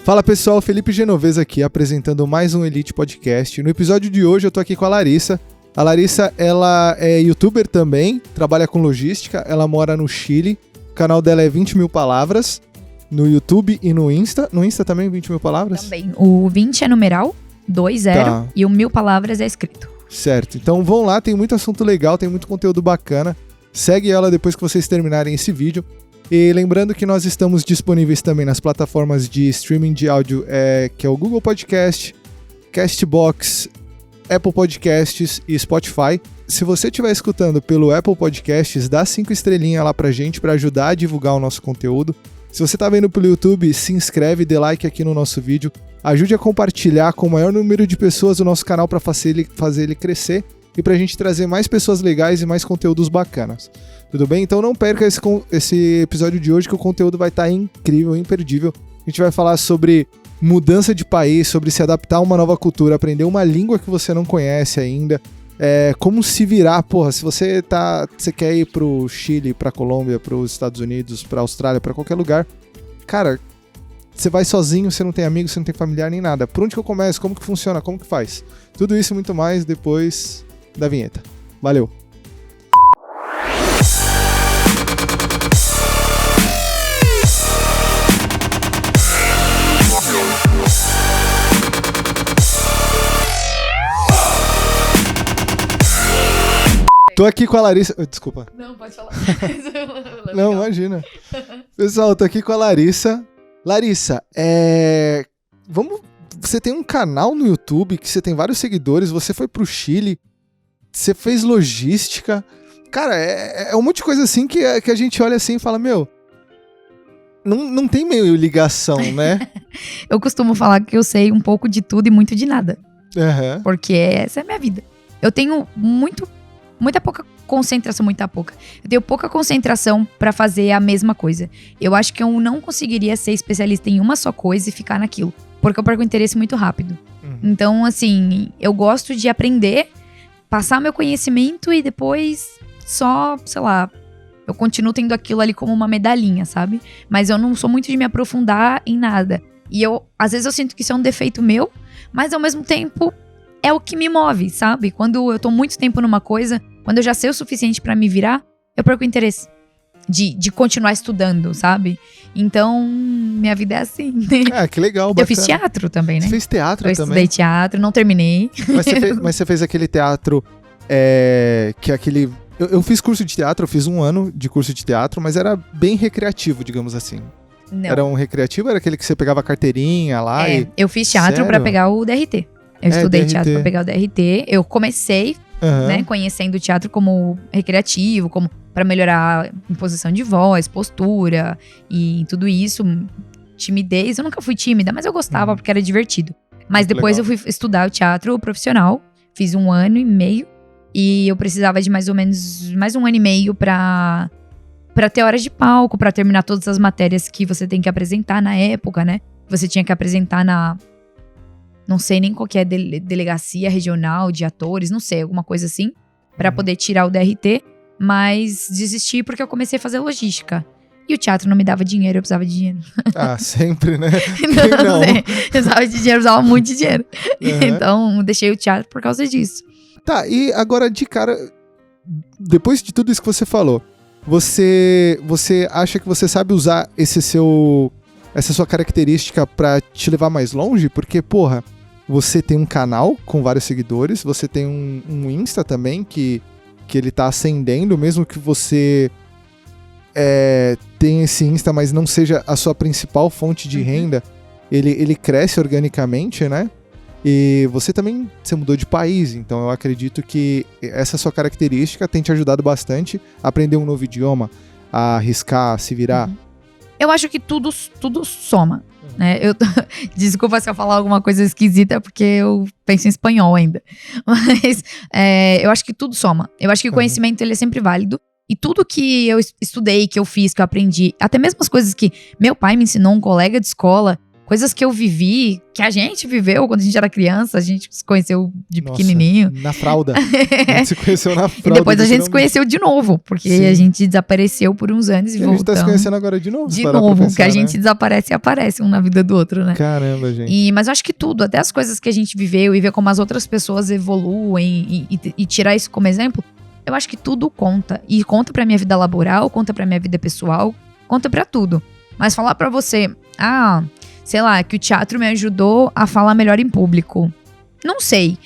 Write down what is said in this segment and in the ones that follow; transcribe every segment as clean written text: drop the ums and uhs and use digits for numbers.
Fala pessoal, Felipe Genovese aqui, apresentando mais um Elite Podcast. No episódio de hoje eu tô aqui com a Larissa. A Larissa, ela é youtuber também, trabalha com logística, ela mora no Chile. O canal dela é 20 mil palavras, no YouTube e no Insta. No Insta também, 20 mil palavras? Também. O 20 é numeral, 20, tá. E o 1000 palavras é escrito. Certo, então vão lá, tem muito assunto legal, tem muito conteúdo bacana. Segue ela depois que vocês terminarem esse vídeo. E lembrando que nós estamos disponíveis também nas plataformas de streaming de áudio, que é o Google Podcast, Castbox, Apple Podcasts e Spotify. Se você estiver escutando pelo Apple Podcasts, dá 5 estrelinhas lá pra gente para ajudar a divulgar o nosso conteúdo. Se você tá vendo pelo YouTube, se inscreve, dê like aqui no nosso vídeo. Ajude a compartilhar com o maior número de pessoas o nosso canal para fazer ele crescer e pra gente trazer mais pessoas legais e mais conteúdos bacanas. Tudo bem? Então não perca esse episódio de hoje, que o conteúdo vai estar incrível, imperdível. A gente vai falar sobre mudança de país, sobre se adaptar a uma nova cultura, aprender uma língua que você não conhece ainda, como se virar, se você quer ir pro Chile, pra Colômbia, pros Estados Unidos, pra Austrália, pra qualquer lugar, cara, você vai sozinho, você não tem amigo, você não tem familiar nem nada. Por onde que eu começo? Como que funciona? Como que faz? Tudo isso e muito mais depois da vinheta. Valeu! Tô aqui com a Larissa... Desculpa. Não, pode falar. Não, imagina. Pessoal, tô aqui com a Larissa. Larissa, você tem um canal no YouTube que você tem vários seguidores, você foi pro Chile, você fez logística. Cara, é um monte de coisa assim que a gente olha assim e fala, não tem meio ligação, né? Eu costumo falar que eu sei um pouco de tudo e muito de nada. Uhum. Porque essa é a minha vida. Eu tenho muita pouca concentração, Eu tenho pouca concentração pra fazer a mesma coisa. Eu acho que eu não conseguiria ser especialista em uma só coisa e ficar naquilo. Porque eu perco o interesse muito rápido. Uhum. Então, assim, eu gosto de aprender, passar meu conhecimento e depois só, sei lá, eu continuo tendo aquilo ali como uma medalhinha, sabe? Mas eu não sou muito de me aprofundar em nada. E às vezes eu sinto que isso é um defeito meu, mas ao mesmo tempo é o que me move, sabe? Quando eu tô muito tempo numa coisa, quando eu já sei o suficiente pra me virar, eu perco o interesse de continuar estudando, sabe? Então, minha vida é assim. Que legal, bacana. Eu fiz teatro também, né? Você fez teatro também? Eu estudei teatro, não terminei. Mas você fez aquele teatro, que é aquele... Eu fiz curso de teatro, eu fiz 1 ano de curso de teatro, mas era bem recreativo, digamos assim. Não. Era um recreativo, era aquele que você pegava a carteirinha lá eu fiz teatro pra pegar o DRT. Eu estudei DRT. teatro pra pegar o DRT. Eu comecei, né, conhecendo o teatro como recreativo, como pra melhorar a imposição de voz, postura e tudo isso. Timidez, eu nunca fui tímida, mas eu gostava porque era divertido. Mas depois legal. eu fui estudar o teatro profissional, fiz 1 ano e meio. E eu precisava de mais ou menos mais 1 ano e meio pra ter horas de palco, pra terminar todas as matérias que você tem que apresentar na época, né? Você tinha que apresentar não sei nem qual que é, delegacia regional de atores, não sei, alguma coisa assim, pra poder tirar o DRT, mas desisti porque eu comecei a fazer logística. E o teatro não me dava dinheiro, eu precisava de dinheiro. Sempre, né? Não. Eu precisava de dinheiro, eu precisava muito de dinheiro. Uhum. Então, deixei o teatro por causa disso. Tá, e agora de cara, depois de tudo isso que você falou, você acha que você sabe usar essa sua característica pra te levar mais longe? Porque, você tem um canal com vários seguidores, você tem um Insta também que ele tá ascendendo, mesmo que você tenha esse Insta, mas não seja a sua principal fonte de renda, ele cresce organicamente, né? E você mudou de país, então eu acredito que essa sua característica tem te ajudado bastante a aprender um novo idioma, a arriscar, a se virar. Eu acho que tudo soma, né? Desculpa se eu falar alguma coisa esquisita, porque eu penso em espanhol ainda. Mas eu acho que tudo soma. Eu acho que o conhecimento ele é sempre válido. E tudo que eu estudei, que eu fiz, que eu aprendi, até mesmo as coisas que meu pai me ensinou, um colega de escola, Coisas que eu vivi, que a gente viveu quando a gente era criança, a gente se conheceu de Nossa, pequenininho. Na fralda. A gente se conheceu na E fralda. depois a gente se conheceu de novo, porque Sim. a gente desapareceu por uns anos e E a gente tá se voltamos. conhecendo agora de novo. De parar pra novo, pensar, que a né? gente desaparece e aparece um na vida do outro, né? Caramba, gente. Mas eu acho que tudo, até as coisas que a gente viveu e ver como as outras pessoas evoluem e tirar isso como exemplo, eu acho que tudo conta. E conta pra minha vida laboral, conta pra minha vida pessoal, conta pra tudo. Mas falar pra você, sei lá, que o teatro me ajudou a falar melhor em público. Não sei.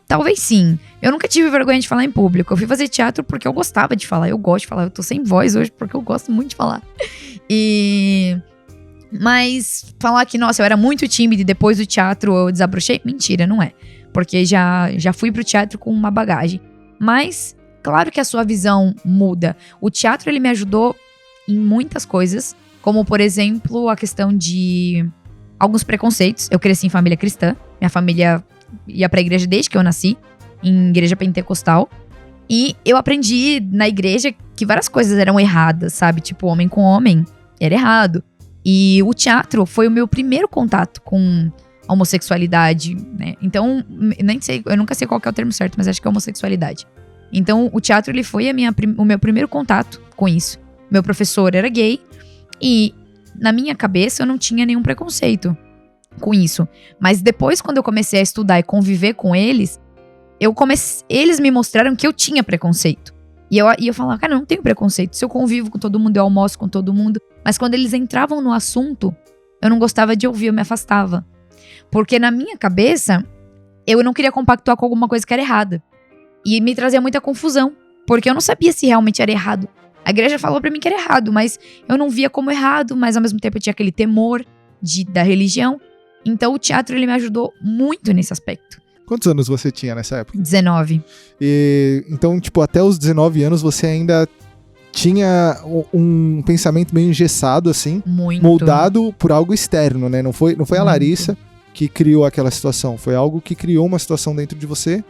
Talvez sim. Eu nunca tive vergonha de falar em público. Eu fui fazer teatro porque eu gostava de falar. Eu gosto de falar. Eu tô sem voz hoje porque eu gosto muito de falar. Mas falar que, nossa, eu era muito tímida e depois do teatro eu desabrochei, mentira, não é. Porque já fui pro teatro com uma bagagem. Mas, claro que a sua visão muda. O teatro, ele me ajudou em muitas coisas. Como, por exemplo, a questão de alguns preconceitos. Eu cresci em família cristã. Minha família ia pra igreja desde que eu nasci. Em igreja pentecostal. E eu aprendi na igreja que várias coisas eram erradas, sabe? Tipo, homem com homem era errado. E o teatro foi o meu primeiro contato com a homossexualidade, né? Então, eu nunca sei qual que é o termo certo, mas acho que é homossexualidade. Então, o teatro, ele foi o meu primeiro contato com isso. Meu professor era gay e, na minha cabeça, eu não tinha nenhum preconceito com isso. Mas depois, quando eu comecei a estudar e conviver com eles, eles me mostraram que eu tinha preconceito. E eu falava, cara, eu não tenho preconceito. Se eu convivo com todo mundo, eu almoço com todo mundo. Mas quando eles entravam no assunto, eu não gostava de ouvir, eu me afastava. Porque na minha cabeça, eu não queria compactuar com alguma coisa que era errada. E me trazia muita confusão. Porque eu não sabia se realmente era errado. A igreja falou pra mim que era errado, mas eu não via como errado. Mas ao mesmo tempo eu tinha aquele temor da religião. Então o teatro, ele me ajudou muito nesse aspecto. Quantos anos você tinha nessa época? 19. Então, tipo, até os 19 anos você ainda tinha um pensamento meio engessado, assim. Muito. Moldado por algo externo, né? Não foi a Muito. Larissa que criou aquela situação. Foi algo que criou uma situação dentro de você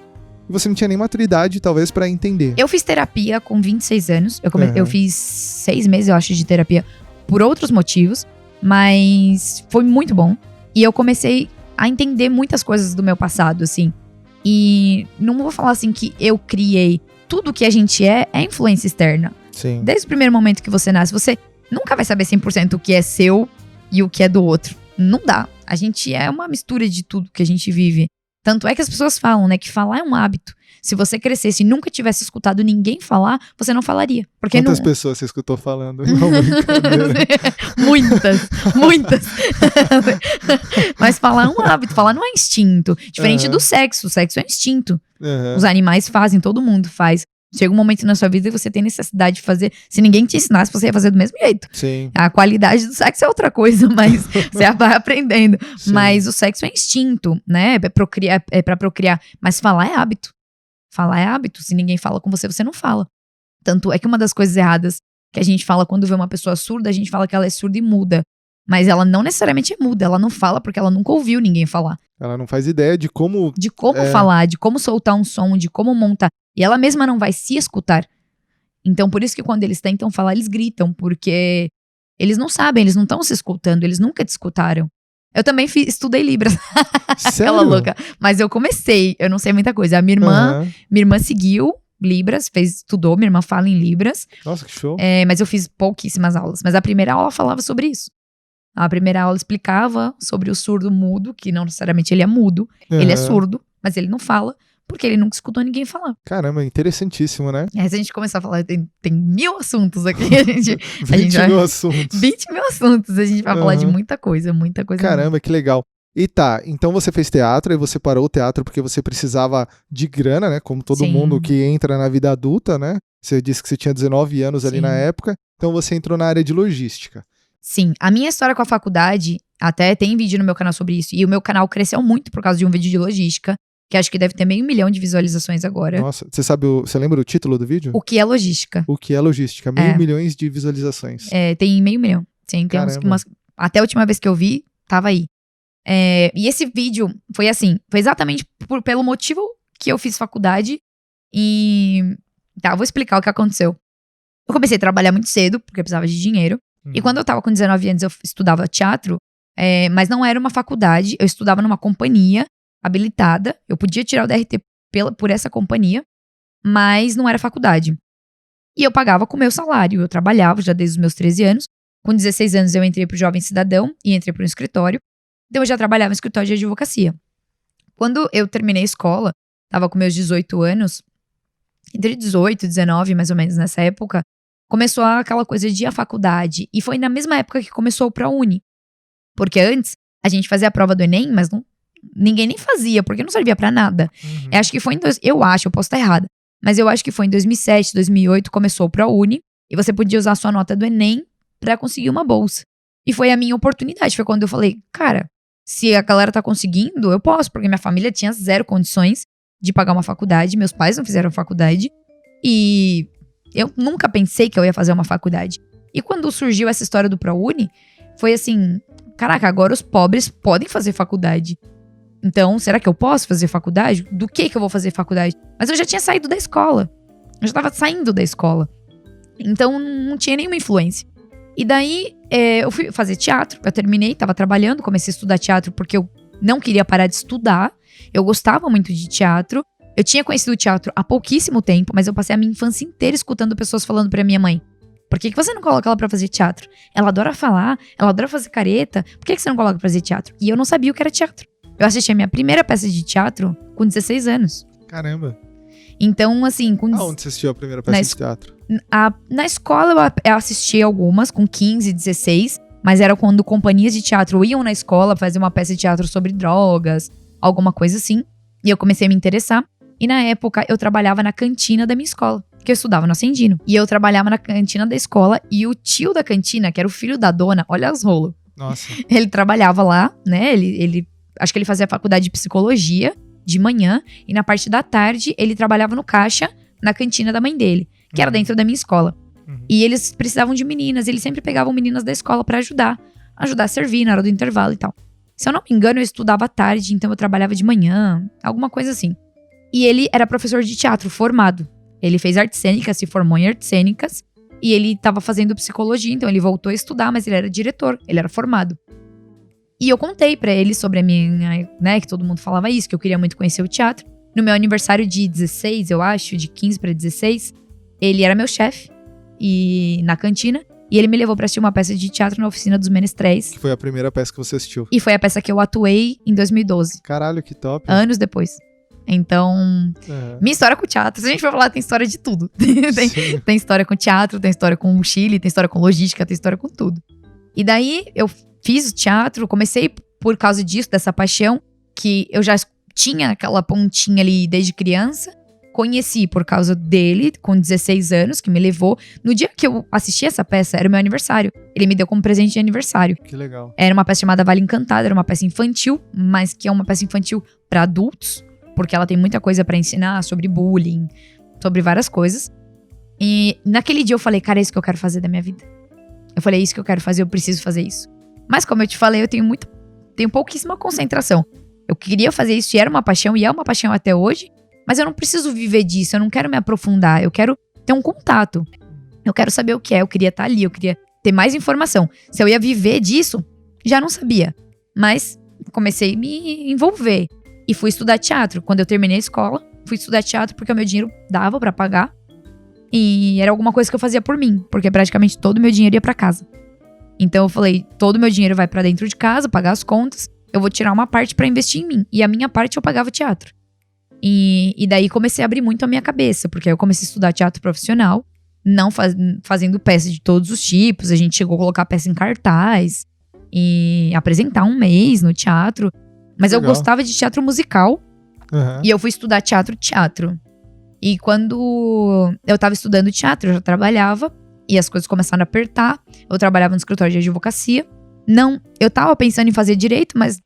e você não tinha nem maturidade, talvez, pra entender. Eu fiz terapia com 26 anos. Uhum. Eu fiz 6 meses, eu acho, de terapia por outros motivos. Mas foi muito bom. E eu comecei a entender muitas coisas do meu passado, assim. E não vou falar assim que eu criei. Tudo que a gente é influência externa. Sim. Desde o primeiro momento que você nasce, você nunca vai saber 100% o que é seu e o que é do outro. Não dá. A gente é uma mistura de tudo que a gente vive. Tanto é que as pessoas falam, né, que falar é um hábito. Se você crescesse e nunca tivesse escutado ninguém falar, você não falaria. Porque Quantas pessoas você escutou falando? Não, brincadeira. Muitas. Mas falar é um hábito, falar não é instinto. Diferente do sexo, o sexo é instinto. Uhum. Os animais fazem, todo mundo faz. Chega um momento na sua vida que você tem necessidade de fazer. Se ninguém te ensinasse, você ia fazer do mesmo jeito. Sim. A qualidade do sexo é outra coisa, mas você vai aprendendo. Sim. Mas o sexo é instinto, né? É pra procriar. Mas falar é hábito. Falar é hábito. Se ninguém fala com você, você não fala. Tanto é que uma das coisas erradas que a gente fala quando vê uma pessoa surda, a gente fala que ela é surda e muda. Mas ela não necessariamente é muda. Ela não fala porque ela nunca ouviu ninguém falar. Ela não faz ideia de como... De como falar, de como soltar um som, de como montar. E ela mesma não vai se escutar. Então, por isso que quando eles tentam falar, eles gritam. Porque eles não sabem, eles não estão se escutando. Eles nunca te escutaram. Eu também estudei Libras. Sério? Aquela louca. Mas eu comecei, eu não sei muita coisa. Minha irmã seguiu Libras, estudou, minha irmã fala em Libras. Nossa, que show. Mas eu fiz pouquíssimas aulas. Mas a primeira aula falava sobre isso. A primeira aula explicava sobre o surdo mudo, que não necessariamente ele é mudo. Ele é surdo, mas ele não fala, porque ele nunca escutou ninguém falar. Caramba, interessantíssimo, né? Se a gente começar a falar, tem 1000 assuntos aqui. 20 mil assuntos. 20 mil assuntos, a gente vai falar de muita coisa Caramba, que legal. E tá, então você fez teatro, e você parou o teatro porque você precisava de grana, né? Como todo mundo que entra na vida adulta, né? Você disse que você tinha 19 anos ali na época, então você entrou na área de logística. Sim, a minha história com a faculdade, até tem vídeo no meu canal sobre isso, e o meu canal cresceu muito por causa de um vídeo de logística, que acho que deve ter 500 mil de visualizações agora. Nossa, você lembra o título do vídeo? O que é logística? O que é logística, 500 milhões de visualizações. Tem 500 mil. Tem até a última vez que eu vi, tava aí. E esse vídeo foi assim, foi exatamente pelo motivo que eu fiz faculdade. E eu vou explicar o que aconteceu. Eu comecei a trabalhar muito cedo, porque eu precisava de dinheiro. E quando eu tava com 19 anos, eu estudava teatro. Mas não era uma faculdade, eu estudava numa companhia habilitada, eu podia tirar o DRT por essa companhia, mas não era faculdade. E eu pagava com o meu salário, eu trabalhava já desde os meus 13 anos, com 16 anos eu entrei pro Jovem Cidadão e entrei pro escritório, então eu já trabalhava no escritório de advocacia. Quando eu terminei a escola, tava com meus 18 anos, entre 18 e 19, mais ou menos nessa época, começou aquela coisa de ir à faculdade, e foi na mesma época que começou o ProUni. Porque antes, a gente fazia a prova do Enem, mas ninguém nem fazia, porque não servia pra nada. Eu acho que foi eu posso estar errada, mas eu acho que foi em 2007, 2008, começou o ProUni, e você podia usar a sua nota do Enem pra conseguir uma bolsa. E foi a minha oportunidade, foi quando eu falei, cara, se a galera tá conseguindo, eu posso, porque minha família tinha zero condições de pagar uma faculdade, meus pais não fizeram faculdade, e eu nunca pensei que eu ia fazer uma faculdade. E quando surgiu essa história do ProUni, foi assim, caraca, agora os pobres podem fazer faculdade. Então, será que eu posso fazer faculdade? Do que eu vou fazer faculdade? Mas eu já tinha saído da escola. Eu já tava saindo da escola. Então, não tinha nenhuma influência. E daí, eu fui fazer teatro. Eu terminei, tava trabalhando, comecei a estudar teatro porque eu não queria parar de estudar. Eu gostava muito de teatro. Eu tinha conhecido o teatro há pouquíssimo tempo, mas eu passei a minha infância inteira escutando pessoas falando pra minha mãe: por que você não coloca ela pra fazer teatro? Ela adora falar, ela adora fazer careta. Por que você não coloca pra fazer teatro? E eu não sabia o que era teatro. Eu assisti a minha primeira peça de teatro com 16 anos. Caramba. Então, assim... Aonde você assistiu a primeira peça de teatro? Na escola eu assisti algumas, com 15, 16. Mas era quando companhias de teatro iam na escola fazer uma peça de teatro sobre drogas, alguma coisa assim. E eu comecei a me interessar. E na época, eu trabalhava na cantina da minha escola, que eu estudava no Ascendino. E eu trabalhava na cantina da escola, e o tio da cantina, que era o filho da dona, olha as rolos. Nossa. Ele trabalhava lá, né? Acho que ele fazia faculdade de psicologia de manhã, e na parte da tarde, ele trabalhava no caixa, na cantina da mãe dele, que era dentro da minha escola. E eles precisavam de meninas, eles sempre pegavam meninas da escola pra ajudar a servir na hora do intervalo e tal. Se eu não me engano, eu estudava à tarde, então eu trabalhava de manhã, alguma coisa assim. E ele era professor de teatro, formado. Ele fez artes cênicas, se formou em artes cênicas. E ele estava fazendo psicologia, então ele voltou a estudar, mas ele era diretor, ele era formado. E eu contei pra ele sobre a minha, né, que todo mundo falava isso, que eu queria muito conhecer o teatro. No meu aniversário de 16, eu acho, de 15 pra 16, ele era meu chefe, e na cantina. E ele me levou pra assistir uma peça de teatro na Oficina dos Menestréis. Que foi a primeira peça que você assistiu. E foi a peça que eu atuei em 2012. Caralho, que top. Anos depois. Então, minha história com teatro, se a gente for falar, tem história de tudo. Tem história com teatro, tem história com Chile, tem história com logística, tem história com tudo. E daí, eu fiz teatro, comecei por causa disso, dessa paixão, que eu já tinha aquela pontinha ali desde criança. Conheci por causa dele, com 16 anos, que me levou. No dia que eu assisti essa peça, era o meu aniversário. Ele me deu como presente de aniversário. Que legal. Era uma peça chamada Vale Encantado, era uma peça infantil, mas que é uma peça infantil pra adultos. Porque ela tem muita coisa pra ensinar sobre bullying, sobre várias coisas. E naquele dia eu falei, cara, é isso que eu quero fazer da minha vida. Eu falei, é isso que eu quero fazer, eu preciso fazer isso. Mas como eu te falei, eu tenho pouquíssima concentração. Eu queria fazer isso e era uma paixão, e é uma paixão até hoje. Mas eu não preciso viver disso, eu não quero me aprofundar. Eu quero ter um contato. Eu quero saber o que é, eu queria estar ali, eu queria ter mais informação. Se eu ia viver disso, já não sabia. Mas comecei a me envolver. E fui estudar teatro. Quando eu terminei a escola, fui estudar teatro porque o meu dinheiro dava pra pagar. E era alguma coisa que eu fazia por mim, porque praticamente todo o meu dinheiro ia pra casa. Então eu falei, todo o meu dinheiro vai pra dentro de casa, pagar as contas. Eu vou tirar uma parte pra investir em mim. E a minha parte eu pagava teatro. E daí comecei a abrir muito a minha cabeça, porque aí eu comecei a estudar teatro profissional, não fazendo peça de todos os tipos. A gente chegou a colocar peça em cartaz e apresentar um mês no teatro. Mas legal. Eu gostava de teatro musical. E eu fui estudar teatro. E quando eu tava estudando teatro, eu já trabalhava. E as coisas começaram a apertar. Eu trabalhava no escritório de advocacia. Não, eu tava pensando em fazer direito, mas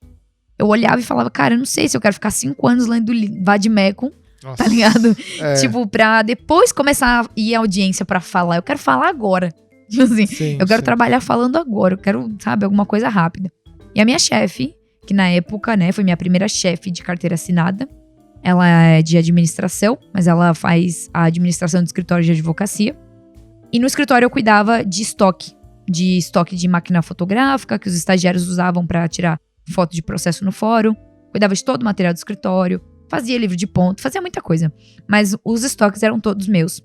eu olhava e falava, cara, eu não sei se eu quero ficar 5 anos lendo Vademecum, tá ligado? Tipo, pra depois começar a ir à audiência pra falar. Eu quero falar agora. Tipo assim, sim, eu quero trabalhar falando agora. Eu quero, sabe, alguma coisa rápida. E a minha chefe, que na época, né, foi minha primeira chefe de carteira assinada. Ela é de administração, mas ela faz a administração do escritório de advocacia. E no escritório eu cuidava de estoque. de estoque de máquina fotográfica que os estagiários usavam para tirar foto de processo no fórum. Cuidava de todo o material do escritório. Fazia livro de ponto, fazia muita coisa. Mas os estoques eram todos meus.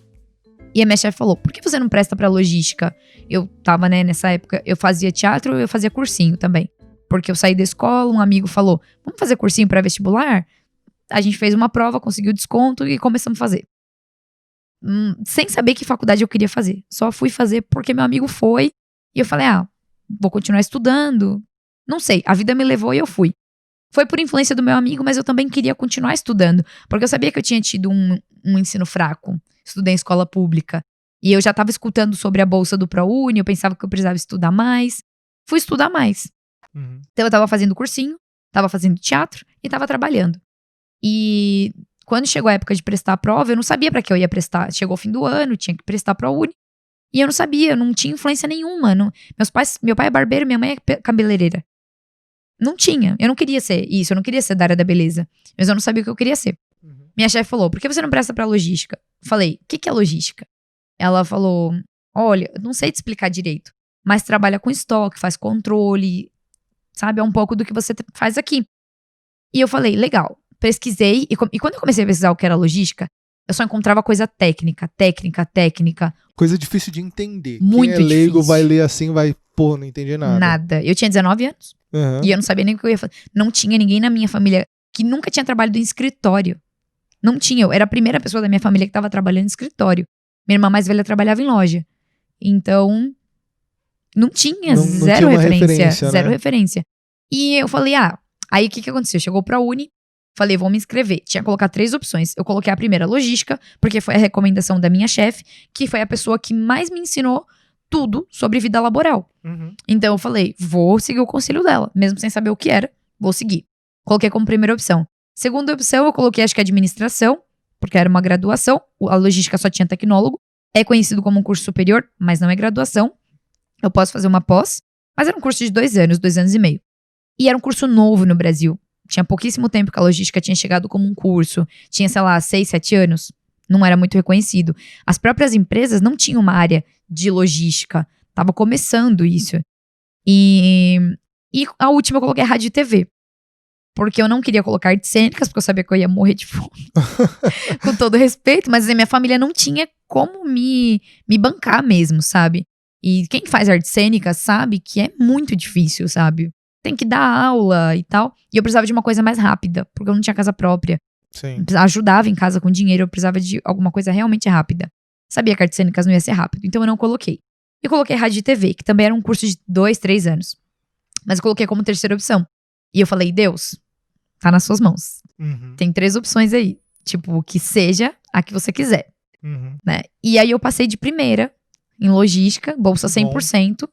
E a minha chefe falou, por que você não presta pra logística? Eu tava, né, nessa época, eu fazia teatro e eu fazia cursinho também. Porque eu saí da escola, um amigo falou, vamos fazer cursinho pra vestibular? A gente fez uma prova, conseguiu desconto e começamos a fazer. Sem saber que faculdade eu queria fazer. Só fui fazer porque meu amigo foi. E eu falei, vou continuar estudando. Não sei, a vida me levou e eu fui. Foi por influência do meu amigo, mas eu também queria continuar estudando. Porque eu sabia que eu tinha tido um ensino fraco. Estudei em escola pública. E eu já estava escutando sobre a bolsa do ProUni, eu pensava que eu precisava estudar mais. Fui estudar mais. Então eu estava fazendo cursinho, estava fazendo teatro e estava trabalhando. E quando chegou a época de prestar a prova, eu não sabia para que eu ia prestar. Chegou o fim do ano, tinha que prestar ProUni. E eu não sabia, não tinha influência nenhuma. Meu pai é barbeiro, minha mãe é cabeleireira. Não tinha, eu não queria ser isso, eu não queria ser da área da beleza. Mas eu não sabia o que eu queria ser. Minha chefe falou, por que você não presta pra logística? Falei, o que é logística? Ela falou, olha, eu não sei te explicar direito, mas trabalha com estoque, faz controle, sabe? É um pouco do que você faz aqui. E eu falei, legal. Pesquisei, e quando eu comecei a pesquisar o que era logística, eu só encontrava coisa técnica. Coisa difícil de entender. Muito Quem é leigo difícil. vai ler assim, não entendi nada. Nada. Eu tinha 19 anos. E eu não sabia nem o que eu ia fazer. Não tinha ninguém na minha família que nunca tinha trabalhado em escritório. Não tinha. Eu era a primeira pessoa da minha família que estava trabalhando em escritório. Minha irmã mais velha trabalhava em loja. Então, não tinha. Não Zero tinha uma referência. Zero né? referência. E eu falei, aí o que aconteceu? Chegou pra Uni, falei, vou me inscrever. Tinha que colocar 3 opções. Eu coloquei a primeira, logística, porque foi a recomendação da minha chefe, que foi a pessoa que mais me ensinou tudo sobre vida laboral. Então eu falei, vou seguir o conselho dela, mesmo sem saber o que era, vou seguir. Coloquei como primeira opção. Segunda opção, eu coloquei acho que administração, porque era uma graduação, a logística só tinha tecnólogo, é conhecido como um curso superior, mas não é graduação. Eu posso fazer uma pós, mas era um curso de 2 anos, 2 anos e meio. E era um curso novo no Brasil. Tinha pouquíssimo tempo que a logística tinha chegado como um curso, tinha, sei lá, 6, 7 anos. Não era muito reconhecido. As próprias empresas não tinham uma área de logística. Tava começando isso. E a última eu coloquei rádio e TV. Porque eu não queria colocar artes cênicas, porque eu sabia que eu ia morrer de fome. Com todo respeito, mas a minha família não tinha como me bancar mesmo, sabe? E quem faz artes cênicas sabe que é muito difícil, sabe? Tem que dar aula e tal. E eu precisava de uma coisa mais rápida, porque eu não tinha casa própria. Sim. Ajudava em casa com dinheiro, eu precisava de alguma coisa realmente rápida. Sabia que artes cênicas não ia ser rápido, então eu não coloquei. E coloquei rádio e TV, que também era um curso de 2, 3 anos. Mas eu coloquei como terceira opção. E eu falei, Deus, tá nas suas mãos. Tem 3 opções aí. Tipo, que seja a que você quiser. Né? E aí eu passei de primeira em logística, bolsa 100%,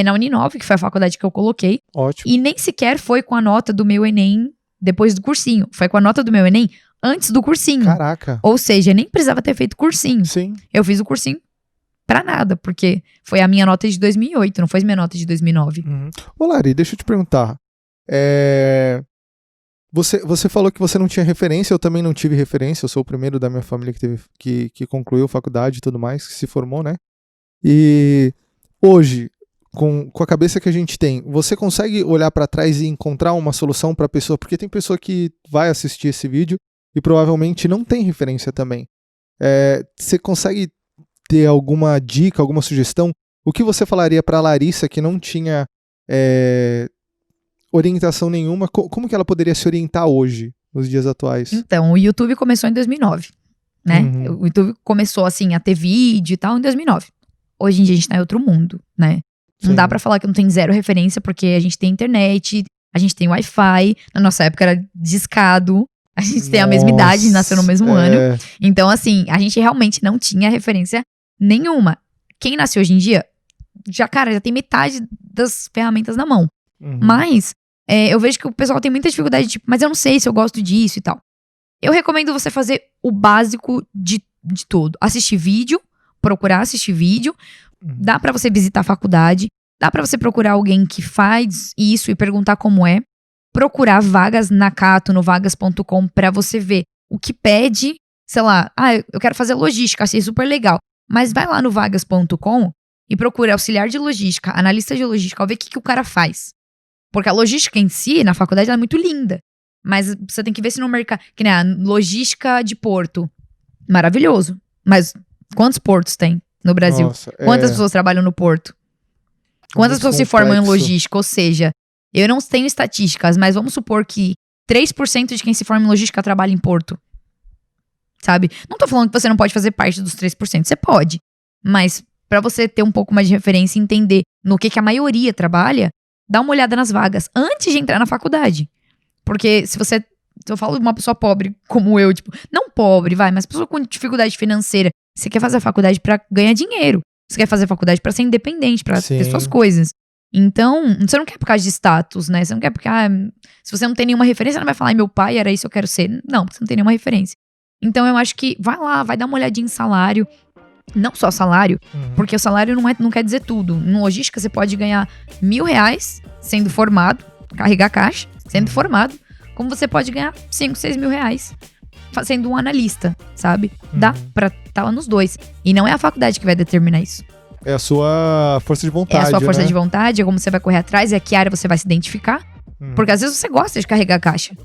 na Uninove, que foi a faculdade que eu coloquei. Ótimo. E nem sequer foi com a nota do meu Enem depois do cursinho. Foi com a nota do meu Enem antes do cursinho. Caraca. Ou seja, nem precisava ter feito cursinho. Sim. Eu fiz o cursinho pra nada, porque foi a minha nota de 2008, não foi minha nota de 2009. Ô Lari, deixa eu te perguntar. Você falou que você não tinha referência, eu também não tive referência, eu sou o primeiro da minha família que concluiu faculdade e tudo mais, que se formou, né? E hoje, com a cabeça que a gente tem, você consegue olhar pra trás e encontrar uma solução pra pessoa? Porque tem pessoa que vai assistir esse vídeo e provavelmente não tem referência também. Você consegue ter alguma dica, alguma sugestão? O que você falaria pra Larissa que não tinha orientação nenhuma? Como que ela poderia se orientar hoje, nos dias atuais? Então, o YouTube começou em 2009, né? O YouTube começou, assim, a ter vídeo e tal em 2009. Hoje em dia a gente tá em outro mundo, né? Não dá pra falar que não tem zero referência, porque a gente tem internet, a gente tem Wi-Fi. Na nossa época era discado. A gente tem a mesma idade, nasceu no mesmo ano. Então, assim, a gente realmente não tinha referência nenhuma. Quem nasce hoje em dia, já tem metade das ferramentas na mão. Mas, eu vejo que o pessoal tem muita dificuldade, tipo, mas eu não sei se eu gosto disso e tal. Eu recomendo você fazer o básico de tudo. Assistir vídeo, procurar assistir vídeo. Dá pra você visitar a faculdade. Dá pra você procurar alguém que faz isso e perguntar como é. Procurar vagas na Cato, no vagas.com, pra você ver o que pede. Sei lá, eu quero fazer logística, achei super legal. Mas vai lá no vagas.com, e procura auxiliar de logística, analista de logística, ao ver o que o cara faz. Porque a logística em si, na faculdade, ela é muito linda. Mas você tem que ver se no mercado... Que nem a logística de porto. Maravilhoso. Mas quantos portos tem no Brasil? Nossa, Quantas pessoas trabalham no porto? Quantas pessoas se formam em logística? Ou seja, eu não tenho estatísticas, mas vamos supor que 3% de quem se forma em logística trabalha em porto. Sabe? Não tô falando que você não pode fazer parte dos 3%. Você pode. Mas pra você ter um pouco mais de referência e entender no que a maioria trabalha, dá uma olhada nas vagas antes de entrar na faculdade. Porque se eu falo de uma pessoa pobre como eu, tipo, não pobre, mas pessoa com dificuldade financeira, você quer fazer a faculdade pra ganhar dinheiro. Você quer fazer a faculdade pra ser independente, pra ter suas coisas. Então, você não quer por causa de status, né? Você não quer porque, se você não tem nenhuma referência, você não vai falar, meu pai era isso, eu quero ser. Não, porque você não tem nenhuma referência. Então, eu acho que vai lá, vai dar uma olhadinha em salário. Não só salário, porque o salário não quer dizer tudo. No logística, você pode ganhar R$1.000 sendo formado, carregar caixa, sendo formado, como você pode ganhar 5, 6 mil reais sendo um analista, sabe? Dá pra estar nos dois. E não é a faculdade que vai determinar isso. É a sua força de vontade, É a sua força né? de vontade, é como você vai correr atrás, é que área você vai se identificar. Porque às vezes você gosta de carregar caixa,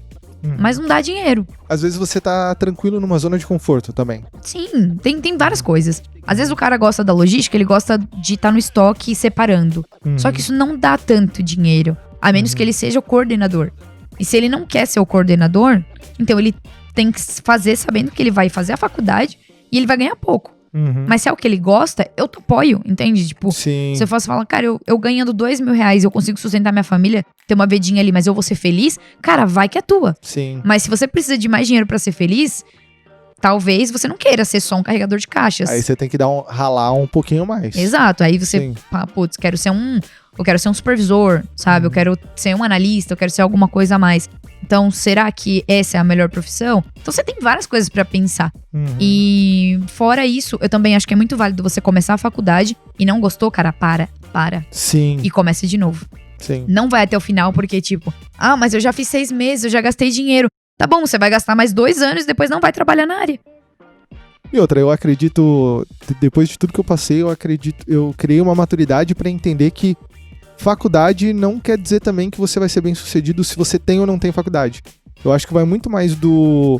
mas não dá dinheiro. Às vezes você tá tranquilo numa zona de conforto também. Sim, tem várias coisas. Às vezes o cara gosta da logística, ele gosta de estar no estoque separando. Só que isso não dá tanto dinheiro, a menos que ele seja o coordenador. E se ele não quer ser o coordenador, então ele tem que fazer sabendo que ele vai fazer a faculdade e ele vai ganhar pouco. Mas se é o que ele gosta, eu apoio, entende? Tipo, Sim. se eu fosse falar, cara, eu ganhando R$2.000, eu consigo sustentar minha família, ter uma vidinha ali, mas eu vou ser feliz, cara, vai que é tua. Sim. Mas se você precisa de mais dinheiro pra ser feliz, talvez você não queira ser só um carregador de caixas. Aí você tem que ralar um pouquinho mais. Exato, aí você, Sim. putz, eu quero ser um supervisor, sabe? Eu quero ser um analista, eu quero ser alguma coisa a mais. Então, será que essa é a melhor profissão? Então, você tem várias coisas pra pensar. E fora isso, eu também acho que é muito válido você começar a faculdade e não gostou, cara, para. Sim. E comece de novo. Sim. Não vai até o final porque, tipo, mas eu já fiz 6 meses, eu já gastei dinheiro. Tá bom, você vai gastar mais 2 anos e depois não vai trabalhar na área. E outra, eu acredito, depois de tudo que eu passei, eu criei uma maturidade pra entender que faculdade não quer dizer também que você vai ser bem sucedido se você tem ou não tem faculdade. Eu acho que vai muito mais do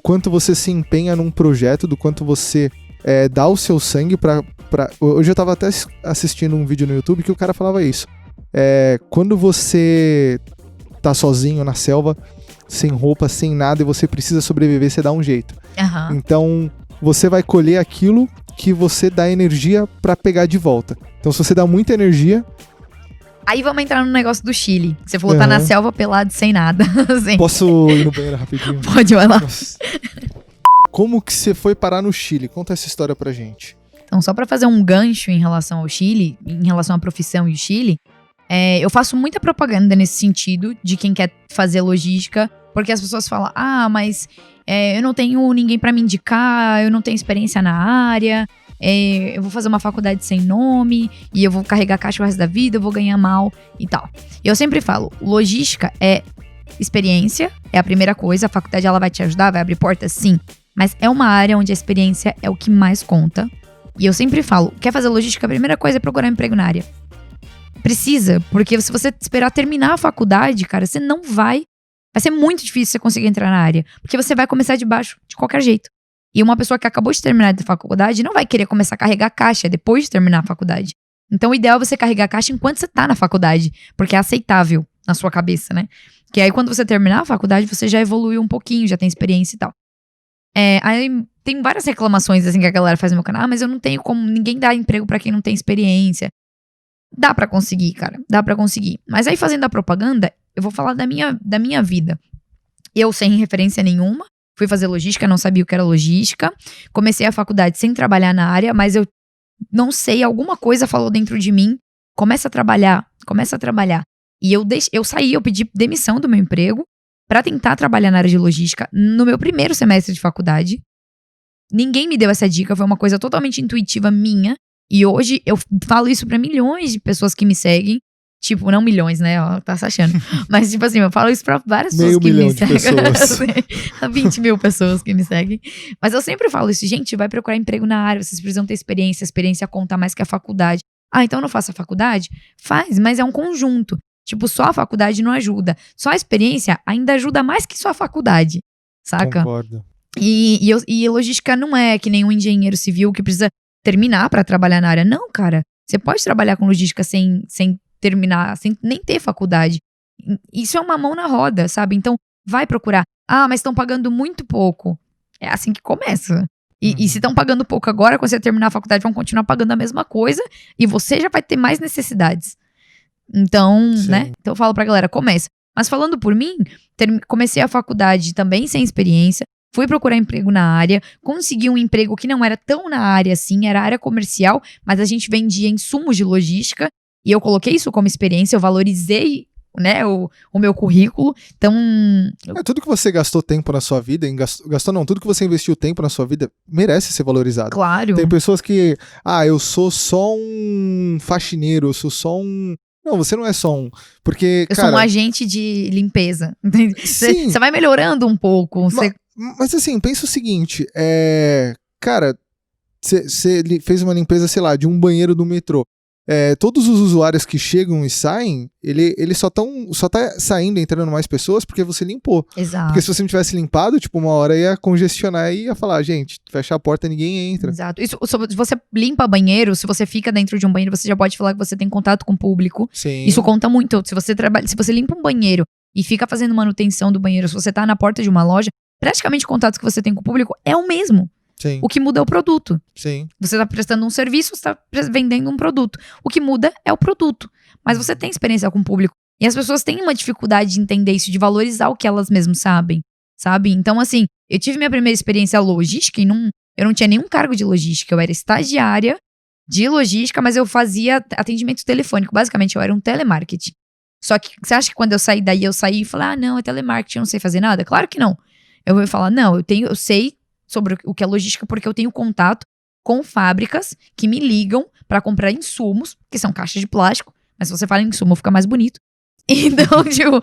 quanto você se empenha num projeto, do quanto você dá o seu sangue pra... Hoje eu tava até assistindo um vídeo no YouTube que o cara falava isso. Quando você tá sozinho na selva, sem roupa, sem nada, e você precisa sobreviver, você dá um jeito. Então, você vai colher aquilo que você dá energia pra pegar de volta. Então, se você dá muita energia... Aí vamos entrar no negócio do Chile. Você falou tá na selva pelado, sem nada. Assim. Posso ir no banheiro rapidinho? Pode, vai lá. Nossa. Como que você foi parar no Chile? Conta essa história pra gente. Então, só pra fazer um gancho em relação ao Chile, em relação à profissão e o Chile, eu faço muita propaganda nesse sentido de quem quer fazer logística, porque as pessoas falam, mas eu não tenho ninguém pra me indicar, eu não tenho experiência na área, eu vou fazer uma faculdade sem nome, e eu vou carregar caixa o resto da vida, eu vou ganhar mal e tal. Eu sempre falo, logística é experiência, é a primeira coisa, a faculdade ela vai te ajudar, vai abrir portas, sim, mas é uma área onde a experiência é o que mais conta. E eu sempre falo, quer fazer logística, a primeira coisa é procurar um emprego na área. Precisa, porque se você esperar terminar a faculdade, cara, você não vai ser muito difícil você conseguir entrar na área, porque você vai começar de baixo, de qualquer jeito. E uma pessoa que acabou de terminar a faculdade não vai querer começar a carregar caixa depois de terminar a faculdade. Então o ideal é você carregar caixa enquanto você tá na faculdade, porque é aceitável na sua cabeça, né? Que aí quando você terminar a faculdade, você já evoluiu um pouquinho, já tem experiência e tal. Aí tem várias reclamações assim que a galera faz no meu canal, mas eu não tenho como, ninguém dá emprego pra quem não tem experiência. Dá pra conseguir, cara, dá pra conseguir. Mas aí fazendo a propaganda, eu vou falar da minha vida. Eu sem referência nenhuma, fui fazer logística, não sabia o que era logística. Comecei a faculdade sem trabalhar na área, mas eu não sei, alguma coisa falou dentro de mim. Começa a trabalhar. E eu saí, eu pedi demissão do meu emprego pra tentar trabalhar na área de logística no meu primeiro semestre de faculdade. Ninguém me deu essa dica, foi uma coisa totalmente intuitiva minha. E hoje eu falo isso pra milhões de pessoas que me seguem. Tipo, não milhões, né? Ó, tá se achando. Mas, tipo assim, eu falo isso pra várias pessoas que me seguem. 20 mil pessoas que me seguem. Mas eu sempre falo isso, gente, vai procurar emprego na área, vocês precisam ter experiência, a experiência conta mais que a faculdade. Ah, então não faça a faculdade? Faz, mas é um conjunto. Tipo, só a faculdade não ajuda. Só a experiência ainda ajuda mais que só a faculdade, saca? Concordo. E logística não é que nem um engenheiro civil que precisa terminar pra trabalhar na área. Não, cara. Você pode trabalhar com logística sem terminar, sem nem ter faculdade. Isso é uma mão na roda, sabe? Então, vai procurar. Ah, mas estão pagando muito pouco. É assim que começa. E se estão pagando pouco agora, quando você terminar a faculdade, vão continuar pagando a mesma coisa e você já vai ter mais necessidades. Então, Sim. né? Então eu falo pra galera, começa. Mas falando por mim, comecei a faculdade também sem experiência, fui procurar emprego na área, consegui um emprego que não era tão na área assim, era área comercial, mas a gente vendia insumos de logística. E eu coloquei isso como experiência, eu valorizei, né, o meu currículo. Então. Tudo que você gastou tempo na sua vida, gastou não, tudo que você investiu tempo na sua vida merece ser valorizado. Claro. Tem pessoas que, eu sou só um faxineiro, eu sou só um. Não, você não é só um. Porque, eu sou um agente de limpeza. Sim. Você vai melhorando um pouco. Mas assim, pensa o seguinte, cara, você fez uma limpeza, sei lá, de um banheiro do metrô. Todos os usuários que chegam e saem, ele só tá saindo, entrando mais pessoas porque você limpou. Exato. Porque se você não tivesse limpado, tipo, uma hora ia congestionar e ia falar, gente, fecha a porta, ninguém entra. Exato. Isso, se você limpa banheiro, se você fica dentro de um banheiro, você já pode falar que você tem contato com o público. Sim. Isso conta muito. Se você limpa um banheiro e fica fazendo manutenção do banheiro, se você tá na porta de uma loja, praticamente o contato que você tem com o público é o mesmo. Sim. O que muda é o produto. Sim. Você está prestando um serviço, você está vendendo um produto. O que muda é o produto. Mas você tem experiência com o público. E as pessoas têm uma dificuldade de entender isso, de valorizar o que elas mesmas sabem. Sabe? Então, assim, eu tive minha primeira experiência logística e eu não tinha nenhum cargo de logística. Eu era estagiária de logística, mas eu fazia atendimento telefônico. Basicamente, eu era um telemarketing. Só que você acha que quando eu saí daí, eu saí e falei, não, é telemarketing, eu não sei fazer nada? Claro que não. Eu vou falar, não, eu sei sobre o que é logística, porque eu tenho contato com fábricas que me ligam para comprar insumos, que são caixas de plástico, mas se você fala em insumo, fica mais bonito. Então, tipo,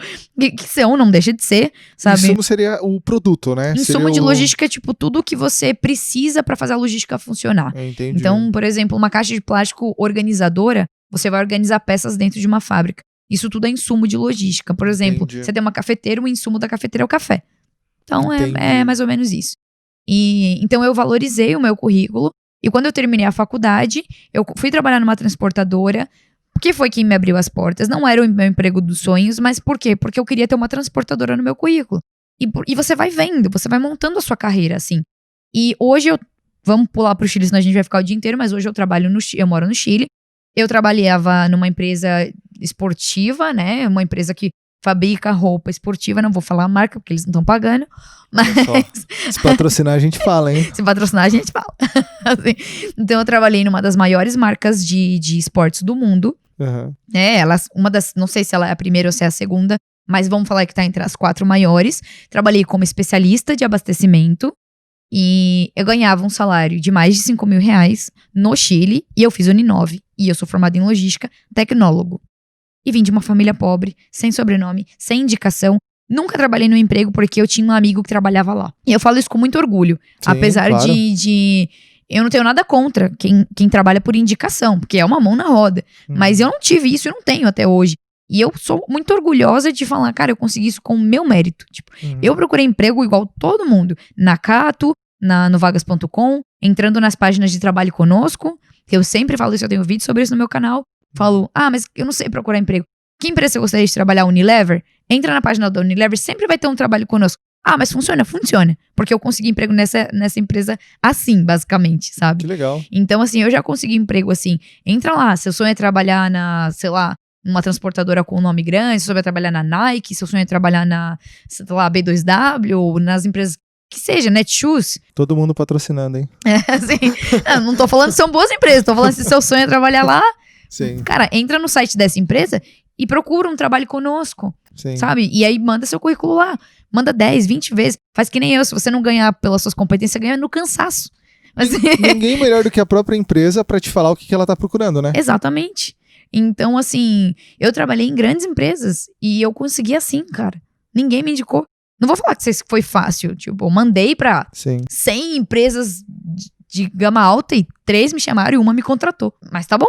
que são, não deixa de ser, sabe? Insumo seria o produto, né? Insumo de logística é, tipo, tudo que você precisa para fazer a logística funcionar. Entendi. Então, por exemplo, uma caixa de plástico organizadora, você vai organizar peças dentro de uma fábrica. Isso tudo é insumo de logística. Por exemplo, você tem uma cafeteira, o insumo da cafeteira é o café. Então, é mais ou menos isso. Então eu valorizei o meu currículo e quando eu terminei a faculdade, eu fui trabalhar numa transportadora, que foi quem me abriu as portas. Não era o meu emprego dos sonhos, mas por quê? Porque eu queria ter uma transportadora no meu currículo. E você vai vendo, você vai montando a sua carreira, assim. E hoje vamos pular pro Chile, senão a gente vai ficar o dia inteiro, mas hoje eu moro no Chile. Eu trabalhava numa empresa esportiva, né? Uma empresa que fabrica roupa esportiva, não vou falar a marca porque eles não estão pagando, mas... Se patrocinar a gente fala, hein? Se patrocinar a gente fala. Assim, então eu trabalhei numa das maiores marcas de esportes do mundo. Uhum. Não sei se ela é a primeira ou se é a segunda, mas vamos falar que tá entre as 4 maiores. Trabalhei como especialista de abastecimento e eu ganhava um salário de mais de 5 mil reais no Chile e eu fiz Uninove e eu sou formada em logística, tecnólogo. E vim de uma família pobre, sem sobrenome, sem indicação. Nunca trabalhei no emprego porque eu tinha um amigo que trabalhava lá. E eu falo isso com muito orgulho. Sim, apesar claro. de... Eu não tenho nada contra quem trabalha por indicação, porque é uma mão na roda. Mas eu não tive isso e não tenho até hoje. E eu sou muito orgulhosa de falar, cara, eu consegui isso com o meu mérito. Tipo, eu procurei emprego igual todo mundo. Na Cato, no vagas.com, entrando nas páginas de trabalho conosco. Eu sempre falo isso, eu tenho vídeo sobre isso no meu canal. Falo, mas eu não sei procurar emprego. Que empresa você gostaria de trabalhar? Unilever? Entra na página da Unilever, sempre vai ter um trabalho conosco. Mas funciona? Funciona. Porque eu consegui emprego nessa empresa assim, basicamente, sabe? Que legal. Então, assim, eu já consegui emprego assim. Entra lá, seu sonho é trabalhar numa transportadora com um nome grande, seu sonho é trabalhar na Nike, seu sonho é trabalhar na, sei lá, B2W, ou nas empresas que seja, Netshoes. Todo mundo patrocinando, hein? Assim, não tô falando que são boas empresas, tô falando se seu sonho é trabalhar lá. Sim. Cara, entra no site dessa empresa e procura um trabalho conosco, Sim. sabe? E aí manda seu currículo lá. Manda 10, 20 vezes. Faz que nem eu. Se você não ganhar pelas suas competências, você ganha no cansaço. Mas... Ninguém melhor do que a própria empresa pra te falar o que ela tá procurando, né? Exatamente. Então, assim, eu trabalhei em grandes empresas e eu consegui assim, cara. Ninguém me indicou. Não vou falar que foi fácil. Tipo, eu mandei pra 100 empresas de gama alta e 3 me chamaram e uma me contratou. Mas tá bom.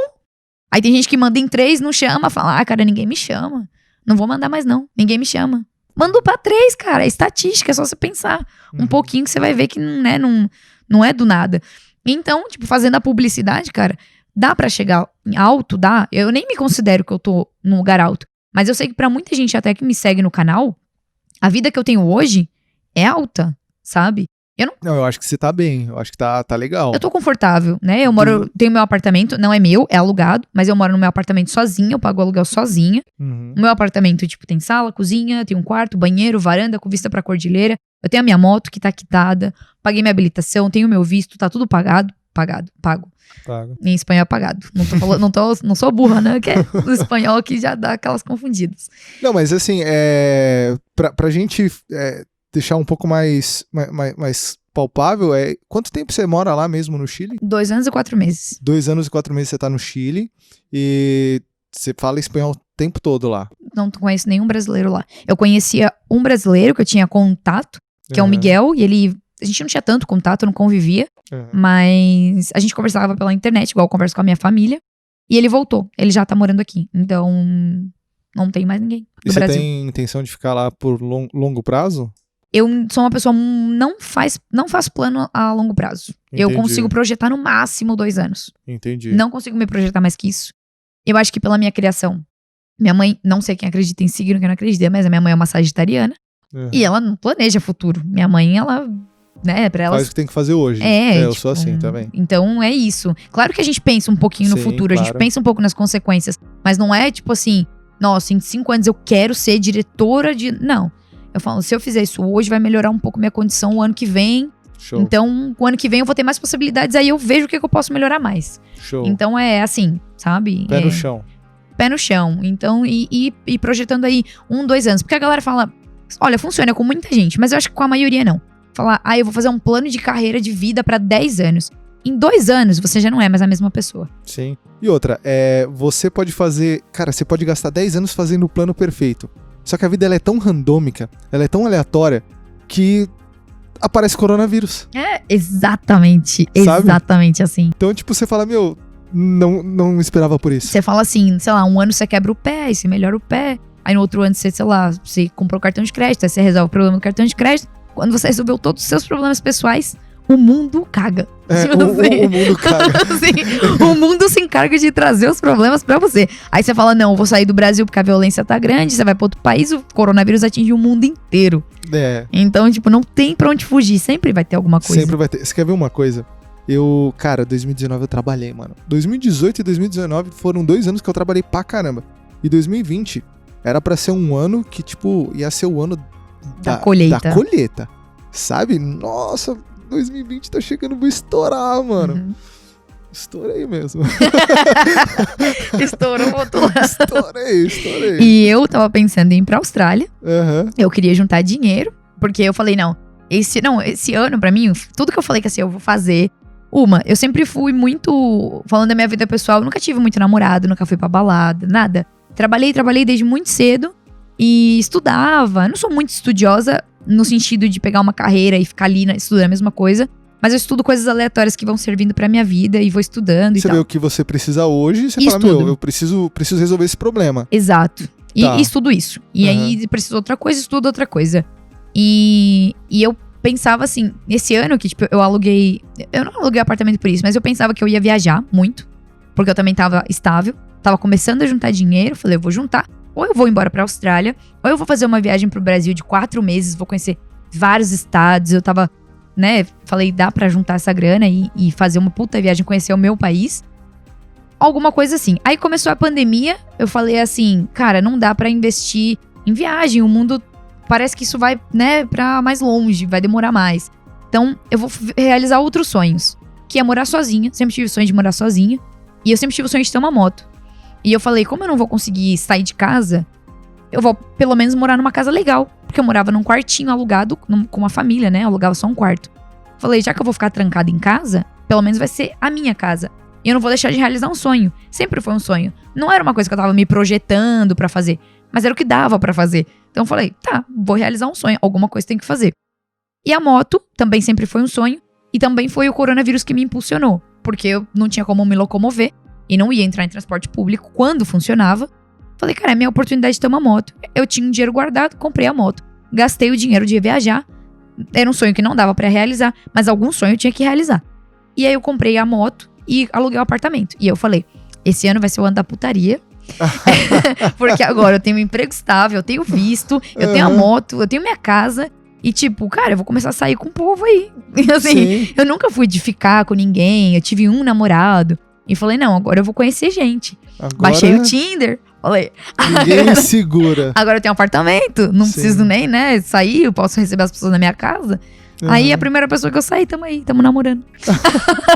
Aí tem gente que manda em 3, não chama, fala, cara, ninguém me chama. Não vou mandar mais não, ninguém me chama. Mandou pra 3, cara, é estatística, é só você pensar. Um pouquinho que você vai ver que não é do nada. Então, tipo, fazendo a publicidade, cara, dá pra chegar em alto, dá. Eu nem me considero que eu tô num lugar alto. Mas eu sei que pra muita gente até que me segue no canal, a vida que eu tenho hoje é alta, sabe? Eu acho que você tá bem, eu acho que tá legal. Eu tô confortável, né? Eu tenho meu apartamento, não é meu, é alugado, mas eu moro no meu apartamento sozinha, eu pago o aluguel sozinha. O meu apartamento, tipo, tem sala, cozinha, tem um quarto, banheiro, varanda com vista pra cordilheira. Eu tenho a minha moto que tá quitada, paguei minha habilitação, tenho meu visto, tá tudo pago. Em espanhol é pagado. Não sou burra, né? Que é o espanhol que já dá aquelas confundidas. Não, mas assim, pra gente deixar um pouco mais palpável, quanto tempo você mora lá mesmo no Chile? 2 anos e 4 meses. 2 anos e 4 meses você tá no Chile e você fala espanhol o tempo todo lá. Não conheço nenhum brasileiro lá. Eu conhecia um brasileiro que eu tinha contato, que é o Miguel, e a gente não tinha tanto contato, não convivia, mas a gente conversava pela internet, igual eu converso com a minha família, e ele voltou, ele já tá morando aqui, então não tem mais ninguém do Brasil. E você tem intenção de ficar lá por longo prazo? Eu sou uma pessoa não faz plano a longo prazo. Entendi. Eu consigo projetar no máximo 2 anos. Entendi. Não consigo me projetar mais que isso. Eu acho que pela minha criação, minha mãe, não sei quem acredita em signo, quem não acredita, mas a minha mãe é uma sagitariana, e ela não planeja futuro. Minha mãe, ela, né, pra ela... Faz o que tem que fazer hoje. Eu sou assim também. Então é isso. Claro que a gente pensa um pouquinho no futuro, claro. A gente pensa um pouco nas consequências, mas não é tipo assim, nossa, em 5 anos eu quero ser diretora de... Não. Eu falo, se eu fizer isso hoje, vai melhorar um pouco minha condição o ano que vem. Show. Então, o ano que vem eu vou ter mais possibilidades, aí eu vejo o que eu posso melhorar mais. Show. Então é assim, sabe? Pé no chão. Pé no chão. Então, e projetando aí 1, 2 anos. Porque a galera fala, olha, funciona com muita gente, mas eu acho que com a maioria não. Falar, eu vou fazer um plano de carreira de vida pra 10 anos. Em 2 anos, você já não é mais a mesma pessoa. Sim. E outra, você pode fazer... Cara, você pode gastar 10 anos fazendo o plano perfeito. Só que a vida ela é tão randômica, ela é tão aleatória, que aparece coronavírus. Exatamente. Sabe? Exatamente assim. Então, tipo, você fala, não esperava por isso. Você fala assim, sei lá, um ano você quebra o pé, aí você melhora o pé. Aí no outro ano você, sei lá, você comprou cartão de crédito, aí você resolve o problema do cartão de crédito. Quando você resolveu todos os seus problemas pessoais, o mundo caga. O mundo caga. Assim, o mundo se encarga de trazer os problemas pra você. Aí você fala, não, eu vou sair do Brasil porque a violência tá grande, você vai pra outro país, o coronavírus atinge o mundo inteiro. Então, tipo, não tem pra onde fugir, sempre vai ter alguma coisa. Sempre vai ter. Você quer ver uma coisa? 2019 eu trabalhei, mano. 2018 e 2019 foram 2 anos que eu trabalhei pra caramba. E 2020 era pra ser um ano que, tipo, ia ser o ano da colheita. Sabe? Nossa... 2020 tá chegando, vou estourar, mano. Estourei mesmo. Estourou, botou lá. Estourei. E eu tava pensando em ir pra Austrália. Eu queria juntar dinheiro, porque eu falei, esse ano pra mim, tudo que eu falei que assim, eu vou fazer. Eu sempre fui muito, falando da minha vida pessoal, eu nunca tive muito namorado, nunca fui pra balada, nada. Trabalhei desde muito cedo e estudava. Eu não sou muito estudiosa, no sentido de pegar uma carreira e ficar ali estudando a mesma coisa. Mas eu estudo coisas aleatórias que vão servindo pra minha vida e vou estudando e tal. Você vê o que você precisa hoje e você fala, eu preciso resolver esse problema. Exato. E estudo isso. E aí preciso outra coisa, estudo outra coisa. E eu pensava assim, nesse ano que tipo, eu não aluguei apartamento por isso, mas eu pensava que eu ia viajar muito. Porque eu também tava estável, tava começando a juntar dinheiro, falei, eu vou juntar. Ou eu vou embora pra Austrália, ou eu vou fazer uma viagem pro Brasil de 4 meses, vou conhecer vários estados. Eu tava, falei, dá pra juntar essa grana e fazer uma puta viagem, conhecer o meu país. Alguma coisa assim. Aí começou a pandemia, eu falei assim, cara, não dá pra investir em viagem, o mundo parece que isso vai, pra mais longe, vai demorar mais. Então, eu vou realizar outros sonhos, que é morar sozinha, sempre tive o sonho de morar sozinha, e eu sempre tive o sonho de ter uma moto. E eu falei, como eu não vou conseguir sair de casa, eu vou pelo menos morar numa casa legal. Porque eu morava num quartinho alugado com uma família, Eu alugava só um quarto. Falei, já que eu vou ficar trancada em casa, pelo menos vai ser a minha casa. E eu não vou deixar de realizar um sonho. Sempre foi um sonho. Não era uma coisa que eu tava me projetando pra fazer, mas era o que dava pra fazer. Então eu falei, tá, vou realizar um sonho. Alguma coisa tem que fazer. E a moto também sempre foi um sonho. E também foi o coronavírus que me impulsionou. Porque eu não tinha como me locomover. E não ia entrar em transporte público quando funcionava. Falei, cara, é minha oportunidade de ter uma moto. Eu tinha um dinheiro guardado, comprei a moto. Gastei o dinheiro de viajar. Era um sonho que não dava pra realizar, mas algum sonho eu tinha que realizar. E aí eu comprei a moto e aluguei o apartamento. E eu falei, esse ano vai ser o ano da putaria. Porque agora eu tenho um emprego estável, eu tenho visto, eu tenho a moto, eu tenho minha casa. E tipo, cara, eu vou começar a sair com o povo aí. Assim, eu nunca fui de ficar com ninguém, eu tive um namorado. E falei, não, agora eu vou conhecer gente. Agora... Baixei o Tinder, falei... Ninguém me segura. Agora eu tenho um apartamento, não preciso nem, né, sair, eu posso receber as pessoas na minha casa. Aí a primeira pessoa que eu saí, tamo namorando.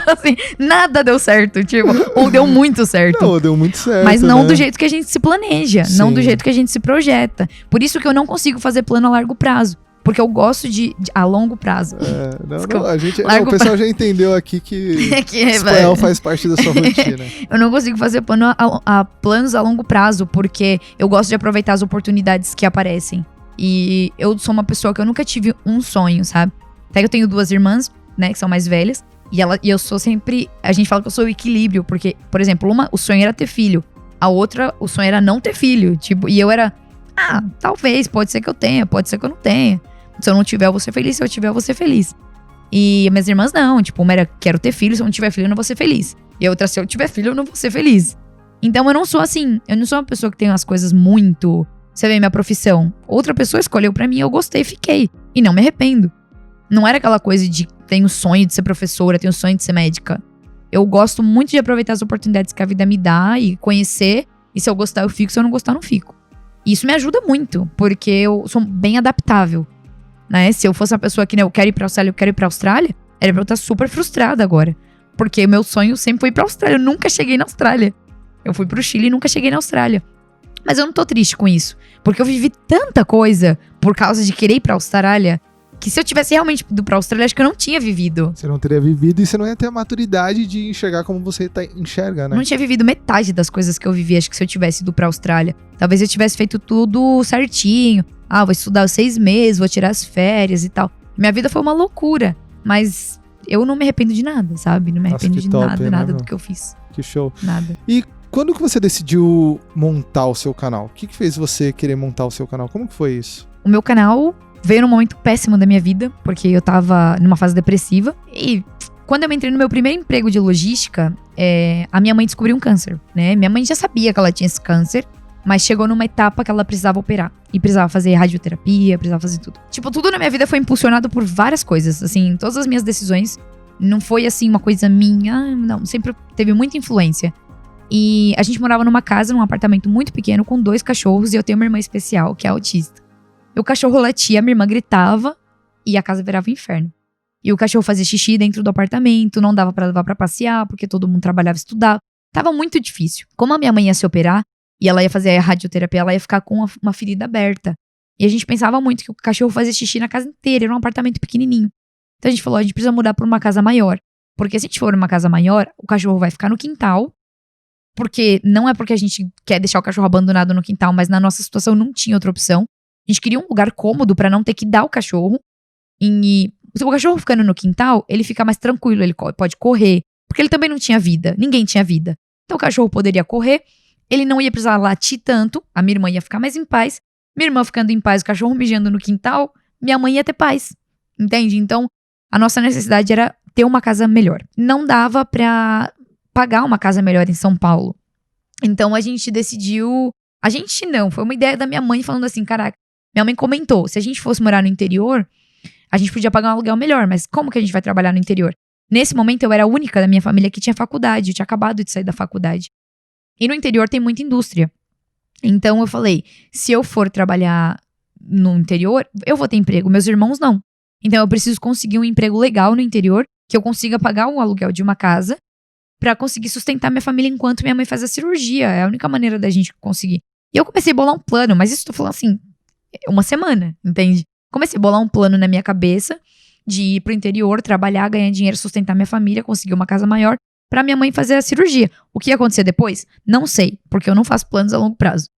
Assim, nada deu certo, tipo, ou deu muito certo. Não, deu muito certo, mas não do jeito que a gente se planeja, não do jeito que a gente se projeta. Por isso que eu não consigo fazer plano a largo prazo. Porque eu gosto de a longo prazo. O pessoal já entendeu aqui que espanhol faz parte da sua rotina. Eu não consigo fazer planos a longo prazo, porque eu gosto de aproveitar as oportunidades que aparecem. E eu sou uma pessoa que eu nunca tive um sonho, sabe? Até que eu tenho 2 irmãs, né, que são mais velhas. E eu sou sempre... A gente fala que eu sou o equilíbrio, porque, por exemplo, o sonho era ter filho. A outra, o sonho era não ter filho. Tipo, e eu era... talvez, pode ser que eu tenha, pode ser que eu não tenha. Se eu não tiver, eu vou ser feliz. Se eu tiver, eu vou ser feliz. E minhas irmãs não. Tipo, uma era, quero ter filho. Se eu não tiver filho, eu não vou ser feliz. E a outra, se eu tiver filho, eu não vou ser feliz. Então, eu não sou assim. Eu não sou uma pessoa que tem umas coisas muito... Você vê minha profissão. Outra pessoa escolheu pra mim, eu gostei, fiquei. E não me arrependo. Não era aquela coisa de tenho sonho de ser professora, tenho sonho de ser médica. Eu gosto muito de aproveitar as oportunidades que a vida me dá e conhecer. E se eu gostar, eu fico. Se eu não gostar, eu não fico. E isso me ajuda muito, porque eu sou bem adaptável. Né? Se eu fosse uma pessoa que eu quero ir pra Austrália, era pra eu estar super frustrada agora. Porque meu sonho sempre foi ir pra Austrália. Eu nunca cheguei na Austrália. Eu fui pro Chile e nunca cheguei na Austrália. Mas eu não tô triste com isso. Porque eu vivi tanta coisa por causa de querer ir pra Austrália, que se eu tivesse realmente ido pra Austrália, acho que eu não tinha vivido. Você não teria vivido e você não ia ter a maturidade de enxergar como você enxerga, né? Eu não tinha vivido metade das coisas que eu vivi, acho que se eu tivesse ido pra Austrália. Talvez eu tivesse feito tudo certinho. Vou estudar 6 meses, vou tirar as férias e tal. Minha vida foi uma loucura. Mas eu não me arrependo de nada, sabe? Não me arrependo de nada do que eu fiz. Que show. Nada. E quando que você decidiu montar o seu canal? O que fez você querer montar o seu canal? Como que foi isso? O meu canal veio num momento péssimo da minha vida, porque eu tava numa fase depressiva. E quando eu entrei no meu primeiro emprego de logística, a minha mãe descobriu um câncer, né? Minha mãe já sabia que ela tinha esse câncer, mas chegou numa etapa que ela precisava operar. E precisava fazer radioterapia, precisava fazer tudo. Tipo, tudo na minha vida foi impulsionado por várias coisas. Assim, todas as minhas decisões não foi assim uma coisa minha, não. Sempre teve muita influência. E a gente morava numa casa, num apartamento muito pequeno, com 2 cachorros. E eu tenho uma irmã especial, que é autista. E o cachorro latia, minha irmã gritava e a casa virava um inferno. E o cachorro fazia xixi dentro do apartamento, não dava pra levar pra passear, porque todo mundo trabalhava e estudava. Tava muito difícil. Como a minha mãe ia se operar, e ela ia fazer a radioterapia, ela ia ficar com uma ferida aberta. E a gente pensava muito que o cachorro fazia xixi na casa inteira, era um apartamento pequenininho. Então a gente falou, a gente precisa mudar pra uma casa maior. Porque se a gente for numa casa maior, o cachorro vai ficar no quintal. Porque não é porque a gente quer deixar o cachorro abandonado no quintal, mas na nossa situação não tinha outra opção. A gente queria um lugar cômodo pra não ter que dar o cachorro. E se o cachorro ficando no quintal, ele fica mais tranquilo, ele pode correr. Porque ele também não tinha vida, ninguém tinha vida. Então o cachorro poderia correr. Ele não ia precisar latir tanto, a minha irmã ia ficar mais em paz. Minha irmã ficando em paz, o cachorro mijando no quintal, minha mãe ia ter paz. Entende? Então, a nossa necessidade era ter uma casa melhor. Não dava pra pagar uma casa melhor em São Paulo. Então, a gente decidiu... A gente não, foi uma ideia da minha mãe falando assim, caraca, minha mãe comentou, se a gente fosse morar no interior, a gente podia pagar um aluguel melhor, mas como que a gente vai trabalhar no interior? Nesse momento, eu era a única da minha família que tinha faculdade, eu tinha acabado de sair da faculdade. E no interior tem muita indústria. Então eu falei, se eu for trabalhar no interior, eu vou ter emprego, meus irmãos não. Então eu preciso conseguir um emprego legal no interior, que eu consiga pagar o aluguel de uma casa, pra conseguir sustentar minha família enquanto minha mãe faz a cirurgia. É a única maneira da gente conseguir. E eu comecei a bolar um plano, mas isso tô falando assim, 1 semana, entende? Comecei a bolar um plano na minha cabeça de ir pro interior, trabalhar, ganhar dinheiro, sustentar minha família, conseguir uma casa maior. pra minha mãe fazer a cirurgia. O que ia acontecer depois? Não sei, porque eu não faço planos a longo prazo.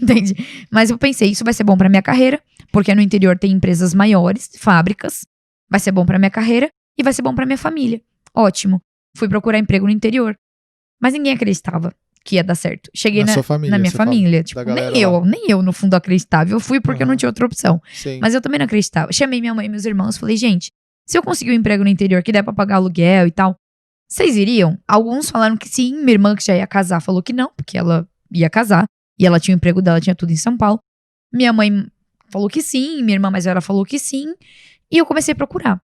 Entende? Mas eu pensei, isso vai ser bom pra minha carreira, porque no interior tem empresas maiores, fábricas. Vai ser bom pra minha carreira e vai ser bom pra minha família. Ótimo. Fui procurar emprego no interior. Mas ninguém acreditava que ia dar certo. Cheguei Na sua família, na minha você fala, família. da Tipo, galera nem eu no fundo acreditava. Eu fui porque eu não tinha outra opção. Sim. Mas eu também não acreditava. Chamei minha mãe e meus irmãos. Falei, gente, se eu conseguir um emprego no interior que der pra pagar aluguel e tal, vocês iriam? Alguns falaram que sim. Minha irmã, que já ia casar, falou que não, porque ela ia casar. E ela tinha o emprego dela, tinha tudo em São Paulo. Minha mãe falou que sim. Minha irmã mais velha falou que sim. E eu comecei a procurar.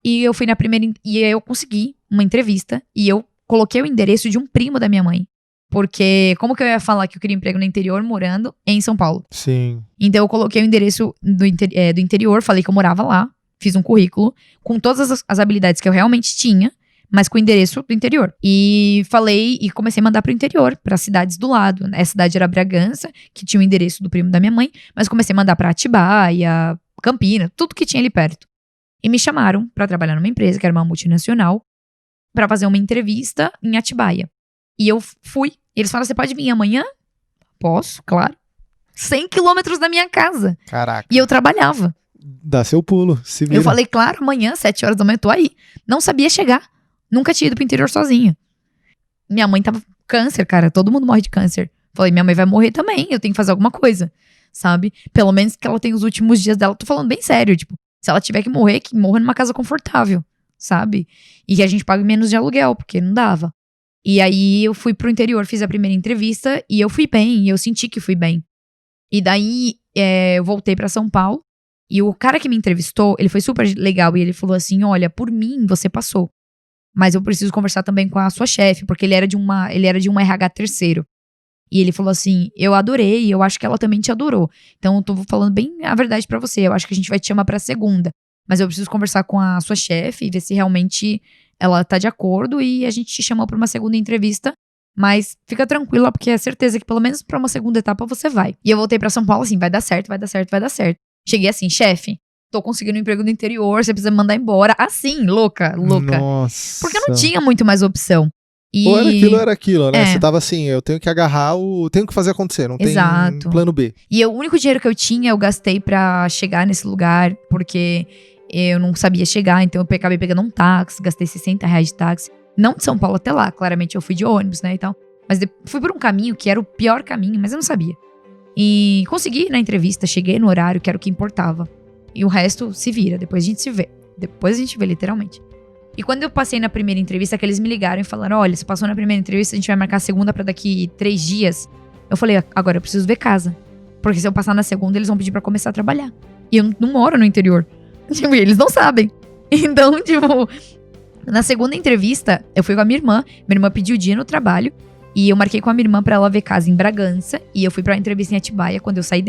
E eu fui na primeira. E eu consegui uma entrevista. E eu coloquei o endereço de um primo da minha mãe. Porque como que eu ia falar que eu queria emprego no interior morando em São Paulo? Sim. Então eu coloquei o endereço do interior, falei que eu morava lá, fiz um currículo com todas as habilidades que eu realmente tinha, mas com o endereço do interior. E falei e comecei a mandar pro interior, para cidades do lado. A cidade era Bragança, que tinha o endereço do primo da minha mãe, mas comecei a mandar pra Atibaia, Campinas, tudo que tinha ali perto. E me chamaram pra trabalhar numa empresa, que era uma multinacional, pra fazer uma entrevista em Atibaia. E eu fui. Eles falaram, você pode vir amanhã? Posso, claro. 100 quilômetros da minha casa. Caraca. E eu trabalhava. Dá seu pulo, se vira. Eu falei, claro, amanhã, 7 horas da manhã, eu tô aí. Não sabia chegar. Nunca tinha ido pro interior sozinha. Minha mãe tava com câncer, cara. Todo mundo morre de câncer. Falei, minha mãe vai morrer também. Eu tenho que fazer alguma coisa, sabe? Pelo menos que ela tenha os últimos dias dela. Tô falando bem sério, tipo, se ela tiver que morra numa casa confortável, sabe? E que a gente pague menos de aluguel, porque não dava. E aí eu fui pro interior, fiz a primeira entrevista e eu fui bem, e eu senti que fui bem. E daí eu voltei pra São Paulo e o cara que me entrevistou, ele foi super legal e ele falou assim, olha, por mim você passou, mas eu preciso conversar também com a sua chefe, porque ele era de um RH terceiro. E ele falou assim, eu adorei, eu acho que ela também te adorou. Então eu tô falando bem a verdade pra você, eu acho que a gente vai te chamar pra segunda, mas eu preciso conversar com a sua chefe e ver se realmente ela tá de acordo e a gente te chamou pra uma segunda entrevista, mas fica tranquila porque é certeza que pelo menos pra uma segunda etapa você vai. E eu voltei pra São Paulo assim, vai dar certo, vai dar certo, vai dar certo. Cheguei assim, chefe, tô conseguindo um emprego no interior, você precisa me mandar embora. Assim, louca. Nossa. Porque eu não tinha muito mais opção. E... Ou era aquilo, né? Você tava assim, eu tenho que agarrar tenho que fazer acontecer, não tem plano B. E o único dinheiro que eu tinha, eu gastei pra chegar nesse lugar, porque eu não sabia chegar, então eu acabei pegando um táxi, gastei R$60 de táxi. Não de São Paulo até lá, claramente eu fui de ônibus, né, e tal. Mas fui por um caminho que era o pior caminho, mas eu não sabia. E consegui na entrevista, cheguei no horário, que era o que importava. E o resto se vira, depois a gente se vê. Depois a gente vê, literalmente. E quando eu passei na primeira entrevista, que eles me ligaram e falaram, olha, você passou na primeira entrevista, a gente vai marcar a segunda pra daqui 3 dias. Eu falei, agora eu preciso ver casa. Porque se eu passar na segunda, eles vão pedir pra começar a trabalhar. E eu não moro no interior. Tipo, eles não sabem. Então, tipo, na segunda entrevista, eu fui com a minha irmã pediu dia no trabalho, e eu marquei com a minha irmã pra ela ver casa em Bragança, e eu fui pra entrevista em Atibaia. Quando eu saí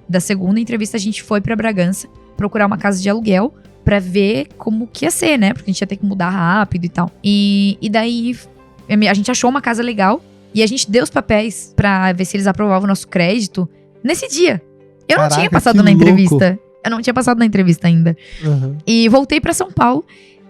da segunda entrevista, a gente foi pra Bragança, procurar uma casa de aluguel, pra ver como que ia ser, né, porque a gente ia ter que mudar rápido e tal. E daí, a gente achou uma casa legal, e a gente deu os papéis pra ver se eles aprovavam o nosso crédito nesse dia. Eu não tinha passado na entrevista. Eu não tinha passado na entrevista ainda. Uhum. E voltei pra São Paulo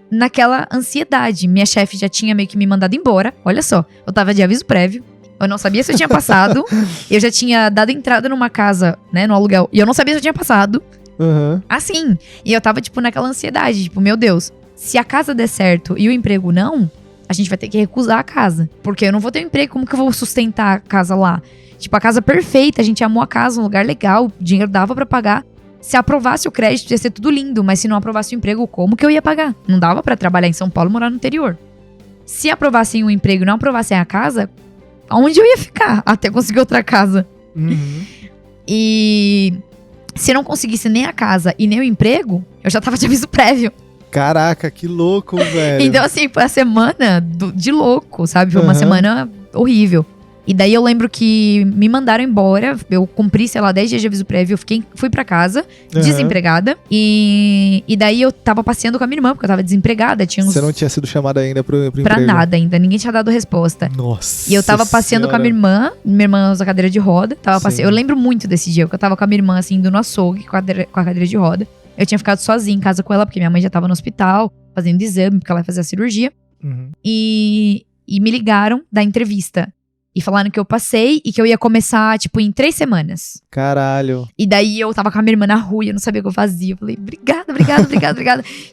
naquela ansiedade. Minha chefe já tinha meio que me mandado embora. Olha só, eu tava de aviso prévio. Eu não sabia se eu tinha passado. Eu já tinha dado entrada numa casa, né, no aluguel. E eu não sabia se eu tinha passado. Uhum. Assim. E eu tava, tipo, naquela ansiedade. Tipo, meu Deus, se a casa der certo e o emprego não, a gente vai ter que recusar a casa. Porque eu não vou ter um emprego, como que eu vou sustentar a casa lá? Tipo, a casa perfeita, a gente amou a casa, um lugar legal, o dinheiro dava pra pagar. Se aprovasse o crédito, ia ser tudo lindo, mas se não aprovasse o emprego, como que eu ia pagar? Não dava pra trabalhar em São Paulo e morar no interior. Se aprovassem o emprego e não aprovassem a casa, onde eu ia ficar até conseguir outra casa? Uhum. E se não conseguisse nem a casa e nem o emprego, eu já tava de aviso prévio. Caraca, que louco, velho. Então, assim, foi a semana de louco, sabe? Foi uma semana horrível. E daí eu lembro que me mandaram embora, eu cumpri, sei lá, 10 dias de aviso prévio, fui pra casa, desempregada, e daí eu tava passeando com a minha irmã, porque eu tava desempregada, Você não tinha sido chamada ainda pro emprego? Pra nada ainda, ninguém tinha dado resposta. Nossa. E eu tava passeando com a minha irmã usa cadeira de roda, eu lembro muito desse dia, porque eu tava com a minha irmã, assim, indo no açougue com a cadeira de roda. Eu tinha ficado sozinha em casa com ela, porque minha mãe já tava no hospital, fazendo exame, porque ela ia fazer a cirurgia. E me ligaram da entrevista. E falaram que eu passei e que eu ia começar, tipo, em 3 semanas. Caralho. E daí eu tava com a minha irmã na rua e eu não sabia o que eu fazia. Eu falei, obrigada.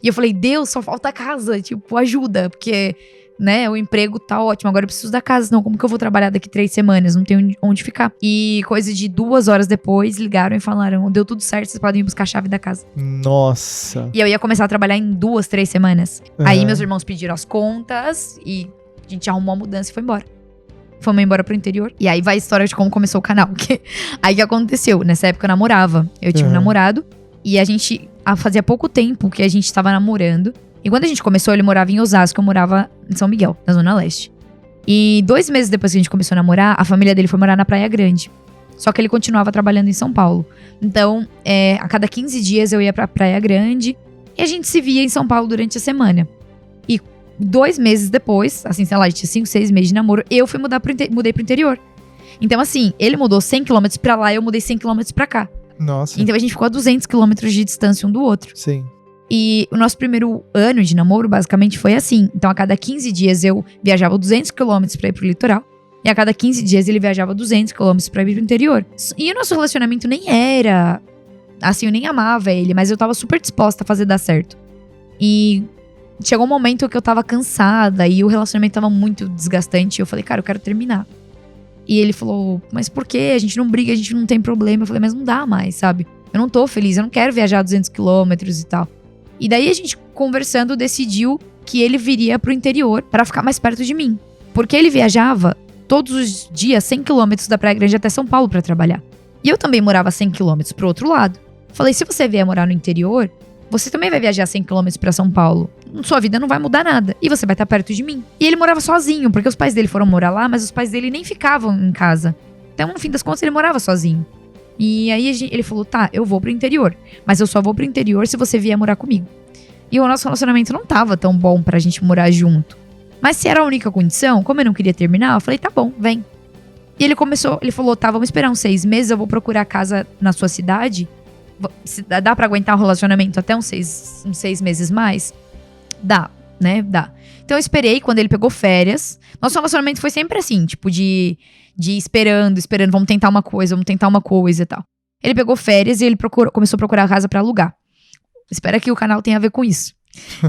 E eu falei, Deus, só falta a casa. Tipo, ajuda. Porque, né, o emprego tá ótimo. Agora eu preciso da casa. Não, como que eu vou trabalhar daqui 3 semanas? Não tenho onde ficar. E coisa de 2 horas depois, ligaram e falaram, deu tudo certo, vocês podem ir buscar a chave da casa. Nossa. E eu ia começar a trabalhar em 2, 3 semanas. Aí meus irmãos pediram as contas e a gente arrumou a mudança e foi embora. Fomos embora pro interior. E aí vai a história de como começou o canal. Aí o que aconteceu? Nessa época eu namorava. Eu tinha um namorado. E a gente... Fazia pouco tempo que a gente tava namorando. E quando a gente começou, ele morava em Osasco. Eu morava em São Miguel, na Zona Leste. E 2 meses depois que a gente começou a namorar, a família dele foi morar na Praia Grande. Só que ele continuava trabalhando em São Paulo. Então, a cada 15 dias eu ia pra Praia Grande. E a gente se via em São Paulo durante a semana. E 2 meses depois, assim, sei lá, a gente tinha 5, 6 meses de namoro, eu fui mudei pro interior. Então, assim, ele mudou 100 km pra lá, eu mudei 100 km pra cá. Nossa. Então a gente ficou a 200 km de distância um do outro. Sim. E o nosso primeiro ano de namoro, basicamente, foi assim. Então, a cada 15 dias eu viajava 200 km pra ir pro litoral. E a cada 15 dias ele viajava 200 km pra ir pro interior. E o nosso relacionamento nem era... Assim, eu nem amava ele, mas eu tava super disposta a fazer dar certo. E... chegou um momento que eu tava cansada e o relacionamento tava muito desgastante. Eu falei, cara, eu quero terminar. E ele falou, mas por quê? A gente não briga, a gente não tem problema. Eu falei, mas não dá mais, sabe? Eu não tô feliz, eu não quero viajar 200 quilômetros e tal. E daí a gente, conversando, decidiu que ele viria pro interior pra ficar mais perto de mim. Porque ele viajava todos os dias 100 quilômetros da Praia Grande até São Paulo pra trabalhar. E eu também morava 100 quilômetros pro outro lado. Falei, se você vier morar no interior... você também vai viajar 100 km pra São Paulo. Sua vida não vai mudar nada. E você vai estar perto de mim. E ele morava sozinho, porque os pais dele foram morar lá, mas os pais dele nem ficavam em casa. Então, no fim das contas, ele morava sozinho. E aí ele falou, tá, eu vou pro interior. Mas eu só vou pro interior se você vier morar comigo. E o nosso relacionamento não tava tão bom pra gente morar junto. Mas se era a única condição, como eu não queria terminar, eu falei, tá bom, vem. E ele falou, tá, vamos esperar uns 6 meses, eu vou procurar casa na sua cidade. Dá pra aguentar o relacionamento até uns 6 meses mais? Dá, né? Dá. Então eu esperei quando ele pegou férias. Nosso relacionamento foi sempre assim, tipo de esperando, vamos tentar uma coisa e tal. Ele pegou férias e ele começou a procurar casa pra alugar. Espera que o canal tenha a ver com isso.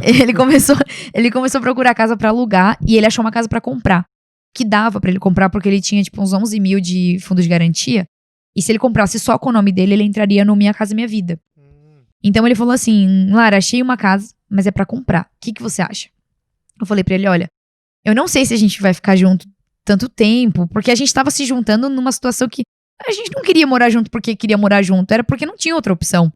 Ele começou a procurar casa pra alugar e ele achou uma casa pra comprar. Que dava pra ele comprar porque ele tinha tipo uns 11 mil de fundo de garantia. E se ele comprasse só com o nome dele, ele entraria no Minha Casa Minha Vida. Então ele falou assim, Lara, achei uma casa, mas é pra comprar. O que você acha? Eu falei pra ele, olha, eu não sei se a gente vai ficar junto tanto tempo, porque a gente tava se juntando numa situação que a gente não queria morar junto porque queria morar junto, era porque não tinha outra opção.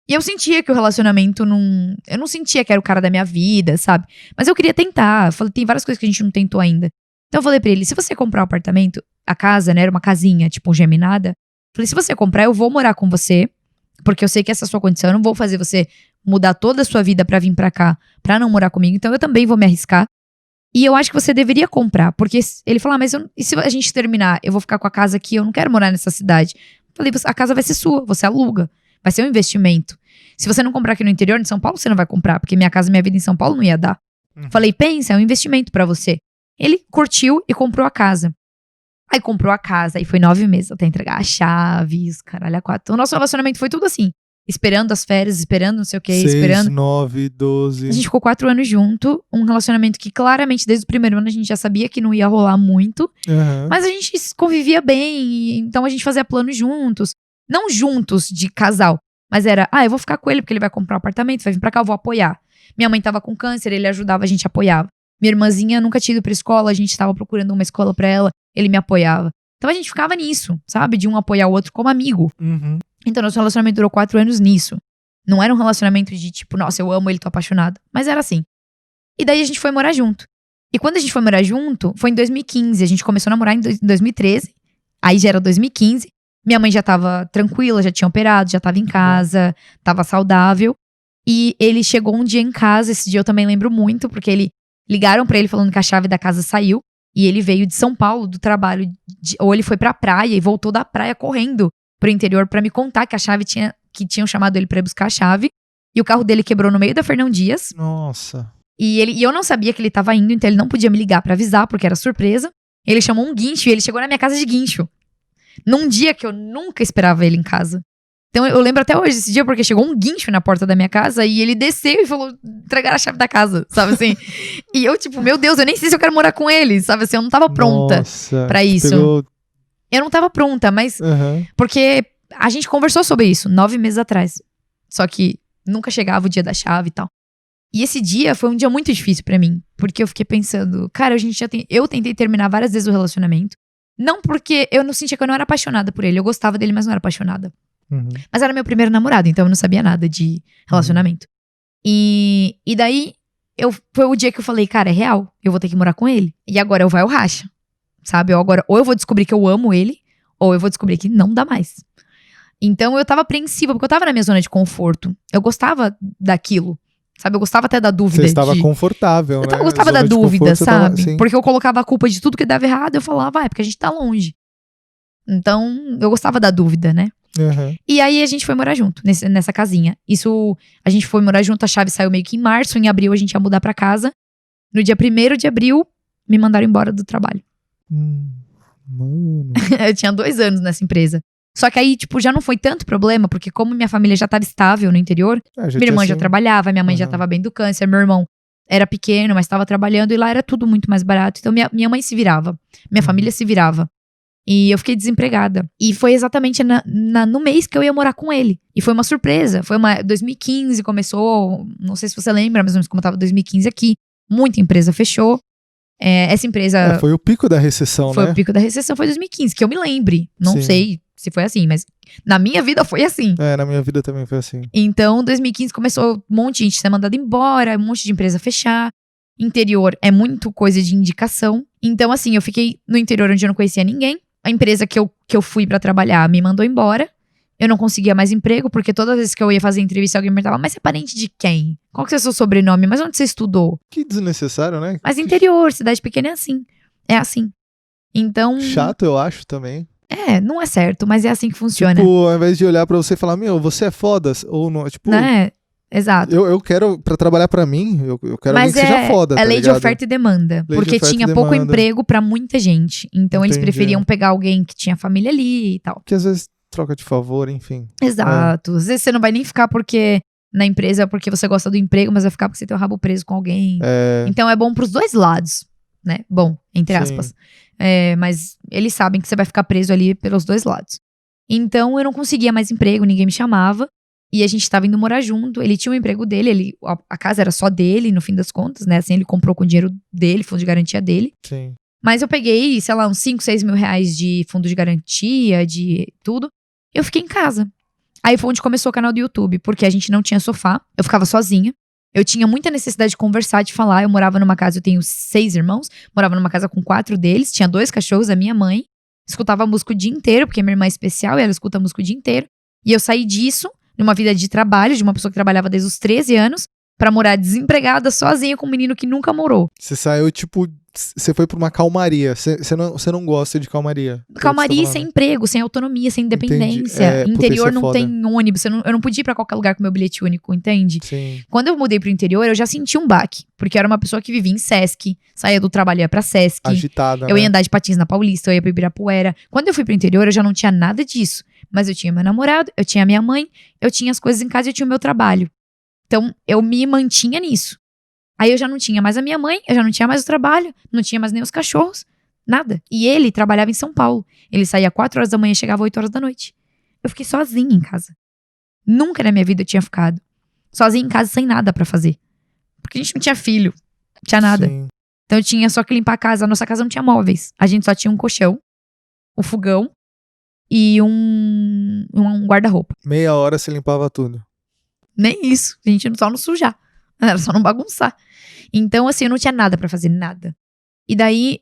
E eu sentia que o relacionamento não... eu não sentia que era o cara da minha vida, sabe? Mas eu queria tentar. Eu falei, tem várias coisas que a gente não tentou ainda. Então eu falei pra ele, se você comprar o apartamento, a casa, né, era uma casinha, tipo geminada. Falei, se você comprar, eu vou morar com você, porque eu sei que essa é a sua condição, eu não vou fazer você mudar toda a sua vida pra vir pra cá, pra não morar comigo, então eu também vou me arriscar. E eu acho que você deveria comprar, porque ele falou, mas e se a gente terminar, eu vou ficar com a casa aqui, eu não quero morar nessa cidade. Falei, a casa vai ser sua, você aluga, vai ser um investimento. Se você não comprar aqui no interior de São Paulo, você não vai comprar, porque Minha Casa Minha Vida em São Paulo não ia dar. Falei, pensa, é um investimento pra você. Ele curtiu e comprou a casa. Aí comprou a casa, e foi 9 meses até entregar as chaves, caralho, a 4. Então o nosso relacionamento foi tudo assim. Esperando as férias, esperando não sei o que, 6, esperando. 9, 12. A gente ficou 4 anos junto. Um relacionamento que claramente desde o primeiro ano a gente já sabia que não ia rolar muito. Mas a gente convivia bem, então a gente fazia planos juntos. Não juntos de casal, mas era, eu vou ficar com ele porque ele vai comprar um apartamento, vai vir pra cá, eu vou apoiar. Minha mãe tava com câncer, ele ajudava, a gente apoiava. Minha irmãzinha nunca tinha ido pra escola, a gente tava procurando uma escola pra ela, ele me apoiava. Então a gente ficava nisso, sabe? De um apoiar o outro como amigo. Então nosso relacionamento durou 4 anos nisso. Não era um relacionamento de tipo, nossa, eu amo ele, tô apaixonada. Mas era assim. E daí a gente foi morar junto. E quando a gente foi morar junto, foi em 2015. A gente começou a namorar em 2013. Aí já era 2015. Minha mãe já tava tranquila, já tinha operado, já tava em casa, tava saudável. E ele chegou um dia em casa, esse dia eu também lembro muito, porque ligaram pra ele falando que a chave da casa saiu. E ele veio de São Paulo, do trabalho, ou ele foi pra praia e voltou da praia correndo pro interior pra me contar que a chave que tinham chamado ele pra ir buscar a chave. E o carro dele quebrou no meio da Fernão Dias. Nossa. E eu não sabia que ele tava indo, então ele não podia me ligar pra avisar, porque era surpresa. Ele chamou um guincho e ele chegou na minha casa de guincho. Num dia que eu nunca esperava ele em casa. Então eu lembro até hoje esse dia, porque chegou um guincho na porta da minha casa e ele desceu e falou, entregar a chave da casa, sabe assim? E eu, tipo, meu Deus, eu nem sei se eu quero morar com ele, sabe assim? Eu não tava pronta pra isso. Eu não tava pronta, mas... Porque a gente conversou sobre isso 9 meses atrás. Só que nunca chegava o dia da chave e tal. E esse dia foi um dia muito difícil pra mim. Porque eu fiquei pensando, cara, eu tentei terminar várias vezes o relacionamento. Não porque eu não sentia que eu não era apaixonada por ele. Eu gostava dele, mas não era apaixonada. Mas era meu primeiro namorado, então eu não sabia nada de relacionamento. E daí, foi o dia que eu falei, cara, é real. Eu vou ter que morar com ele. E agora eu vai ou racha. Sabe? Ou eu vou descobrir que eu amo ele, ou eu vou descobrir que não dá mais. Então eu tava apreensiva, porque eu tava na minha zona de conforto. Eu gostava daquilo. Sabe? Eu gostava até da dúvida. Você estava confortável, né? Eu gostava da dúvida, sabe? Porque eu colocava a culpa de tudo que dava errado, eu falava, é porque a gente tá longe. Então, eu gostava da dúvida, né? E aí a gente foi morar junto, nessa casinha. A gente foi morar junto, a chave saiu meio que em março, em abril a gente ia mudar pra casa. No dia 1º de abril, me mandaram embora do trabalho. Mano. Eu tinha 2 anos nessa empresa. Só que aí, tipo, já não foi tanto problema, porque como minha família já tava estável no interior, minha irmã já trabalhava, minha mãe já tava bem do câncer, meu irmão era pequeno, mas tava trabalhando, e lá era tudo muito mais barato. Então minha mãe se virava, minha família se virava. E eu fiquei desempregada. E foi exatamente no mês que eu ia morar com ele. E foi uma surpresa. 2015 começou, não sei se você lembra, mais ou menos como tava 2015 aqui. Muita empresa fechou. Essa empresa... foi o pico da recessão, foi né? O pico da recessão, foi 2015, que eu me lembre. Não sei se foi assim, mas na minha vida foi assim. Na minha vida também foi assim. Então, 2015 começou um monte de gente ser mandada embora, um monte de empresa fechar. Interior é muito coisa de indicação. Então, assim, eu fiquei no interior onde eu não conhecia ninguém. A empresa que eu fui pra trabalhar me mandou embora. Eu não conseguia mais emprego, porque todas as vezes que eu ia fazer entrevista, alguém me perguntava, mas você é parente de quem? Qual que é o seu sobrenome? Mas onde você estudou? Que desnecessário, né? Mas interior, cidade pequena é assim. É assim. Então... chato, eu acho, também. Não é certo, mas é assim que funciona. Tipo, ao invés de olhar pra você e falar, você é foda, ou não, tipo... Né? Exato. Eu quero, pra trabalhar pra mim, eu quero alguém que seja foda, é lei de oferta e demanda. Porque tinha pouco emprego pra muita gente. Então eles preferiam pegar alguém que tinha família ali e tal. Que às vezes troca de favor, enfim. Exato. Às vezes você não vai nem ficar na empresa porque você gosta do emprego, mas vai ficar porque você tem o rabo preso com alguém. Então é bom pros 2 lados, né? Bom, entre aspas. Mas eles sabem que você vai ficar preso ali pelos 2 lados. Então eu não conseguia mais emprego, ninguém me chamava. E a gente tava indo morar junto. Ele tinha um emprego dele, a casa era só dele, no fim das contas, né? Assim, ele comprou com o dinheiro dele, fundo de garantia dele. Sim. Mas eu peguei, sei lá, uns 5, 6 mil reais de fundo de garantia, de tudo. Eu fiquei em casa. Aí foi onde começou o canal do YouTube, porque a gente não tinha sofá, eu ficava sozinha. Eu tinha muita necessidade de conversar, de falar. Eu morava numa casa, eu tenho 6 irmãos, morava numa casa com 4 deles, tinha 2 cachorros, a minha mãe. Escutava música o dia inteiro, porque minha irmã é especial e ela escuta música o dia inteiro. E eu saí disso, numa vida de trabalho, de uma pessoa que trabalhava desde os 13 anos, pra morar desempregada, sozinha, com um menino que nunca morou. Você saiu, tipo, você foi pra uma calmaria. Você não gosta de calmaria. Calmaria e sem emprego, sem autonomia, sem independência. Interior não tem ônibus. Eu não podia ir pra qualquer lugar com meu bilhete único, entende? Sim. Quando eu mudei pro interior, eu já senti um baque. Porque eu era uma pessoa que vivia em Sesc, saía do trabalho, ia pra Sesc. Agitada, eu ia andar de patins na Paulista, eu ia pro Ibirapuera. Quando eu fui pro interior, eu já não tinha nada disso. Mas eu tinha meu namorado, eu tinha minha mãe, eu tinha as coisas em casa e eu tinha o meu trabalho. Então, eu me mantinha nisso. Aí eu já não tinha mais a minha mãe, eu já não tinha mais o trabalho, não tinha mais nem os cachorros, nada. E ele trabalhava em São Paulo. Ele saía 4 horas da manhã e chegava 8 horas da noite. Eu fiquei sozinha em casa. Nunca na minha vida eu tinha ficado sozinha em casa sem nada pra fazer. Porque a gente não tinha filho, não tinha nada. Sim. Então eu tinha só que limpar a casa. A nossa casa não tinha móveis. A gente só tinha um colchão, um fogão e um guarda-roupa. Meia hora você limpava tudo. Nem isso. A gente só não sujar. Era só não bagunçar. Então, assim, eu não tinha nada pra fazer, nada. E daí,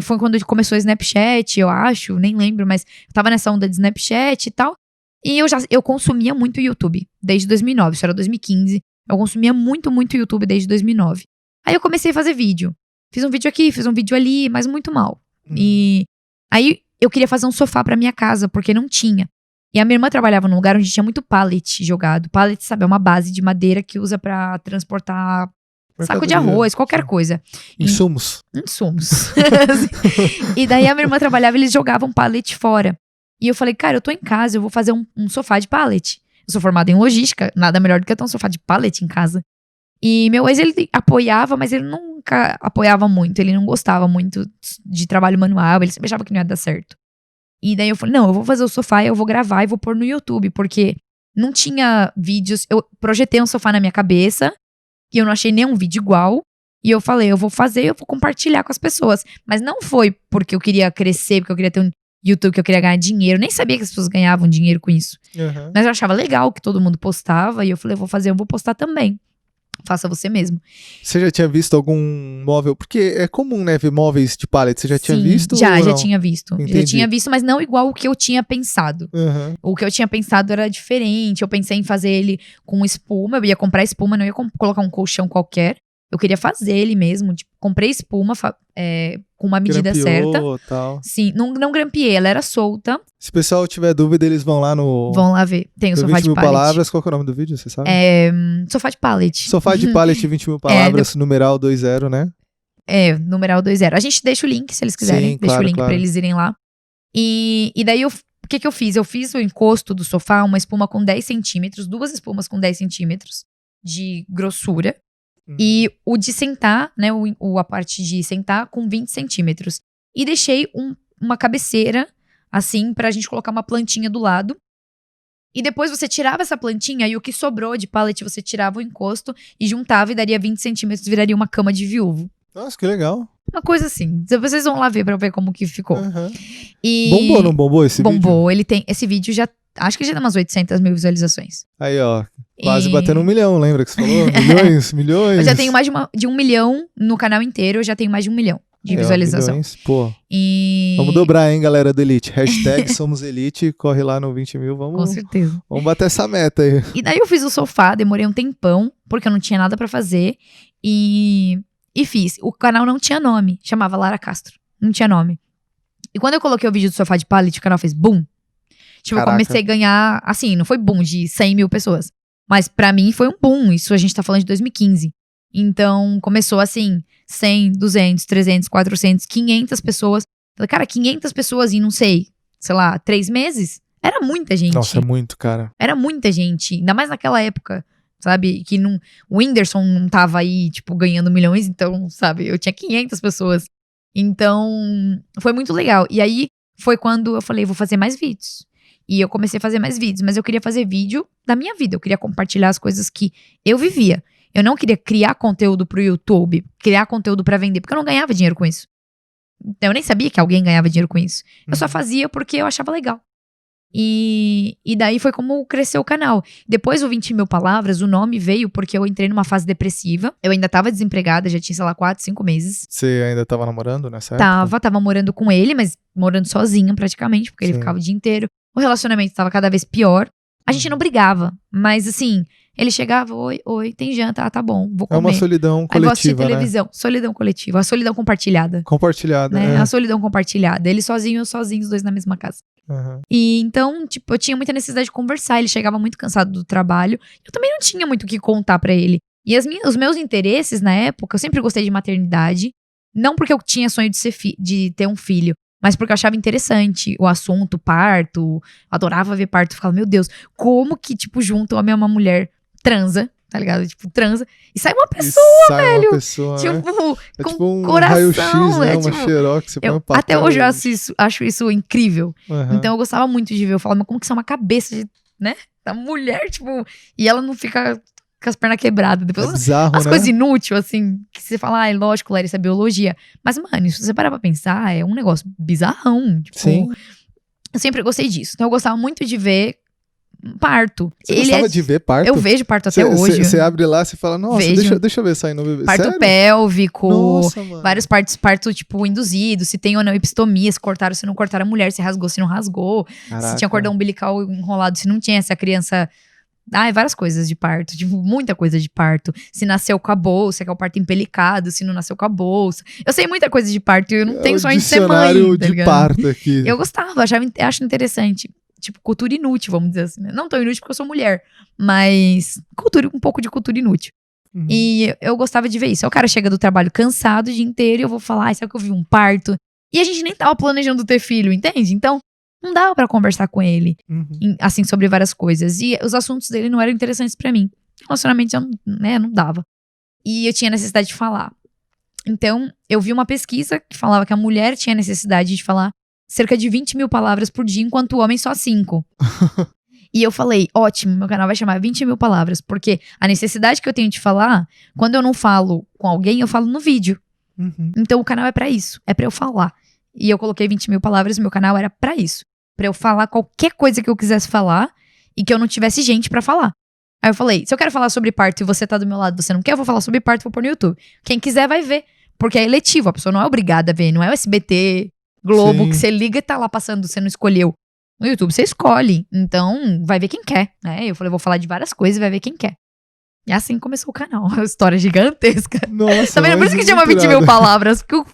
foi quando começou o Snapchat, eu acho, nem lembro, mas eu tava nessa onda de Snapchat e tal. E eu consumia muito YouTube, desde 2009, isso era 2015. Eu consumia muito, muito YouTube desde 2009. Aí eu comecei a fazer vídeo. Fiz um vídeo aqui, fiz um vídeo ali, mas muito mal. E aí, eu queria fazer um sofá pra minha casa, porque não tinha. E a minha irmã trabalhava num lugar onde tinha muito pallet jogado. Pallet, sabe, é uma base de madeira que usa pra transportar saco de arroz, qualquer coisa. Insumos. Insumos. E daí a minha irmã trabalhava e eles jogavam pallet fora. E eu falei, cara, eu tô em casa, eu vou fazer um sofá de pallet. Eu sou formada em logística, nada melhor do que ter um sofá de pallet em casa. E meu ex, ele apoiava, mas ele nunca apoiava muito. Ele não gostava muito de trabalho manual, ele sempre achava que não ia dar certo. E daí eu falei, não, eu vou fazer o sofá, eu vou gravar e vou pôr no YouTube, porque não tinha vídeos. Eu projetei um sofá na minha cabeça e eu não achei nenhum vídeo igual. E eu falei, eu vou fazer, eu vou compartilhar com as pessoas. Mas não foi porque eu queria crescer, porque eu queria ter um YouTube, que eu queria ganhar dinheiro. Eu nem sabia que as pessoas ganhavam dinheiro com isso. Uhum. Mas eu achava legal que todo mundo postava. E eu falei, eu vou postar também. Faça você mesmo. Você já tinha visto algum móvel? Porque é comum, né, ver móveis de pallet. Você já tinha visto? Já tinha visto. Entendi. Já tinha visto, mas não igual o que eu tinha pensado. Uhum. O que eu tinha pensado era diferente. Eu pensei em fazer ele com espuma. Eu ia comprar espuma, não ia colocar um colchão qualquer. Eu queria fazer ele mesmo. Tipo, comprei espuma com uma medida certa. Tal. Sim, não grampeei, ela era solta. Se o pessoal tiver dúvida, eles vão lá no... Vão lá ver. Tem o sofá 20 de mil pallet. palavras. Qual que é o nome do vídeo, você sabe? Sofá de pallet. Sofá de pallet 20 mil palavras, numeral 20, né? Numeral 20. A gente deixa o link, se eles quiserem. Sim, deixa claro, o link claro. pra eles irem lá. E daí, o que eu fiz? Eu fiz o encosto do sofá, uma espuma com 10 centímetros, 2 espumas com 10 centímetros de grossura. E o de sentar, né, a parte de sentar com 20 centímetros. E deixei uma cabeceira, assim, pra gente colocar uma plantinha do lado. E depois você tirava essa plantinha e o que sobrou de pallet, você tirava o encosto e juntava e daria 20 centímetros, viraria uma cama de viúvo. Nossa, que legal. Uma coisa assim. Vocês vão lá ver pra ver como que ficou. Uhum. E Bombou ou não bombou esse vídeo? bombou. Ele tem, esse vídeo já, acho que já dá umas 800 mil visualizações. Aí, ó. Quase batendo 1 milhão, lembra que você falou? Milhões. Eu já tenho mais de 1 milhão no canal inteiro, eu já tenho mais de 1 milhão de visualização. Milhões, pô. E... Vamos dobrar, hein, galera do Elite. Hashtag somos Elite, corre lá no 20 mil, Com certeza. Vamos bater essa meta aí. E daí eu fiz o sofá, demorei um tempão, porque eu não tinha nada pra fazer. E fiz. O canal não tinha nome, chamava Lara Castro. Não tinha nome. E quando eu coloquei o vídeo do sofá de pallet, o canal fez boom. Tipo, Caraca. eu comecei a ganhar, assim, não foi boom de 100 mil pessoas. Mas pra mim foi um boom. Isso a gente tá falando de 2015. Então, começou assim, 100, 200, 300, 400, 500 pessoas. Falei, cara, 500 pessoas em, não sei, lá, 3 meses? Era muita gente. Nossa, é muito, cara. Era muita gente. Ainda mais naquela época, sabe? Que o Whindersson não tava aí, tipo, ganhando milhões. Então, sabe? Eu tinha 500 pessoas. Então, foi muito legal. E aí, foi quando eu falei, vou fazer mais vídeos. E eu comecei a fazer mais vídeos, mas eu queria fazer vídeo da minha vida. Eu queria compartilhar as coisas que eu vivia. Eu não queria criar conteúdo pro YouTube, criar conteúdo pra vender, porque eu não ganhava dinheiro com isso. Eu nem sabia que alguém ganhava dinheiro com isso. Eu só fazia porque eu achava legal. E daí foi como cresceu o canal. Depois do 20 mil palavras, o nome veio porque eu entrei numa fase depressiva. Eu ainda tava desempregada, já tinha, 4, 5 meses. Você ainda tava namorando nessa época? Tava morando com ele, mas morando sozinha praticamente, porque ele ficava o dia inteiro. O relacionamento tava cada vez pior. A gente não brigava, mas assim, ele chegava, oi, tem janta, tá bom, vou comer. É uma solidão coletiva, aí vou assistir televisão, né? Solidão coletiva, a solidão compartilhada. Compartilhada, né? é. A solidão compartilhada. Ele sozinho, eu sozinho, os dois na mesma casa. Uhum. E então, tipo, eu tinha muita necessidade de conversar, ele chegava muito cansado do trabalho. Eu também não tinha muito o que contar pra ele. E os meus interesses na época, eu sempre gostei de maternidade. Não porque eu tinha sonho de ter um filho, mas porque eu achava interessante o assunto, parto. Adorava ver parto. Eu ficava, meu Deus, como que, tipo, junto um homem e uma mulher transa, tá ligado? Tipo, transa. E sai uma pessoa, velho. Uma pessoa, tipo, né? É com tipo um coração. raio-x, né? Uma tipo, xerox, você põe um papel. até hoje eu acho isso incrível. Uhum. Então eu gostava muito de ver. Eu falava, mas como que isso é uma cabeça de, né? Da mulher, tipo. E ela não fica com as pernas quebradas. Depois, é bizarro, as né? coisas inúteis, assim, que você fala, lógico, Larissa, é biologia. Mas, mano, se você parar pra pensar, é um negócio bizarrão. Tipo, sim. Eu sempre gostei disso. Então eu gostava muito de ver parto. Você gostava de ver parto? Eu vejo parto até hoje. Você abre lá, você fala, nossa, deixa eu ver saindo o bebê. Parto Sério? pélvico, Nossa, mano. vários parto, tipo, induzido, se tem ou não epistomia, se cortaram, se não cortaram a mulher, se rasgou, se não rasgou, Caraca. se tinha cordão umbilical enrolado, se não tinha, se a criança... várias coisas de parto, tipo, muita coisa de parto. Se nasceu com a bolsa, que é o parto empelicado, se não nasceu com a bolsa. Eu sei muita coisa de parto e eu não tenho sonho de ser mãe, dicionário tá de ligado? parto aqui. Eu gostava, acho interessante. Tipo, cultura inútil, vamos dizer assim, né? Não tão inútil porque eu sou mulher, mas um pouco de cultura inútil. Uhum. E eu gostava de ver isso. Aí o cara chega do trabalho cansado o dia inteiro e eu vou falar, ai, sabe que eu vi um parto? E a gente nem tava planejando ter filho, entende? Então, não dava pra conversar com ele, assim, sobre várias coisas. E os assuntos dele não eram interessantes pra mim. Relacionamento, não dava. E eu tinha necessidade de falar. Então, eu vi uma pesquisa que falava que a mulher tinha necessidade de falar cerca de 20 mil palavras por dia, enquanto o homem só 5. E eu falei, ótimo, meu canal vai chamar 20 mil palavras, porque a necessidade que eu tenho de falar, quando eu não falo com alguém, eu falo no vídeo. Então o canal é pra isso, é pra eu falar. E eu coloquei 20 mil palavras, meu canal era pra isso. Pra eu falar qualquer coisa que eu quisesse falar e que eu não tivesse gente pra falar. Aí eu falei, se eu quero falar sobre parto e você tá do meu lado, você não quer, eu vou falar sobre parto e vou pôr no YouTube. Quem quiser vai ver, porque é eletivo, a pessoa não é obrigada a ver, não é o SBT, Globo, Sim. que você liga e tá lá passando, você não escolheu. No YouTube você escolhe, então vai ver quem quer, né? Eu falei, vou falar de várias coisas e vai ver quem quer. E assim começou o canal, uma história gigantesca. Nossa, Tá vendo? Por mas isso que chama muito 20 mil irado. palavras, porque eu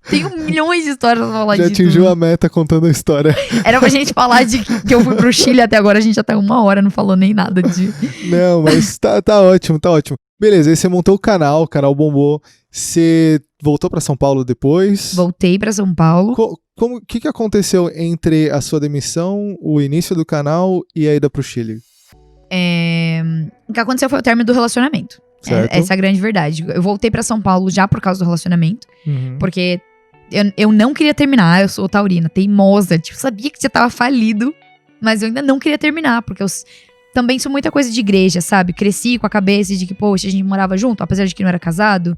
tenho milhões de histórias pra falar Já disso. atingiu a meta contando a história. Era pra gente falar de que eu fui pro Chile até agora, a gente já tá 1 hora, não falou nem nada de... Não, mas tá ótimo, tá ótimo. Beleza, aí você montou o canal bombou. Você voltou pra São Paulo depois? Voltei pra São Paulo. O que aconteceu entre a sua demissão, o início do canal e a ida pro Chile? O que aconteceu foi o término do relacionamento. Certo. Essa é a grande verdade. Eu voltei pra São Paulo já por causa do relacionamento, porque eu não queria terminar, eu sou taurina, teimosa, tipo, sabia que já tava falido, mas eu ainda não queria terminar, porque eu também sou muita coisa de igreja, sabe? Cresci com a cabeça de que, poxa, a gente morava junto, apesar de que não era casado.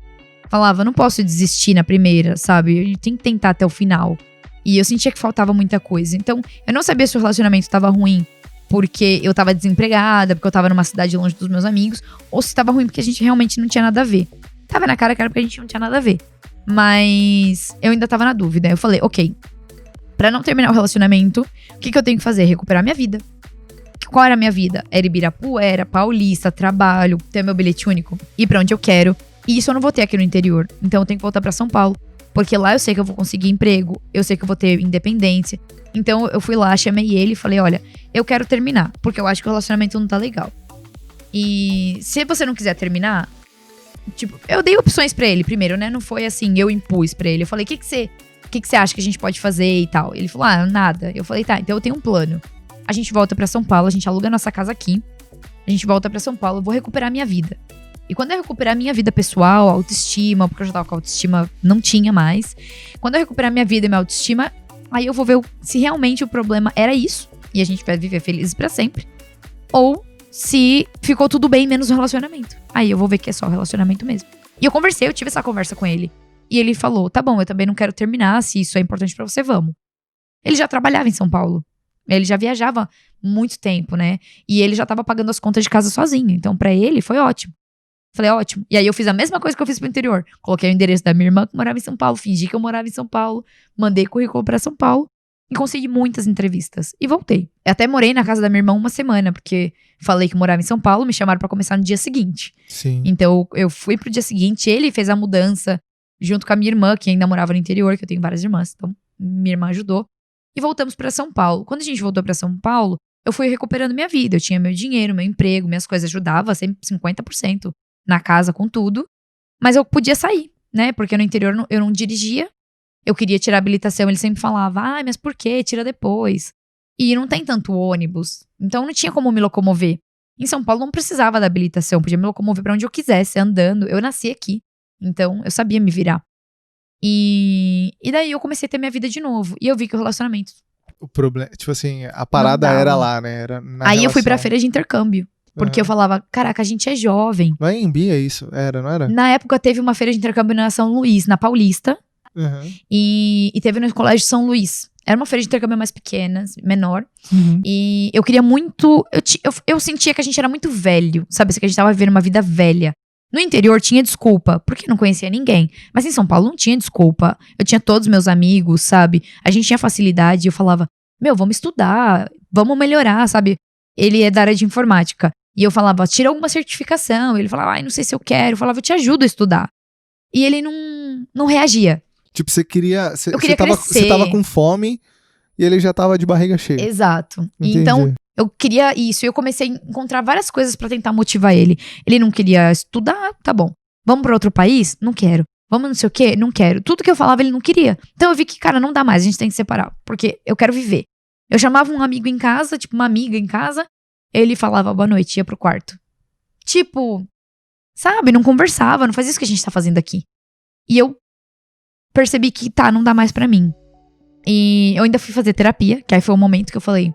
Falava, não posso desistir na primeira, sabe? Eu tenho que tentar até o final. E eu sentia que faltava muita coisa. Então, eu não sabia se o relacionamento tava ruim porque eu tava desempregada, porque eu tava numa cidade longe dos meus amigos, ou se tava ruim porque a gente realmente não tinha nada a ver. Tava na cara que era porque a gente não tinha nada a ver. Mas eu ainda tava na dúvida. Eu falei, ok, pra não terminar o relacionamento, o que eu tenho que fazer? Recuperar minha vida. Qual era a minha vida? Era Ibirapuera, Paulista, trabalho, ter meu bilhete único, ir pra onde eu quero. E isso eu não vou ter aqui no interior. Então eu tenho que voltar pra São Paulo. Porque lá eu sei que eu vou conseguir emprego, eu sei que eu vou ter independência. Então eu fui lá, chamei ele e falei, olha, eu quero terminar, porque eu acho que o relacionamento não tá legal. E se você não quiser terminar, tipo, eu dei opções pra ele primeiro, né? Não foi assim, eu impus pra ele. Eu falei, o que você acha que a gente pode fazer e tal? Ele falou, nada. Eu falei, tá, então eu tenho um plano. A gente volta pra São Paulo, a gente aluga nossa casa aqui. A gente volta pra São Paulo, eu vou recuperar minha vida. E quando eu recuperar minha vida pessoal, autoestima, porque eu já tava com autoestima, não tinha mais. Quando eu recuperar minha vida e minha autoestima, aí eu vou ver se realmente o problema era isso, e a gente vai viver felizes pra sempre. Ou se ficou tudo bem, menos o relacionamento. Aí eu vou ver que é só o relacionamento mesmo. E eu tive essa conversa com ele. E ele falou, tá bom, eu também não quero terminar, se isso é importante pra você, vamos. Ele já trabalhava em São Paulo. Ele já viajava muito tempo, né? E ele já tava pagando as contas de casa sozinho. Então pra ele foi ótimo. Falei, ótimo. E aí eu fiz a mesma coisa que eu fiz pro interior. Coloquei o endereço da minha irmã que morava em São Paulo, fingi que eu morava em São Paulo, mandei currículo pra São Paulo e consegui muitas entrevistas. E voltei. Eu até morei na casa da minha irmã 1 semana, porque falei que morava em São Paulo, me chamaram pra começar no dia seguinte. Sim. Então eu fui pro dia seguinte, ele fez a mudança junto com a minha irmã, que ainda morava no interior, que eu tenho várias irmãs, então minha irmã ajudou. E voltamos pra São Paulo. Quando a gente voltou pra São Paulo, eu fui recuperando minha vida. Eu tinha meu dinheiro, meu emprego, minhas coisas, ajudava sempre 50%. Na casa com tudo, mas eu podia sair, né, porque no interior eu não dirigia, eu queria tirar a habilitação, ele sempre falava, mas por quê? Tira depois. E não tem tanto ônibus, então não tinha como me locomover. Em São Paulo não precisava da habilitação, podia me locomover pra onde eu quisesse, andando, eu nasci aqui, então eu sabia me virar. E daí eu comecei a ter minha vida de novo, e eu vi que o relacionamento... O problema, tipo assim, a parada era lá, né, era na Aí relação. eu fui pra feira de intercâmbio. Porque eu falava, caraca, a gente é jovem. Não é em Bia isso? Não era? Na época teve uma feira de intercâmbio na São Luís, na Paulista. E teve no Colégio São Luís. Era uma feira de intercâmbio mais pequena, menor. E eu queria muito... Eu sentia que a gente era muito velho, sabe? Que a gente tava vivendo uma vida velha. No interior tinha desculpa, porque não conhecia ninguém. Mas em São Paulo não tinha desculpa. Eu tinha todos os meus amigos, sabe? A gente tinha facilidade. E eu falava, vamos estudar, vamos melhorar, sabe? Ele é da área de informática. E eu falava, tira alguma certificação. Ele falava, não sei se eu quero. Eu falava, eu te ajudo a estudar. E ele não reagia. Tipo, você queria... Eu queria crescer. Você tava com fome e ele já tava de barriga cheia. Exato. Entendi. Então, Eu queria isso. E eu comecei a encontrar várias coisas pra tentar motivar ele. Ele não queria estudar, tá bom. Vamos pra outro país? Não quero. Vamos não sei o quê? Não quero. Tudo que eu falava, ele não queria. Então eu vi que, cara, não dá mais. A gente tem que separar. Porque eu quero viver. Eu chamava um amigo em casa, tipo, uma amiga em casa. Ele falava boa noite, ia pro quarto. Tipo, sabe? Não conversava. Não fazia isso que a gente tá fazendo aqui. E eu percebi que, não dá mais pra mim. E eu ainda fui fazer terapia. Que aí foi o momento que eu falei...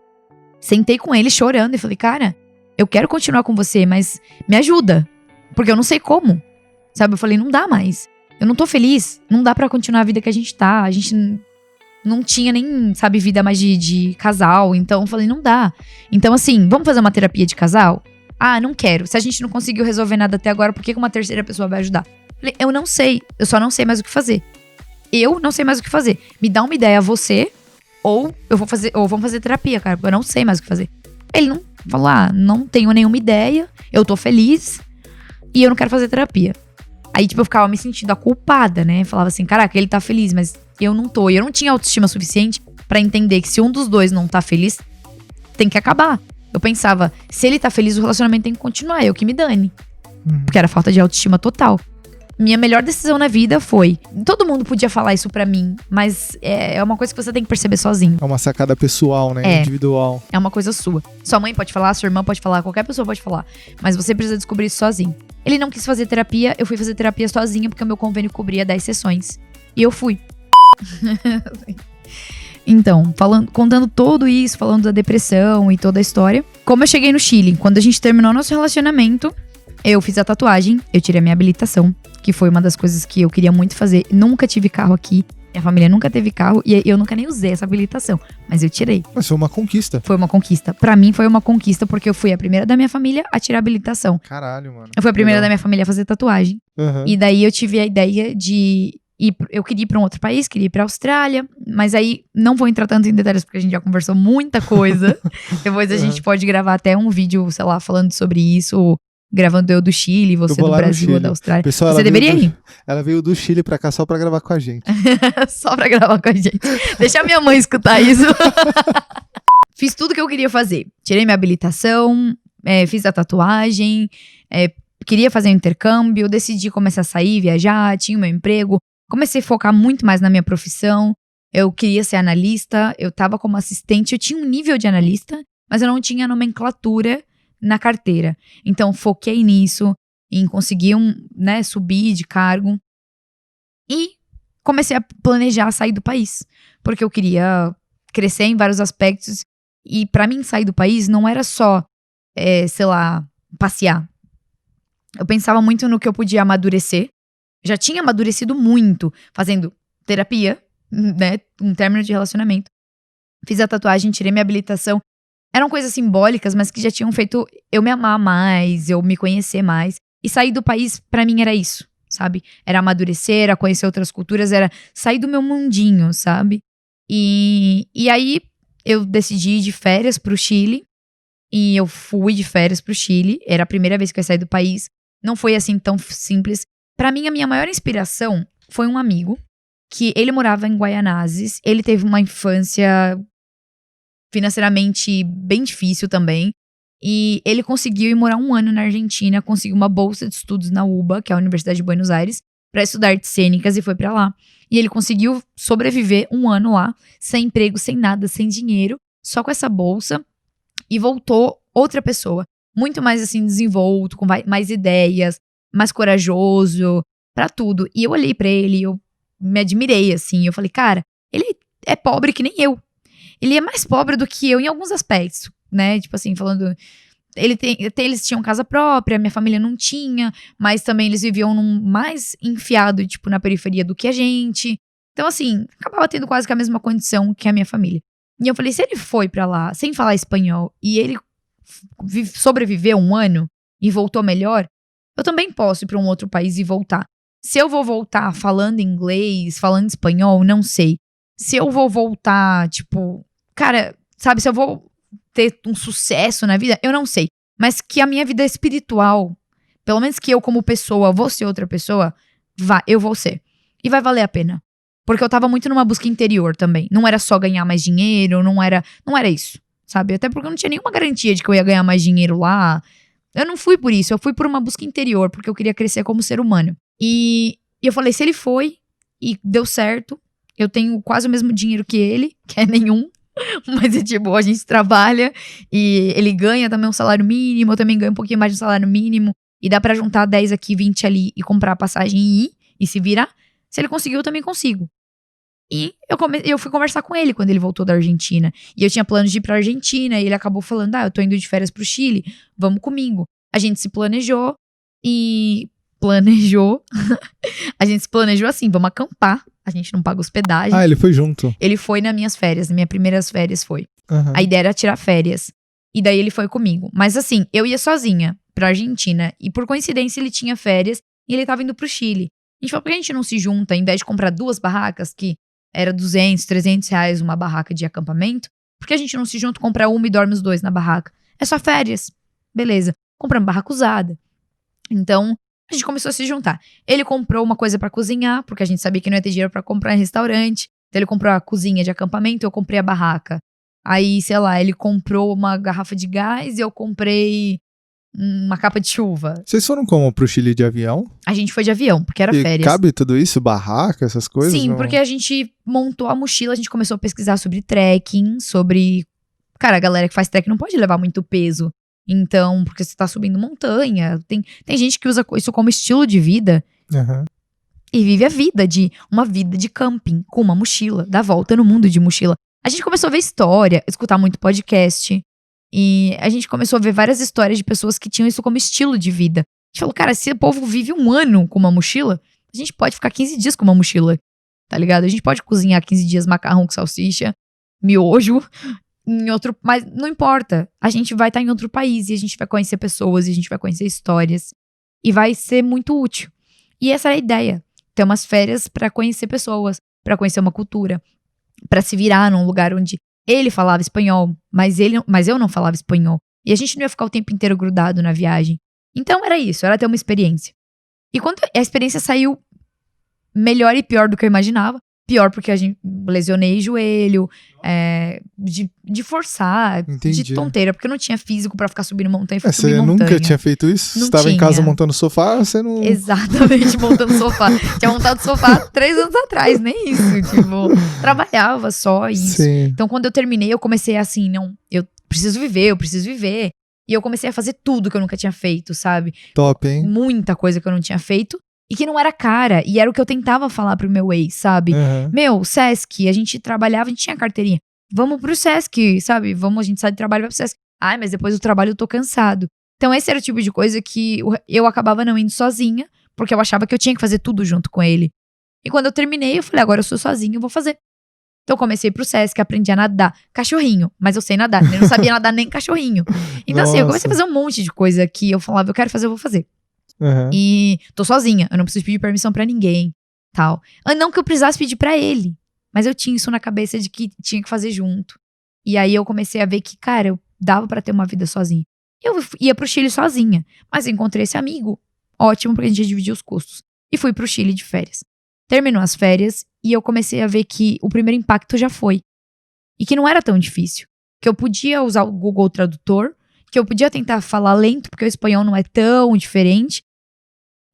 Sentei com ele chorando e falei, cara, eu quero continuar com você, mas me ajuda. Porque eu não sei como. Sabe? Eu falei, não dá mais. Eu não tô feliz. Não dá pra continuar a vida que a gente tá. A gente não tinha nem, sabe, vida mais de casal. Então eu falei, não dá. Então assim, vamos fazer uma terapia de casal? Ah, não quero. Se a gente não conseguiu resolver nada até agora, por que uma terceira pessoa vai ajudar? Eu falei, eu não sei. Eu só não sei mais o que fazer. Eu não sei mais o que fazer. Me dá uma ideia você... Ou vamos fazer terapia, cara, porque eu não sei mais o que fazer. Ele não falou, não tenho nenhuma ideia, eu tô feliz e eu não quero fazer terapia. Aí, tipo, eu ficava me sentindo a culpada, né? Falava assim, caraca, ele tá feliz, mas eu não tô. E eu não tinha autoestima suficiente pra entender que se um dos dois não tá feliz, tem que acabar. Eu pensava, se ele tá feliz, o relacionamento tem que continuar, eu que me dane. Porque era falta de autoestima total. Minha melhor decisão na vida foi... Todo mundo podia falar isso pra mim, mas é uma coisa que você tem que perceber sozinho. É uma sacada pessoal, né? Individual. É uma coisa sua. Sua mãe pode falar, sua irmã pode falar, qualquer pessoa pode falar. Mas você precisa descobrir isso sozinho. Ele não quis fazer terapia, eu fui fazer terapia sozinha porque o meu convênio cobria 10 sessões. E eu fui. Então, contando tudo isso, falando da depressão e toda a história. Como eu cheguei no Chile? Quando a gente terminou nosso relacionamento... Eu fiz a tatuagem, eu tirei a minha habilitação, que foi uma das coisas que eu queria muito fazer. Nunca tive carro aqui, minha família nunca teve carro e eu nunca nem usei essa habilitação, mas eu tirei. Mas foi uma conquista. Foi uma conquista. Pra mim foi uma conquista porque eu fui a primeira da minha família a tirar a habilitação. Caralho, mano. Eu fui a primeira da minha família a fazer tatuagem. E daí eu tive a ideia de... Eu queria ir pra um outro país, queria ir pra Austrália, mas aí não vou entrar tanto em detalhes porque a gente já conversou muita coisa. Depois a gente pode gravar até um vídeo, sei lá, falando sobre isso... Gravando eu do Chile, você do Brasil ou da Austrália. Pessoal, você deveria ir. Ela veio do Chile pra cá só pra gravar com a gente. Só pra gravar com a gente. Deixa a minha mãe escutar isso. Fiz tudo que eu queria fazer. Tirei minha habilitação, fiz a tatuagem, queria fazer um intercâmbio, decidi começar a sair, viajar, tinha o meu emprego. Comecei a focar muito mais na minha profissão. Eu queria ser analista, eu tava como assistente, eu tinha um nível de analista, mas eu não tinha nomenclatura na carteira. Então, foquei nisso, em conseguir subir de cargo. E comecei a planejar sair do país. Porque eu queria crescer em vários aspectos. E pra mim, sair do país não era só, sei lá, passear. Eu pensava muito no que eu podia amadurecer. Já tinha amadurecido muito fazendo terapia, né? Um término de relacionamento. Fiz a tatuagem, tirei minha habilitação. Eram coisas simbólicas, mas que já tinham feito eu me amar mais, eu me conhecer mais. E sair do país, pra mim, era isso, sabe? Era amadurecer, era conhecer outras culturas, era sair do meu mundinho, sabe? E aí, eu decidi ir de férias pro Chile. E eu fui de férias pro Chile. Era a primeira vez que eu ia sair do país. Não foi assim tão simples. Pra mim, a minha maior inspiração foi um amigo. Que ele morava em Guaianazes. Ele teve uma infância... financeiramente bem difícil também. E ele conseguiu ir morar 1 ano na Argentina, conseguiu uma bolsa de estudos na UBA, que é a Universidade de Buenos Aires, pra estudar artes cênicas e foi pra lá. E ele conseguiu sobreviver 1 ano lá, sem emprego, sem nada, sem dinheiro, só com essa bolsa. E voltou outra pessoa, muito mais assim, desenvolto, com mais ideias, mais corajoso, pra tudo. E eu olhei pra ele e eu me admirei, assim. Eu falei, cara, ele é pobre que nem eu. Ele é mais pobre do que eu em alguns aspectos, né? Tipo assim, falando... Eles tinham casa própria, minha família não tinha, mas também eles viviam mais enfiado, tipo, na periferia do que a gente. Então, assim, acabava tendo quase que a mesma condição que a minha família. E eu falei, se ele foi pra lá sem falar espanhol e ele sobreviveu 1 ano e voltou melhor, eu também posso ir pra um outro país e voltar. Se eu vou voltar falando inglês, falando espanhol, não sei. Se eu vou voltar, tipo... Cara, sabe, se eu vou ter um sucesso na vida, eu não sei. Mas que a minha vida espiritual, pelo menos que eu como pessoa vou ser outra pessoa, eu vou ser. E vai valer a pena. Porque eu tava muito numa busca interior também. Não era só ganhar mais dinheiro, não era isso. sabe? Até porque eu não tinha nenhuma garantia de que eu ia ganhar mais dinheiro lá. Eu não fui por isso, eu fui por uma busca interior, porque eu queria crescer como ser humano. E eu falei, se ele foi e deu certo, eu tenho quase o mesmo dinheiro que ele, que é nenhum. Mas é tipo, a gente trabalha e ele ganha também um salário mínimo, eu também ganho um pouquinho mais de um salário mínimo. E dá pra juntar 10 aqui, 20 ali e comprar a passagem e ir e se virar. Se ele conseguiu, eu também consigo. E eu fui conversar com ele quando ele voltou da Argentina. E eu tinha planos de ir pra Argentina. E ele acabou falando, eu tô indo de férias pro Chile, vamos comigo. A gente se planejou. E planejou. A gente se planejou assim, vamos acampar. A gente não paga hospedagem. Ah, ele foi junto. Ele foi nas minhas férias, nas minhas primeiras férias foi. Uhum. A ideia era tirar férias. E daí ele foi comigo. Mas assim, eu ia sozinha pra Argentina. E por coincidência ele tinha férias e ele tava indo pro Chile. A gente falou, por que a gente não se junta, ao invés de comprar 2 barracas, que era 200, 300 reais uma barraca de acampamento, por que a gente não se junta, compra uma e dorme os 2 na barraca? É só férias. Beleza. Compramos barraca usada. Então, a gente começou a se juntar. Ele comprou uma coisa pra cozinhar, porque a gente sabia que não ia ter dinheiro pra comprar em restaurante. Então ele comprou a cozinha de acampamento, eu comprei a barraca. Aí, sei lá, ele comprou uma garrafa de gás e eu comprei uma capa de chuva. Vocês foram como pro Chile de avião? A gente foi de avião, porque era E férias. cabe tudo isso? Barraca, essas coisas? Sim, não? porque a gente montou a mochila, a gente começou a pesquisar sobre trekking, sobre... Cara, a galera que faz trekking não pode levar muito peso. Então, porque você tá subindo montanha. Tem gente que usa isso como estilo de vida. Uhum. E vive uma vida de camping, com uma mochila, dá volta no mundo de mochila. A gente começou a ver história, escutar muito podcast. E a gente começou a ver várias histórias de pessoas que tinham isso como estilo de vida. A gente falou, cara, se o povo vive 1 ano com uma mochila, a gente pode ficar 15 dias com uma mochila, tá ligado? A gente pode cozinhar 15 dias macarrão com salsicha, miojo, mas não importa. A gente vai estar em outro país e a gente vai conhecer pessoas, e a gente vai conhecer histórias. E vai ser muito útil. E essa era a ideia. Ter umas férias pra conhecer pessoas, pra conhecer uma cultura, pra se virar num lugar onde ele falava espanhol, mas eu não falava espanhol. E a gente não ia ficar o tempo inteiro grudado na viagem. Então era isso, era ter uma experiência. E quando a experiência saiu melhor e pior do que eu imaginava, pior porque a gente lesionei joelho, de forçar, Entendi. de tonteira, porque eu não tinha físico pra ficar subindo montanha e subir Você montanha. nunca tinha feito isso? Não Você estava em casa tinha. montando sofá, você não... Exatamente, montando sofá. Tinha montado sofá 3 anos atrás, nem isso. Tipo, trabalhava só isso. Sim. Então, quando eu terminei, eu comecei assim, não, eu preciso viver. E eu comecei a fazer tudo que eu nunca tinha feito, sabe? Top, hein? Muita coisa que eu não tinha feito. E que não era cara. E era o que eu tentava falar pro meu ex, sabe? Uhum. Meu, Sesc, a gente trabalhava, a gente tinha carteirinha. Vamos pro Sesc, sabe? A gente sai de trabalho e vai pro Sesc. Ai, mas depois do trabalho eu tô cansado. Então esse era o tipo de coisa que eu acabava não indo sozinha, porque eu achava que eu tinha que fazer tudo junto com ele. E quando eu terminei, eu falei, agora eu sou sozinha, eu vou fazer. Então eu comecei pro Sesc, aprendi a nadar. Cachorrinho, mas eu sei nadar. Eu não sabia nadar nem cachorrinho. Então assim, eu comecei a fazer um monte de coisa que eu falava, eu quero fazer, eu vou fazer. Uhum. E tô sozinha, eu não preciso pedir permissão pra ninguém, tal. Não que eu precisasse pedir pra ele, mas eu tinha isso na cabeça de que tinha que fazer junto. E aí eu comecei a ver que, cara, eu dava pra ter uma vida sozinha. Eu ia pro Chile sozinha, mas encontrei esse amigo, ótimo, porque a gente ia dividir os custos. E fui pro Chile de férias. Terminou as férias e eu comecei a ver que o primeiro impacto já foi. E que não era tão difícil. Que eu podia usar o Google Tradutor, que eu podia tentar falar lento, porque o espanhol não é tão diferente.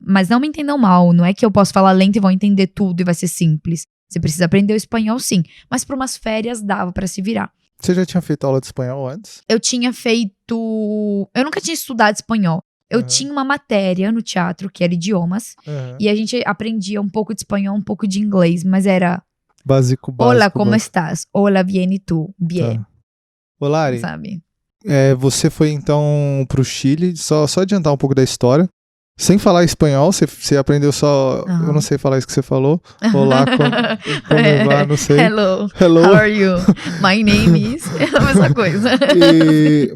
Mas não me entendam mal, não é que eu posso falar lento e vão entender tudo e vai ser simples. Você precisa aprender o espanhol, sim. Mas por umas férias dava pra se virar. Você já tinha feito aula de espanhol antes? Eu tinha feito... Eu nunca tinha estudado espanhol. Eu tinha uma matéria no teatro, que era idiomas. E a gente aprendia um pouco de espanhol, um pouco de inglês. Mas era... Básico. Hola, como estás? Hola, bien, e tu? Bien. Tá. Ô, Lari, sabe? Você foi então pro Chile, só adiantar um pouco da história. Sem falar espanhol, você aprendeu só... Eu não sei falar isso que você falou. Olá, como vai? Não sei. Hello, Hello. How are you? My name is... É a mesma coisa.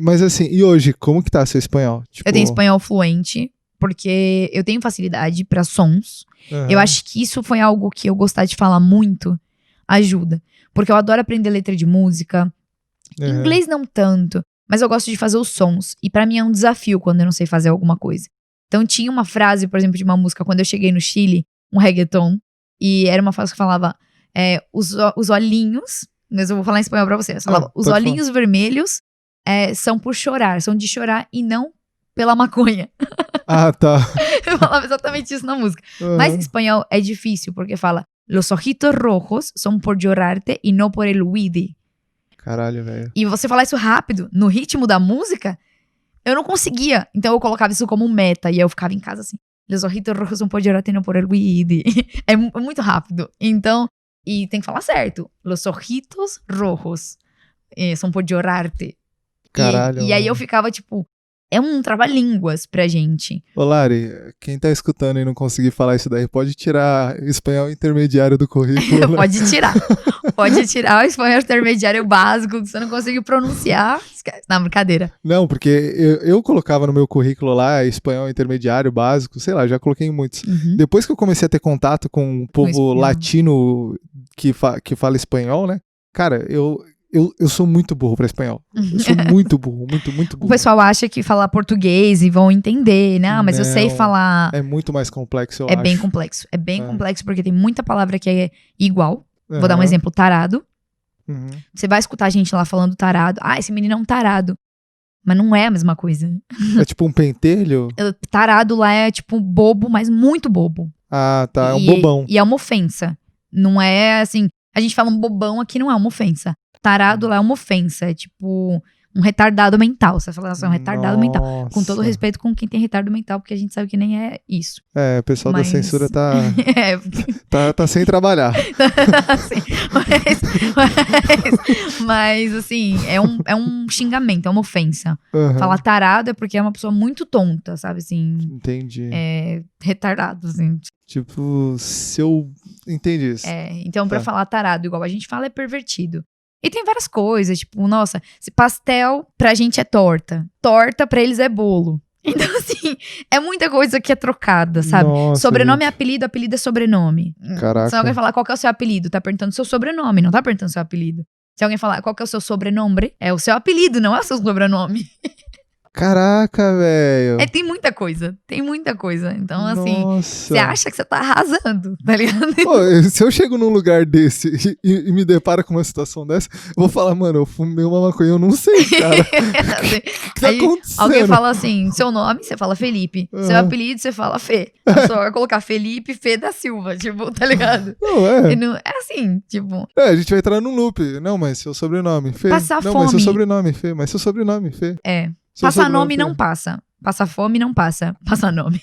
Mas assim, e hoje, como que tá seu espanhol? Tipo... Eu tenho espanhol fluente, porque eu tenho facilidade pra sons. Eu acho que isso foi algo que eu gostar de falar muito ajuda. Porque eu adoro aprender letra de música. Inglês não tanto, mas eu gosto de fazer os sons. E pra mim é um desafio quando eu não sei fazer alguma coisa. Então tinha uma frase, por exemplo, de uma música, quando eu cheguei no Chile, um reggaeton, e era uma frase que falava os olhinhos, mas eu vou falar em espanhol pra você, falava, os olhinhos vermelhos são por chorar, são de chorar e não pela maconha. Ah, tá. Eu falava exatamente isso na música. Mas em espanhol é difícil, porque fala los ojitos rojos son por llorarte y no por el weed. Caralho, velho. E você falar isso rápido, no ritmo da música, eu não conseguia. Então eu colocava isso como meta. E aí eu ficava em casa assim. Los ojitos rojos son por llorarte y no por el weed. É muito rápido. Então, e tem que falar certo. Los ojitos rojos son por llorarte. Caralho. E aí eu ficava tipo... É um trava-línguas pra gente. Ô Lari, quem tá escutando e não conseguir falar isso daí, pode tirar espanhol intermediário do currículo. Pode tirar. Pode tirar o espanhol intermediário básico, que você não conseguiu pronunciar. Esquece. Não, brincadeira. Não, porque eu colocava no meu currículo lá espanhol intermediário, básico, sei lá, já coloquei em muitos. Depois que eu comecei a ter contato com o povo latino que fala espanhol, né? Cara, eu sou muito burro pra espanhol. Eu sou muito burro, muito burro. O pessoal acha que falar português e vão entender, né? Mas eu sei falar... É muito mais complexo, eu acho. É bem complexo. É bem complexo porque tem muita palavra que é igual. Vou dar um exemplo, tarado. Você vai escutar a gente lá falando tarado. Ah, esse menino é um tarado. Mas não é a mesma coisa. É tipo um pentelho? Tarado lá é tipo bobo, mas muito bobo. Ah, tá. É um bobão. E é uma ofensa. Não é assim... A gente fala um bobão aqui, não é uma ofensa. Tarado lá é uma ofensa, é tipo um retardado mental. Você fala assim, é um retardado mental. Com todo respeito com quem tem retardo mental, porque a gente sabe que nem é isso. O pessoal da censura tá sem trabalhar. Mas assim, é um xingamento, é uma ofensa. Falar tarado é porque é uma pessoa muito tonta, sabe assim? Entendi. É retardado, assim. Tipo, se eu... Entendi isso. Então pra falar tarado, igual a gente fala, é pervertido. E tem várias coisas, tipo, nossa, pastel pra gente é torta. Torta pra eles é bolo. Então, assim, é muita coisa que é trocada, sabe? Nossa, sobrenome é apelido, apelido é sobrenome. Caraca. Se alguém falar qual que é o seu apelido, tá perguntando o seu sobrenome, não tá perguntando o seu apelido. Se alguém falar qual que é o seu sobrenome, é o seu apelido, não é o seu sobrenome. Caraca, velho. Tem muita coisa. Então, assim, Nossa. você acha que você tá arrasando, tá ligado? Pô, se eu chego num lugar desse e me deparo com uma situação dessa, eu vou falar, mano, eu fumei uma maconha, eu não sei, cara. Assim, O que tá acontecendo? Alguém fala assim, seu nome, você fala Felipe. Seu apelido, você fala Fê. A pessoa vai colocar Felipe Fê da Silva, tipo, tá ligado? Não, é assim, tipo... a gente vai entrar num loop. Não, mas seu sobrenome, Fê. Passar não, fome. mas seu sobrenome, Fê. Mas seu sobrenome, Fê. Passar nome não passa. Passar fome não passa. Passar nome.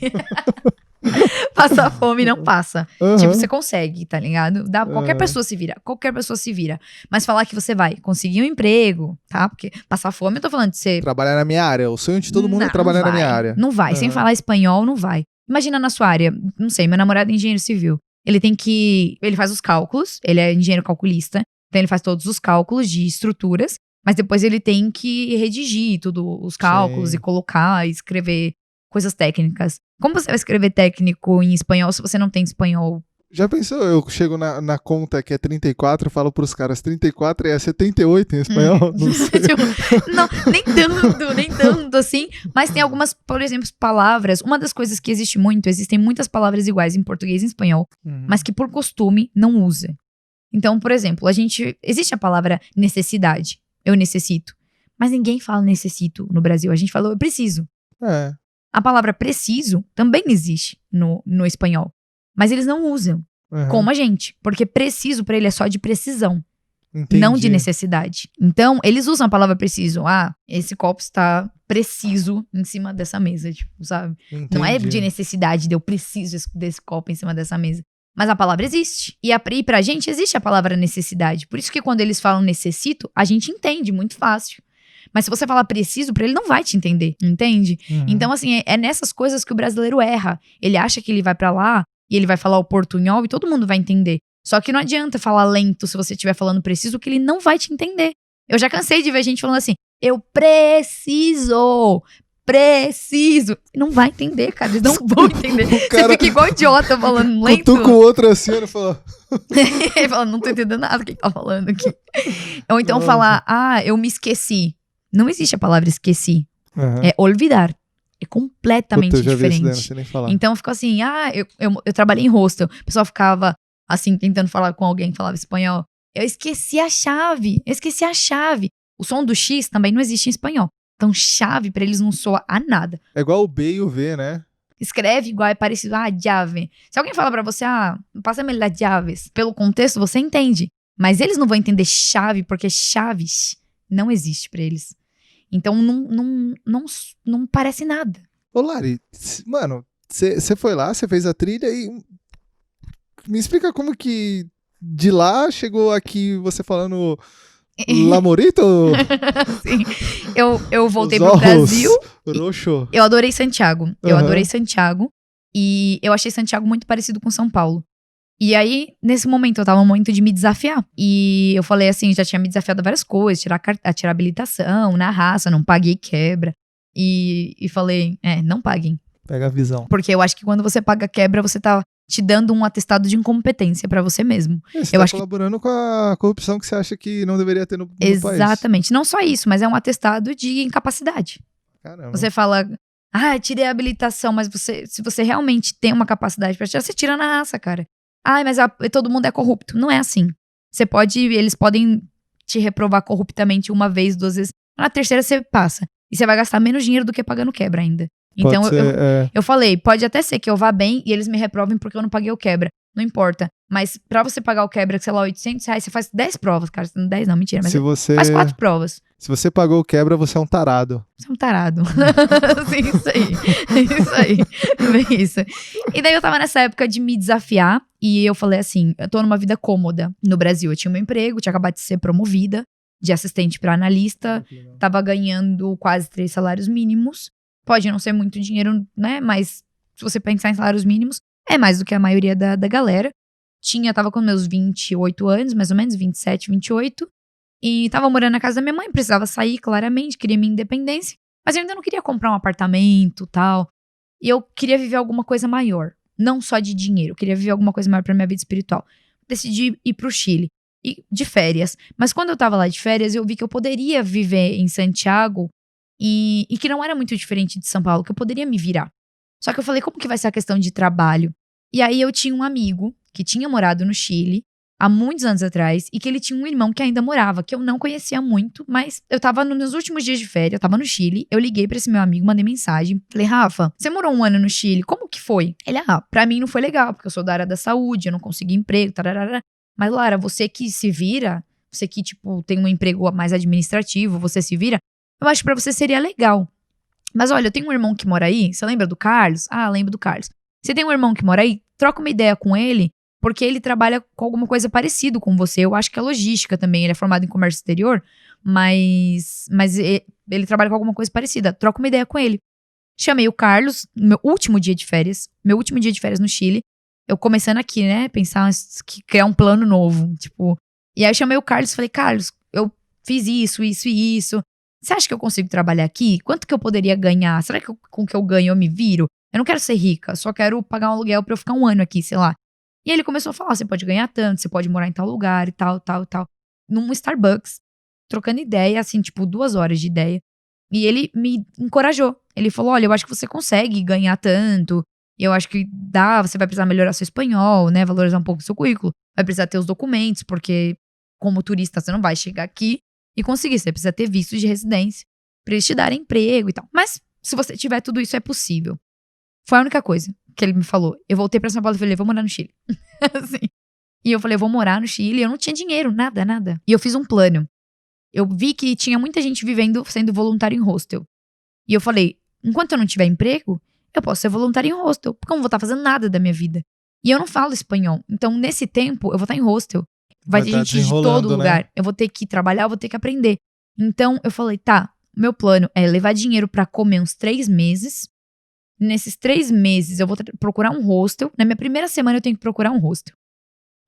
Passar fome não passa. Tipo, você consegue, tá ligado? Qualquer pessoa se vira. Mas falar que você vai conseguir um emprego, tá? Porque passar fome, eu tô falando de você... Trabalhar na minha área. O sonho de todo mundo é trabalhar na minha área. Não vai. Sem falar espanhol, não vai. Imagina na sua área. Não sei, meu namorado é engenheiro civil. Ele faz os cálculos. Ele é engenheiro calculista. Então ele faz todos os cálculos de estruturas. Mas depois ele tem que redigir tudo, os cálculos e colocar, e escrever coisas técnicas. Como você vai escrever técnico em espanhol se você não tem espanhol? Já pensou? Eu chego na conta que é 34, falo pros caras 34 é 78 em espanhol? Não sei. Não, nem tanto assim. Mas tem algumas, por exemplo, palavras. Uma das coisas que existem muitas palavras iguais em português e em espanhol, mas que por costume não usa. Então, por exemplo, existe a palavra necessidade. Eu necessito. Mas ninguém fala necessito no Brasil. A gente falou eu preciso. A palavra preciso também existe no espanhol. Mas eles não usam como a gente. Porque preciso pra ele é só de precisão. Entendi. Não de necessidade. Então, eles usam a palavra preciso. Esse copo está preciso em cima dessa mesa. Tipo, sabe? Entendi. Não é de necessidade de eu preciso desse copo em cima dessa mesa. Mas a palavra existe. E pra gente existe a palavra necessidade. Por isso que quando eles falam necessito, a gente entende muito fácil. Mas se você falar preciso, pra ele não vai te entender. Entende? Então, assim, é nessas coisas que o brasileiro erra. Ele acha que ele vai pra lá e ele vai falar o portunhol e todo mundo vai entender. Só que não adianta falar lento se você estiver falando preciso, que ele não vai te entender. Eu já cansei de ver gente falando assim, eu preciso. Não vai entender, cara. Eles não vão entender. Você fica igual idiota falando lento. Eu tô com o outro assim, ele fala... Ele fala, não tô entendendo nada do que tá falando aqui. Ou então falar, eu me esqueci. Não existe a palavra esqueci. É olvidar. É completamente diferente. Não sei nem falar. Então ficou assim, eu trabalhei em hostel. O pessoal ficava assim, tentando falar com alguém que falava espanhol. Eu esqueci a chave. O som do X também não existe em espanhol. Então, chave pra eles não soa a nada. É igual o B e o V, né? Escreve igual, é parecido, llave. Se alguém fala pra você, passa-me las llaves. Pelo contexto, você entende. Mas eles não vão entender chave, porque chaves não existe pra eles. Então, não parece nada. Ô, Lari, mano, você foi lá, você fez a trilha e... Me explica como que de lá chegou aqui você falando Lamorito? Sim. Eu voltei Os pro olhos Brasil. roxo. Eu adorei Santiago. Eu Aham. adorei Santiago. E eu achei Santiago muito parecido com São Paulo. E aí, nesse momento, eu tava no momento de me desafiar. E eu falei assim, já tinha me desafiado a várias coisas. Tirar habilitação, na raça, não paguei quebra. E falei, não paguem. Pega a visão. Porque eu acho que quando você paga quebra, você tá te dando um atestado de incompetência pra você mesmo. Você Eu tá acho que- colaborando com a corrupção que você acha que não deveria ter no país. Exatamente. Não só isso, mas é um atestado de incapacidade. Caramba. Você fala, tirei a habilitação, mas se você realmente tem uma capacidade pra tirar, você tira na raça, cara. Mas todo mundo é corrupto. Não é assim. Eles podem te reprovar corruptamente uma vez, 2 vezes. Na terceira você passa. E você vai gastar menos dinheiro do que pagando quebra ainda. Então Pode ser, eu falei, pode até ser que eu vá bem e eles me reprovem porque eu não paguei o quebra. Não importa. Mas pra você pagar o quebra, sei lá, R$800, você faz 10 provas, cara. 10 não, mentira. Mas faz 4 provas. Se você pagou o quebra, você é um tarado. Você é um tarado. Sim, isso aí. Isso aí. Bem isso. E daí eu tava nessa época de me desafiar. E eu falei assim, eu tô numa vida cômoda no Brasil. Eu tinha meu emprego, tinha acabado de ser promovida de assistente pra analista. Tava ganhando quase 3 salários mínimos. Pode não ser muito dinheiro, né? Mas se você pensar em salários mínimos, é mais do que a maioria da galera. Tava com meus 28 anos, mais ou menos, 27, 28. E tava morando na casa da minha mãe, precisava sair, claramente, queria minha independência. Mas eu ainda não queria comprar um apartamento e tal. E eu queria viver alguma coisa maior. Não só de dinheiro, eu queria viver alguma coisa maior pra minha vida espiritual. Decidi ir pro Chile, de férias. Mas quando eu tava lá de férias, eu vi que eu poderia viver em Santiago e que não era muito diferente de São Paulo, que eu poderia me virar. Só que eu falei, como que vai ser a questão de trabalho? E aí eu tinha um amigo que tinha morado no Chile há muitos anos atrás e que ele tinha um irmão que ainda morava, que eu não conhecia muito, mas eu tava nos últimos dias de férias, eu tava no Chile, eu liguei pra esse meu amigo, mandei mensagem, falei, Rafa, você morou 1 ano no Chile, como que foi? Ele, pra mim não foi legal, porque eu sou da área da saúde, eu não consegui emprego, tararara. Mas Lara, você que se vira, você que, tipo, tem um emprego mais administrativo, você se vira, eu acho que pra você seria legal. Mas olha, eu tenho um irmão que mora aí, você lembra do Carlos? Lembro do Carlos. Você tem um irmão que mora aí, troca uma ideia com ele, porque ele trabalha com alguma coisa parecida com você. Eu acho que é logística também. Ele é formado em comércio exterior, mas ele trabalha com alguma coisa parecida. Troca uma ideia com ele. Chamei o Carlos, meu último dia de férias no Chile. Eu começando aqui, né, pensar criar um plano novo, tipo. E aí eu chamei o Carlos e falei, Carlos, eu fiz isso e isso. Você acha que eu consigo trabalhar aqui? Quanto que eu poderia ganhar? Será que com o que eu ganho eu me viro? Eu não quero ser rica, só quero pagar um aluguel pra eu ficar 1 ano aqui, sei lá. E ele começou a falar, você pode ganhar tanto, você pode morar em tal lugar e tal. Num Starbucks, trocando ideia, assim, tipo, 2 horas de ideia. E ele me encorajou. Ele falou, olha, eu acho que você consegue ganhar tanto. E eu acho que você vai precisar melhorar seu espanhol, né? Valorizar um pouco o seu currículo. Vai precisar ter os documentos, porque como turista você não vai chegar aqui e conseguir. Você precisa ter visto de residência pra eles te darem emprego e tal. Mas se você tiver tudo isso, é possível. Foi a única coisa que ele me falou. Eu voltei pra São Paulo e falei, vou morar no Chile. Assim. E eu falei, eu vou morar no Chile. Eu não tinha dinheiro, nada. E eu fiz um plano. Eu vi que tinha muita gente sendo voluntário em hostel. E eu falei, enquanto eu não tiver emprego, eu posso ser voluntário em hostel. Porque eu não vou estar fazendo nada da minha vida. E eu não falo espanhol. Então, nesse tempo, eu vou estar em hostel. Vai ter gente de todo lugar. Né? Eu vou ter que trabalhar, eu vou ter que aprender. Então, eu falei, meu plano é levar dinheiro pra comer uns 3 meses. Nesses 3 meses, eu vou procurar um hostel. Na minha primeira semana, eu tenho que procurar um hostel.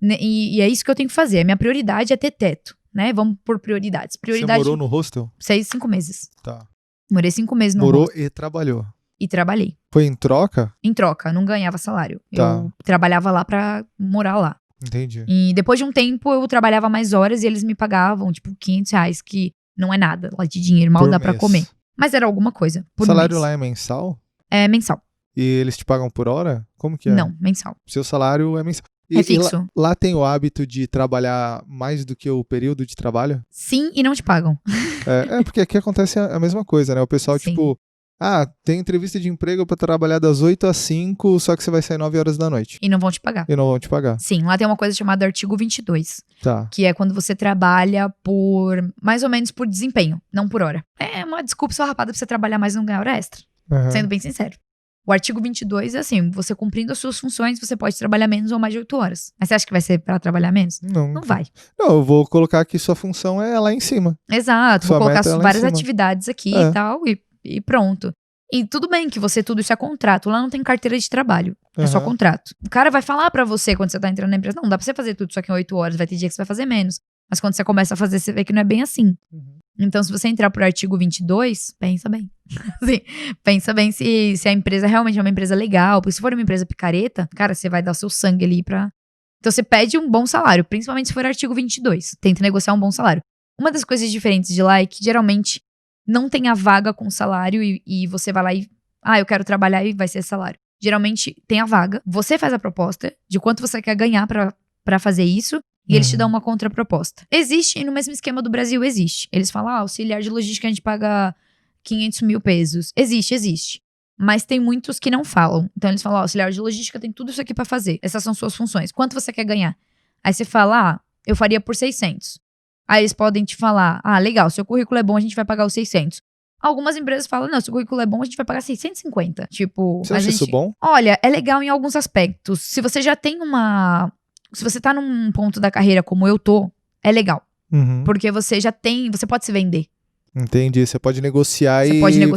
E é isso que eu tenho que fazer. A minha prioridade é ter teto, né? Vamos por prioridades. Você morou no hostel? 5 meses. Tá. Morei 5 meses no hostel. Morou e trabalhou? E trabalhei. Foi em troca? Em troca, não ganhava salário. Tá. Eu trabalhava lá pra morar lá. Entendi. E depois de um tempo, eu trabalhava mais horas e eles me pagavam, tipo, R$500, que não é nada lá de dinheiro, mal dá pra comer. Mas era alguma coisa. O salário lá é mensal? É mensal. E eles te pagam por hora? Como que é? Não, mensal. Seu salário é mensal. É fixo. Lá tem o hábito de trabalhar mais do que o período de trabalho? Sim, e não te pagam. Porque aqui acontece a mesma coisa, né? O pessoal, Sim. tipo, tem entrevista de emprego pra trabalhar das 8 às 5, só que você vai sair 9 horas da noite. E não vão te pagar. E não vão te pagar. Sim, lá tem uma coisa chamada artigo 22. Tá. Que é quando você trabalha mais ou menos por desempenho, não por hora. É uma desculpa esfarrapada pra você trabalhar mais e não ganhar hora extra. Uhum. Sendo bem sincero. O artigo 22 é assim, você cumprindo as suas funções, você pode trabalhar menos ou mais de 8 horas. Mas você acha que vai ser pra trabalhar menos? Não vai. Não, eu vou colocar que sua função é lá em cima. Exato, Sua vou colocar meta é lá em várias cima. atividades aqui e tal, e pronto. E tudo bem que tudo isso é contrato, lá não tem carteira de trabalho, é só Uhum. contrato. O cara vai falar pra você quando você tá entrando na empresa, não, dá pra você fazer tudo isso aqui em 8 horas, vai ter dia que você vai fazer menos. Mas quando você começa a fazer, você vê que não é bem assim. Uhum. Então, se você entrar por artigo 22, pensa bem. Assim, pensa bem se a empresa realmente é uma empresa legal. Porque se for uma empresa picareta, cara, você vai dar o seu sangue ali pra... Então, você pede um bom salário, principalmente se for artigo 22. Tenta negociar um bom salário. Uma das coisas diferentes de lá é que, geralmente, não tem a vaga com salário e você vai lá e... eu quero trabalhar e vai ser esse salário. Geralmente, tem a vaga. Você faz a proposta de quanto você quer ganhar pra fazer isso. E eles te dão uma contraproposta. Existe, e no mesmo esquema do Brasil existe. Eles falam, auxiliar de logística a gente paga 500 mil pesos. Existe. Mas tem muitos que não falam. Então eles falam, auxiliar de logística tem tudo isso aqui pra fazer. Essas são suas funções. Quanto você quer ganhar? Aí você fala, eu faria por 600. Aí eles podem te falar, legal, seu currículo é bom, a gente vai pagar os 600. Algumas empresas falam, não, seu currículo é bom, a gente vai pagar 650. Tipo, Você acha isso bom? Olha, é legal em alguns aspectos. Se você já tem Se você tá num ponto da carreira como eu tô, é legal. Uhum. Porque você já tem... Você pode se vender. Entendi. Você pode negociar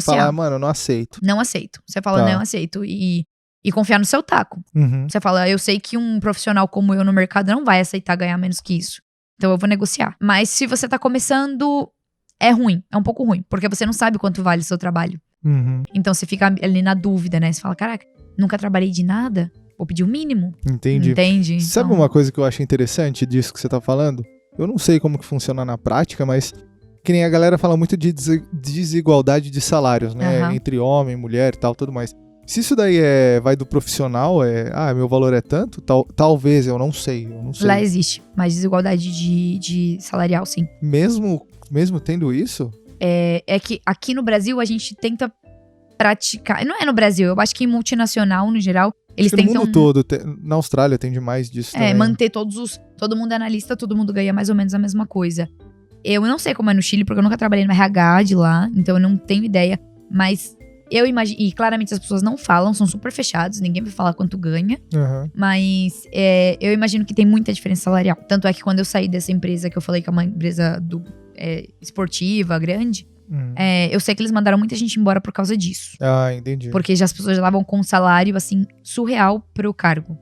falar, mano, eu não aceito. Não aceito. Você fala, não aceito. E confiar no seu taco. Uhum. Você fala, eu sei que um profissional como eu no mercado não vai aceitar ganhar menos que isso. Então eu vou negociar. Mas se você tá começando, é ruim. É um pouco ruim. Porque você não sabe quanto vale o seu trabalho. Uhum. Então você fica ali na dúvida, né? Você fala, caraca, nunca trabalhei de nada. Vou pedir o mínimo. Entendi. Entende? Sabe então... uma coisa que eu acho interessante disso que você tá falando? Eu não sei como que funciona na prática, mas que nem a galera fala muito de desigualdade de salários, né? Uhum. Entre homem, mulher e tal, tudo mais. Se isso daí vai do profissional, meu valor é tanto, talvez, eu não sei. Lá existe, mas desigualdade de salarial, sim. Mesmo tendo isso? É que aqui no Brasil a gente tenta praticar. Não é no Brasil, eu acho que em multinacional, no geral, eles tentam. No mundo todo, na Austrália tem demais disso também. Manter todo mundo é analista, todo mundo ganha mais ou menos a mesma coisa. Eu não sei como é no Chile, porque eu nunca trabalhei no RH de lá, então eu não tenho ideia. Mas eu imagino, e claramente as pessoas não falam, são super fechados, ninguém vai falar quanto ganha. Uhum. Mas eu imagino que tem muita diferença salarial. Tanto é que quando eu saí dessa empresa, que eu falei que é uma empresa esportiva, grande, eu sei que eles mandaram muita gente embora por causa disso. Entendi. Porque as pessoas já estavam com um salário, assim, surreal pro cargo.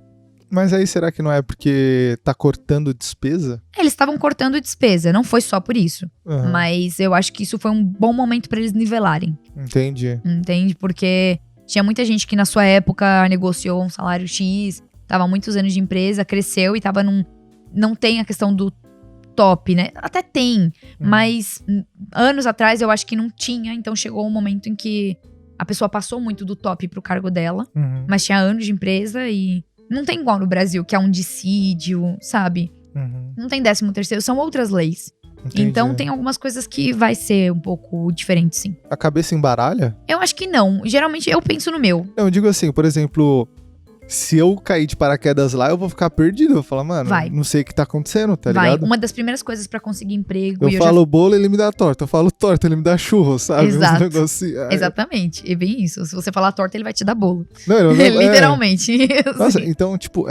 Mas aí será que não é porque tá cortando despesa? Eles estavam cortando despesa, não foi só por isso. Uhum. Mas eu acho que isso foi um bom momento pra eles nivelarem. Entendi. Entende? Porque tinha muita gente que na sua época negociou um salário X, tava há muitos anos de empresa, cresceu e tava não tem a questão do top, né? Até tem, mas anos atrás eu acho que não tinha, então chegou um momento em que a pessoa passou muito do top pro cargo dela, mas tinha anos de empresa e não tem igual no Brasil, que é um dissídio, sabe? Não tem 13º, são outras leis. Entendi. Então tem algumas coisas que vai ser um pouco diferente, sim. A cabeça embaralha? Eu acho que não. Geralmente eu penso no meu. Eu digo assim, por exemplo, se eu cair de paraquedas lá, eu vou ficar perdido. Eu vou falar, mano, não sei o que tá acontecendo, tá ligado? Uma das primeiras coisas pra conseguir emprego... Eu falo bolo, ele me dá torta. Eu falo torta, ele me dá churro, sabe? Exato. Exatamente. É bem isso. Se você falar torta, ele vai te dar bolo. Não, literalmente. Nossa, então, tipo,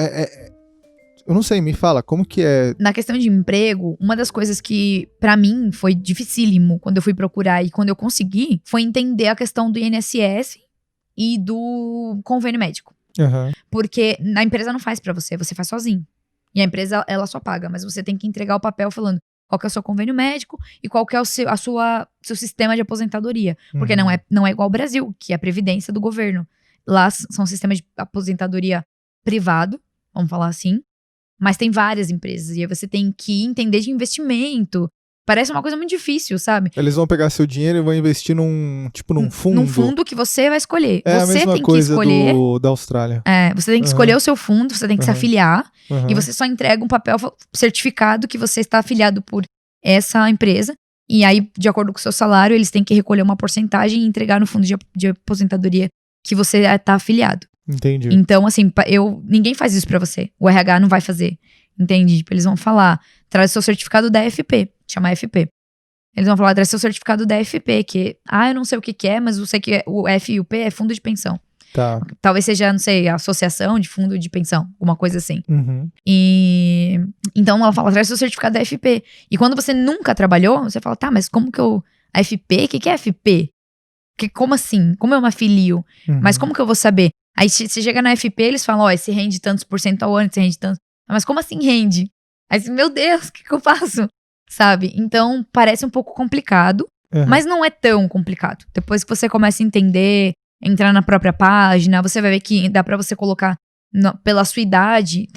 eu não sei, me fala, como que é... Na questão de emprego, uma das coisas que, pra mim, foi dificílimo quando eu fui procurar e quando eu consegui, foi entender a questão do INSS e do convênio médico. Uhum. Porque a empresa não faz pra você, você faz sozinho. E a empresa, ela só paga, mas você tem que entregar o papel falando qual que é o seu convênio médico e qual que é o seu sistema de aposentadoria. Porque não é igual ao Brasil, que é a previdência do governo. Lá são sistemas de aposentadoria privado, vamos falar assim. Mas tem várias empresas, e aí você tem que entender de investimento, Parece uma coisa muito difícil, sabe? Eles vão pegar seu dinheiro e vão investir num fundo. Num fundo que você vai escolher. É você a mesma tem coisa que escolher. da Austrália. Você tem que escolher o seu fundo, você tem que se afiliar. E você só entrega um papel certificado que você está afiliado por essa empresa. E aí, de acordo com o seu salário, eles têm que recolher uma porcentagem e entregar no fundo de aposentadoria que você está afiliado. Entendi. Então, assim, ninguém faz isso pra você. O RH não vai fazer. Entende? Tipo, eles vão falar, traz o seu certificado da FP. Chama FP. Eles vão falar, traz seu certificado da FP, que, eu não sei o que é, mas eu sei que o F e o P é fundo de pensão. Tá. Talvez seja, não sei, associação de fundo de pensão, alguma coisa assim. Uhum. E então ela fala, traz seu certificado da FP. E quando você nunca trabalhou, você fala, tá, mas como que a FP? O que é FP? Como assim? Como eu me afilio? Mas como que eu vou saber? Aí você chega na FP, eles falam, esse rende tantos por cento ao ano, esse rende tantos. Mas como assim rende? Aí você, meu Deus, o que eu faço? Sabe? Então, parece um pouco complicado, mas não é tão complicado. Depois que você começa a entender, entrar na própria página, você vai ver que dá pra você colocar pela sua idade.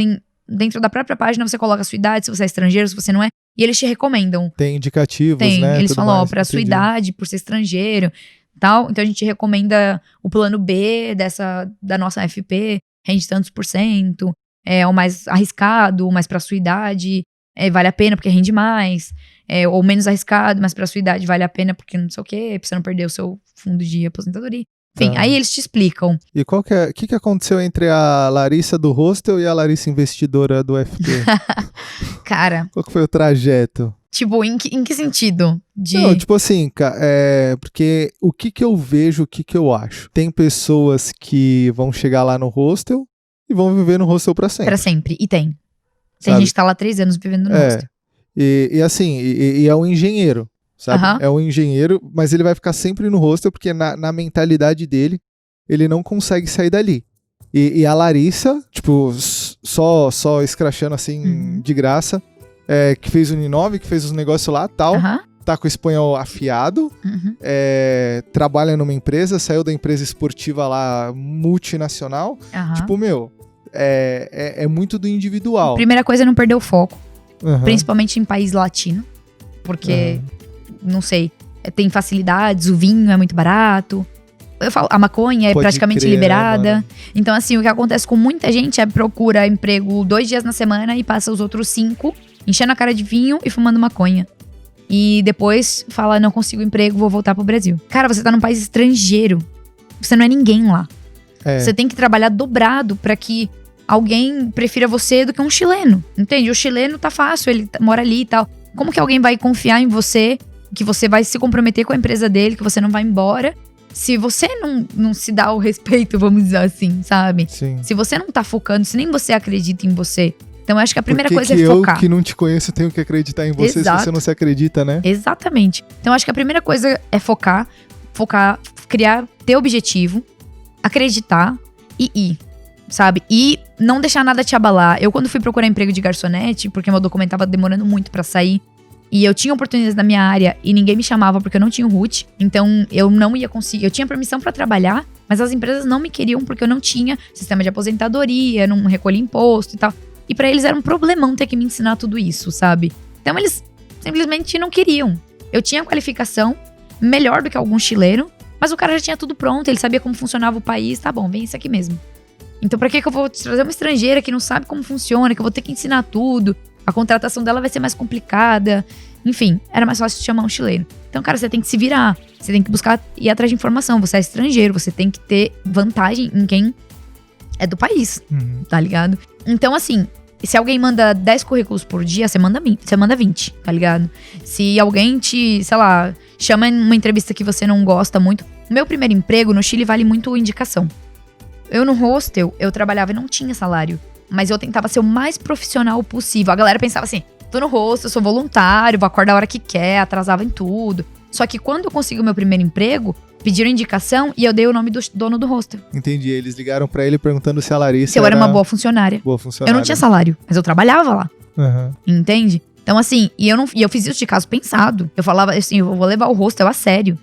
Dentro da própria página você coloca a sua idade, se você é estrangeiro, se você não é. E eles te recomendam. Tem indicativos, né? Eles falam, pra sua idade, por ser estrangeiro, tal. Então a gente recomenda o plano B da nossa FP, rende tantos por cento. É o mais arriscado, mas pra sua idade vale a pena porque rende mais. Ou menos arriscado, mas pra sua idade vale a pena porque não sei o quê, pra você não perder o seu fundo de aposentadoria. Enfim, aí eles te explicam. E o que aconteceu entre a Larissa do hostel e a Larissa investidora do FP? Cara... Qual que foi o trajeto? Tipo, em que sentido? Não, tipo assim, porque o que eu vejo, o que eu acho? Tem pessoas que vão chegar lá no hostel e vão viver no hostel pra sempre. Pra sempre, e tem. Tem gente que tá lá 3 anos vivendo no hostel. E assim, é um engenheiro, sabe? É um engenheiro, mas ele vai ficar sempre no hostel porque na mentalidade dele, ele não consegue sair dali. E a Larissa, tipo, só escrachando assim, de graça, que fez o Uninove, que fez os negócios lá e tal, tá com o espanhol afiado, trabalha numa empresa, saiu da empresa esportiva lá, multinacional. Tipo, é muito do individual. Primeira coisa é não perder o foco, principalmente em país latino, porque, não sei, tem facilidades, o vinho é muito barato. Eu falo, a maconha é praticamente liberada. Né, então, assim, o que acontece com muita gente procura emprego 2 dias na semana e passa os outros 5 enchendo a cara de vinho e fumando maconha. E depois fala, não consigo emprego, vou voltar pro Brasil. Cara, você tá num país estrangeiro. Você não é ninguém lá. Você tem que trabalhar dobrado pra que alguém prefira você do que um chileno. Entende? O chileno tá fácil, ele mora ali e tal. Como que alguém vai confiar em você, que você vai se comprometer com a empresa dele, que você não vai embora, se você não se dá o respeito, vamos dizer assim, sabe? Sim. Se você não tá focando, se nem você acredita em você. Então eu acho que a primeira coisa é focar. Eu que não te conheço tenho que acreditar em você. Se você não se acredita, né? Exatamente. Então eu acho que a primeira coisa é focar, ter objetivo, acreditar e ir, sabe? E não deixar nada te abalar. Eu, quando fui procurar emprego de garçonete, porque meu documento tava demorando muito pra sair, e eu tinha oportunidades na minha área e ninguém me chamava porque eu não tinha o RUT, então eu não ia conseguir. Eu tinha permissão pra trabalhar, mas as empresas não me queriam porque eu não tinha sistema de aposentadoria, não recolhia imposto e tal. E pra eles era um problemão ter que me ensinar tudo isso, sabe? Então eles simplesmente não queriam. Eu tinha qualificação melhor do que algum chileno, mas o cara já tinha tudo pronto, ele sabia como funcionava o país, tá bom, vem isso aqui mesmo. Então pra que eu vou trazer uma estrangeira que não sabe como funciona, que eu vou ter que ensinar tudo? A contratação dela vai ser mais complicada. Enfim, era mais fácil chamar um chileno. Então, cara, você tem que se virar. Você tem que buscar ir atrás de informação. Você é estrangeiro, você tem que ter vantagem em quem é do país, tá ligado? Então, assim, se alguém manda 10 currículos por dia, você manda 20, tá ligado? Se alguém te, sei lá, chama em uma entrevista que você não gosta muito. O meu primeiro emprego no Chile vale muito indicação. Eu no hostel, eu trabalhava e não tinha salário. Mas eu tentava ser o mais profissional possível. A galera pensava assim, tô no hostel, eu sou voluntário, vou acordar a hora que quer, atrasava em tudo. Só que quando eu consegui o meu primeiro emprego, pediram indicação e eu dei o nome do dono do hostel. Entendi, eles ligaram pra ele perguntando se a Larissa se eu era uma boa funcionária. Eu não tinha salário, mas eu trabalhava lá. Entende? Então assim, e eu fiz isso de caso pensado. Eu falava assim, eu vou levar o hostel a sério.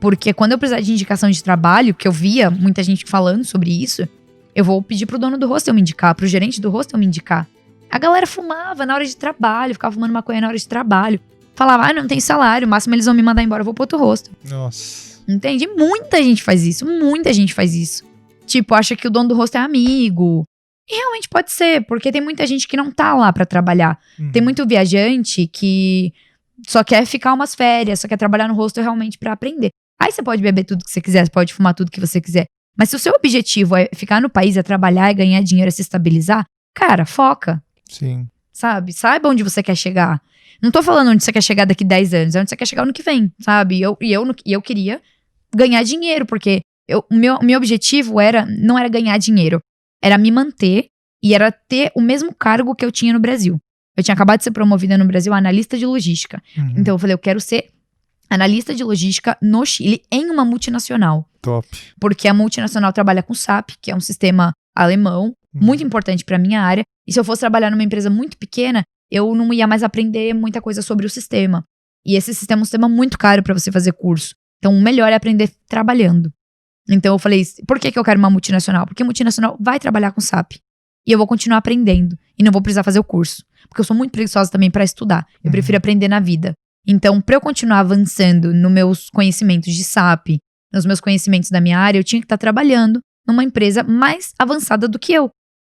Porque quando eu precisar de indicação de trabalho, que eu via muita gente falando sobre isso, eu vou pedir pro dono do hostel me indicar, pro gerente do hostel me indicar. A galera fumava na hora de trabalho, ficava fumando maconha na hora de trabalho. Falava, não tem salário, o máximo eles vão me mandar embora, eu vou pro outro hostel. Nossa. Entende? Muita gente faz isso. Tipo, acha que o dono do hostel é amigo. E realmente pode ser, porque tem muita gente que não tá lá pra trabalhar. Tem muito viajante que só quer ficar umas férias, só quer trabalhar no hostel realmente pra aprender. Aí você pode beber tudo que você quiser, você pode fumar tudo que você quiser. Mas se o seu objetivo é ficar no país, é trabalhar, é ganhar dinheiro, é se estabilizar, cara, foca. Sim. Sabe? Saiba onde você quer chegar. Não tô falando onde você quer chegar daqui 10 anos, é onde você quer chegar ano que vem, sabe? E eu queria ganhar dinheiro, porque o meu objetivo não era ganhar dinheiro, era me manter e era ter o mesmo cargo que eu tinha no Brasil. Eu tinha acabado de ser promovida no Brasil a analista de logística. Então eu falei, eu quero ser analista de logística no Chile em uma multinacional. Top. Porque a multinacional trabalha com SAP, que é um sistema alemão, muito importante pra minha área. E se eu fosse trabalhar numa empresa muito pequena, eu não ia mais aprender muita coisa sobre o sistema. E esse sistema é um sistema muito caro pra você fazer curso. Então o melhor é aprender trabalhando. Então eu falei, por que eu quero uma multinacional? Porque a multinacional vai trabalhar com SAP. E eu vou continuar aprendendo. E não vou precisar fazer o curso. Porque eu sou muito preguiçosa também pra estudar. Eu prefiro aprender na vida. Então, pra eu continuar avançando nos meus conhecimentos de SAP, nos meus conhecimentos da minha área, eu tinha que estar trabalhando numa empresa mais avançada do que eu.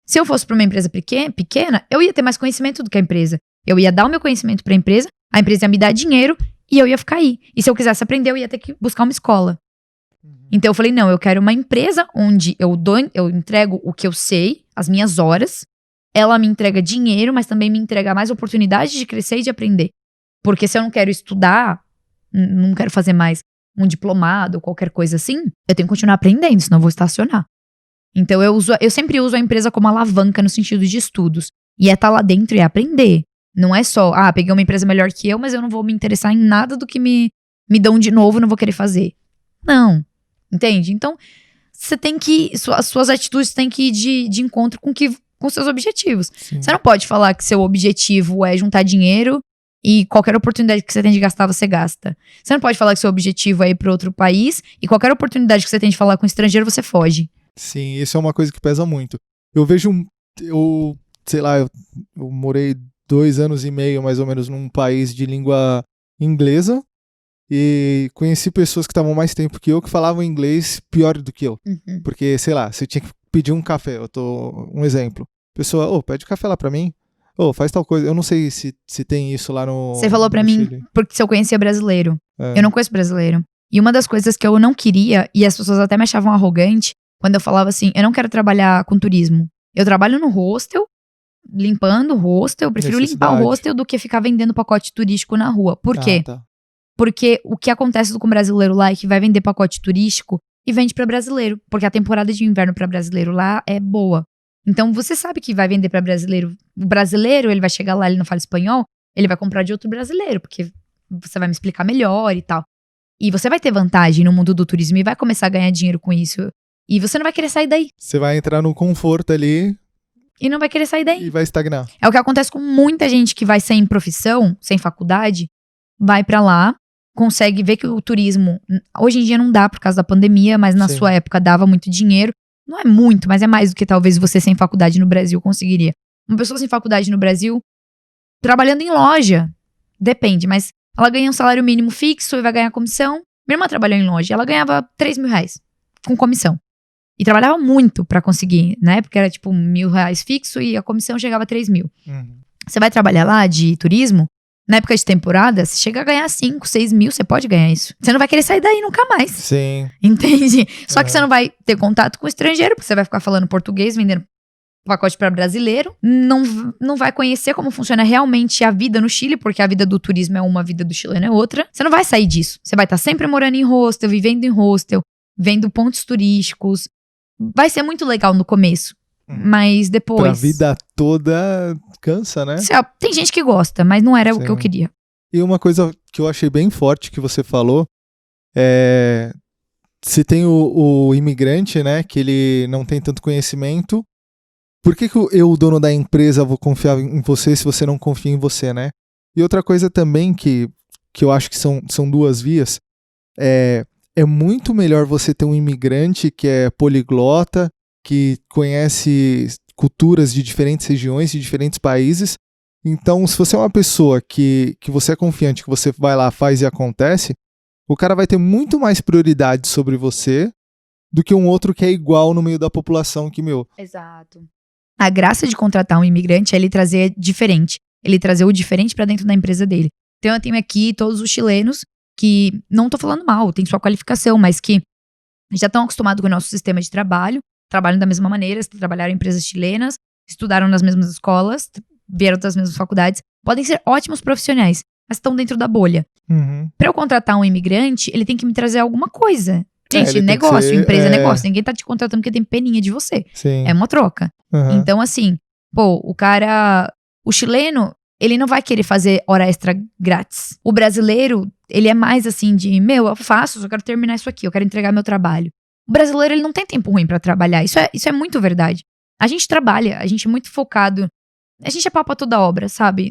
Se eu fosse pra uma empresa pequena, eu ia ter mais conhecimento do que a empresa. Eu ia dar o meu conhecimento pra empresa, a empresa ia me dar dinheiro e eu ia ficar aí. E se eu quisesse aprender, eu ia ter que buscar uma escola. Então eu falei, não, eu quero uma empresa onde eu entrego o que eu sei, as minhas horas, ela me entrega dinheiro, mas também me entrega mais oportunidade de crescer e de aprender. Porque se eu não quero estudar, não quero fazer mais um diplomado ou qualquer coisa assim, eu tenho que continuar aprendendo, senão eu vou estacionar. Então eu sempre uso a empresa como alavanca no sentido de estudos. E é estar lá dentro e aprender. Não é só, peguei uma empresa melhor que eu, mas eu não vou me interessar em nada do que me dão de novo, não vou querer fazer. Não. Entende? Então, você tem que, suas atitudes têm que ir de encontro com seus objetivos. Sim. Você não pode falar que seu objetivo é juntar dinheiro e qualquer oportunidade que você tem de gastar, você gasta. Você não pode falar que seu objetivo é ir para outro país e qualquer oportunidade que você tem de falar com um estrangeiro, você foge. Sim, isso é uma coisa que pesa muito. Eu vejo, eu morei 2 anos e meio, mais ou menos, num país de língua inglesa e conheci pessoas que estavam mais tempo que eu que falavam inglês pior do que eu. Porque, sei lá, se eu tinha que pedir um café, um exemplo. Pessoa, pede café lá pra mim. Faz tal coisa. Eu não sei se tem isso lá no Você falou pra mim, Chile. porque se eu conhecia brasileiro. É. Eu não conheço brasileiro. E uma das coisas que eu não queria, e as pessoas até me achavam arrogante, quando eu falava assim, eu não quero trabalhar com turismo. Eu trabalho no hostel, limpando o hostel. Eu prefiro limpar o hostel do que ficar vendendo pacote turístico na rua. Por quê? Tá. Porque o que acontece com o brasileiro lá é que vai vender pacote turístico e vende pra brasileiro. Porque a temporada de inverno pra brasileiro lá é boa. Então você sabe que vai vender pra brasileiro. O brasileiro, ele vai chegar lá, ele não fala espanhol, ele vai comprar de outro brasileiro, porque você vai me explicar melhor e tal. E você vai ter vantagem no mundo do turismo e vai começar a ganhar dinheiro com isso. E você não vai querer sair daí. Você vai entrar no conforto ali E não vai querer sair daí. e vai estagnar. É o que acontece com muita gente que vai sem profissão, sem faculdade, vai pra lá, consegue ver que o turismo, hoje em dia não dá por causa da pandemia, mas na sua época dava muito dinheiro. Não é muito, mas é mais do que talvez você sem faculdade no Brasil conseguiria. Uma pessoa sem faculdade no Brasil, trabalhando em loja, depende, mas ela ganha um salário mínimo fixo e vai ganhar comissão. Minha irmã trabalhou em loja, ela ganhava R$3.000 com comissão. E trabalhava muito pra conseguir, né? Porque era tipo R$1.000 fixo e a comissão chegava a 3.000. Você vai trabalhar lá de turismo, na época de temporada, você chega a ganhar 5, 6 mil, você pode ganhar isso. Você não vai querer sair daí nunca mais. Sim. Entende? Só que você não vai ter contato com o estrangeiro, porque você vai ficar falando português, vendendo pacote para brasileiro. Não vai conhecer como funciona realmente a vida no Chile, porque a vida do turismo é uma, a vida do chileno é outra. Você não vai sair disso. Você vai estar sempre morando em hostel, vivendo em hostel, vendo pontos turísticos. Vai ser muito legal no começo. Mas depois... Pra vida toda cansa, né? Tem gente que gosta, mas não era o que eu queria. E uma coisa que eu achei bem forte que você falou é... Se tem o imigrante, né, que ele não tem tanto conhecimento, por que eu, o dono da empresa, vou confiar em você se você não confia em você, né? E outra coisa também que eu acho que são duas vias, é muito melhor você ter um imigrante que é poliglota, que conhece culturas de diferentes regiões, de diferentes países, Então, se você é uma pessoa que você é confiante, que você vai lá, faz e acontece, o cara vai ter muito mais prioridade sobre você do que um outro que é igual no meio da população que, Exato. A graça de contratar um imigrante é ele trazer diferente. Ele trazer o diferente pra dentro da empresa dele. Então eu tenho aqui todos os chilenos que, não tô falando mal, tem sua qualificação, mas que já estão acostumados com o nosso sistema de trabalho, trabalham da mesma maneira, trabalharam em empresas chilenas, estudaram nas mesmas escolas, vieram das mesmas faculdades, podem ser ótimos profissionais, mas estão dentro da bolha. Pra eu contratar um imigrante, ele tem que me trazer alguma coisa. Gente, negócio, empresa é negócio. Ninguém tá te contratando porque tem peninha de você. Sim. É uma troca. Então, assim, o chileno, ele não vai querer fazer hora extra grátis. O brasileiro, ele é mais assim eu faço, só quero terminar isso aqui, eu quero entregar meu trabalho. O brasileiro, ele não tem tempo ruim pra trabalhar. Isso é muito verdade. A gente trabalha, a gente é muito focado. A gente é pau pra toda obra, sabe?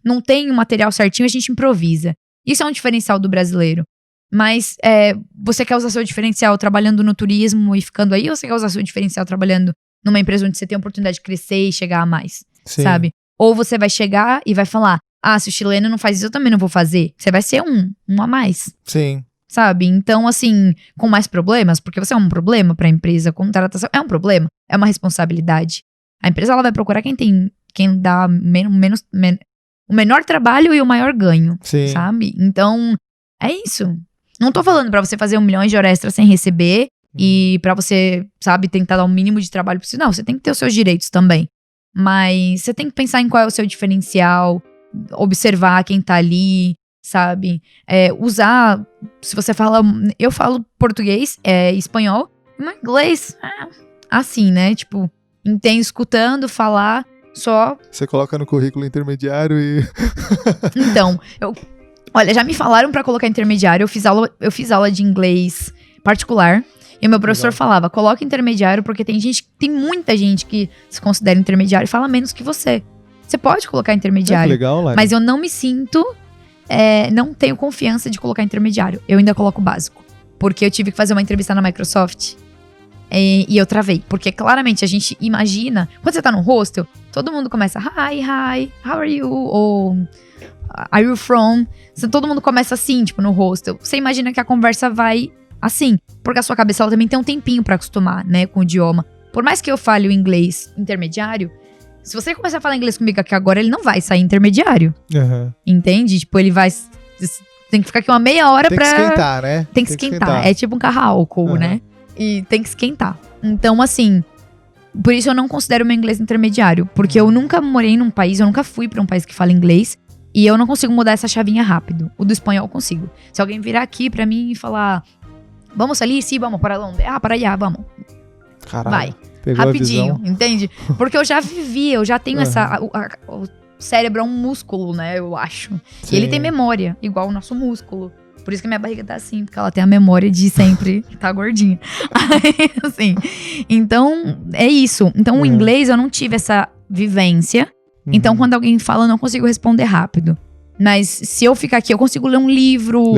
Não tem o material certinho, a gente improvisa. Isso é um diferencial do brasileiro. Mas você quer usar seu diferencial trabalhando no turismo e ficando aí, ou você quer usar seu diferencial trabalhando numa empresa onde você tem a oportunidade de crescer e chegar a mais, sabe? Ou você vai chegar e vai falar, se o chileno não faz isso, eu também não vou fazer. Você vai ser um a mais. Sim. Sabe? Então, assim, com mais problemas, porque você é um problema pra empresa, contratação é um problema, é uma responsabilidade. A empresa, ela vai procurar quem dá o menor trabalho e o maior ganho, sabe? Então, é isso. Não tô falando pra você fazer 1 milhão de horas extra sem receber e pra você, sabe, tentar dar o mínimo de trabalho possível. Não, você tem que ter os seus direitos também. Mas você tem que pensar em qual é o seu diferencial, observar quem tá ali, sabe? Usar, se você fala... Eu falo português, espanhol, mas inglês, assim, né? Tipo, entendo, escutando, falar, só... Você coloca no currículo intermediário e... Então, olha, já me falaram pra colocar intermediário, eu fiz aula de inglês particular, e o meu professor falava, coloca intermediário, porque tem muita gente que se considera intermediário e fala menos que você. Você pode colocar intermediário, legal, Lari. mas eu não me sinto, não tenho confiança de colocar intermediário. Eu ainda coloco o básico, porque eu tive que fazer uma entrevista na Microsoft, e eu travei, porque claramente a gente imagina, quando você tá no hostel, todo mundo começa, hi, how are you, ou are you from? Todo mundo começa assim, tipo, no hostel. Você imagina que a conversa vai assim, porque a sua cabeça ela também tem um tempinho pra acostumar, né, com o idioma. Por mais que eu fale o inglês intermediário, se você começar a falar inglês comigo aqui agora, ele não vai sair intermediário. Entende? Tipo, ele vai... Tem que ficar aqui uma meia hora pra... Tem que esquentar, né? Tem que esquentar. É tipo um carro a álcool, né? E tem que esquentar. Então, assim... Por isso eu não considero meu inglês intermediário. Porque eu nunca morei num país, eu nunca fui pra um país que fala inglês. E eu não consigo mudar essa chavinha rápido. O do espanhol eu consigo. Se alguém virar aqui pra mim e falar... Vamos ali? Sim, vamos. Para onde? Para allá, vamos. Caralho. Vai. Pegou rapidinho, entende? Porque eu já vivi, eu já tenho o cérebro é um músculo, né? Eu acho. Sim. E ele tem memória, igual o nosso músculo. Por isso que minha barriga tá assim, porque ela tem a memória de sempre tá gordinha. Aí, assim. Então, é isso. Então, o inglês eu não tive essa vivência. Então, quando alguém fala, eu não consigo responder rápido. Mas se eu ficar aqui, eu consigo ler um livro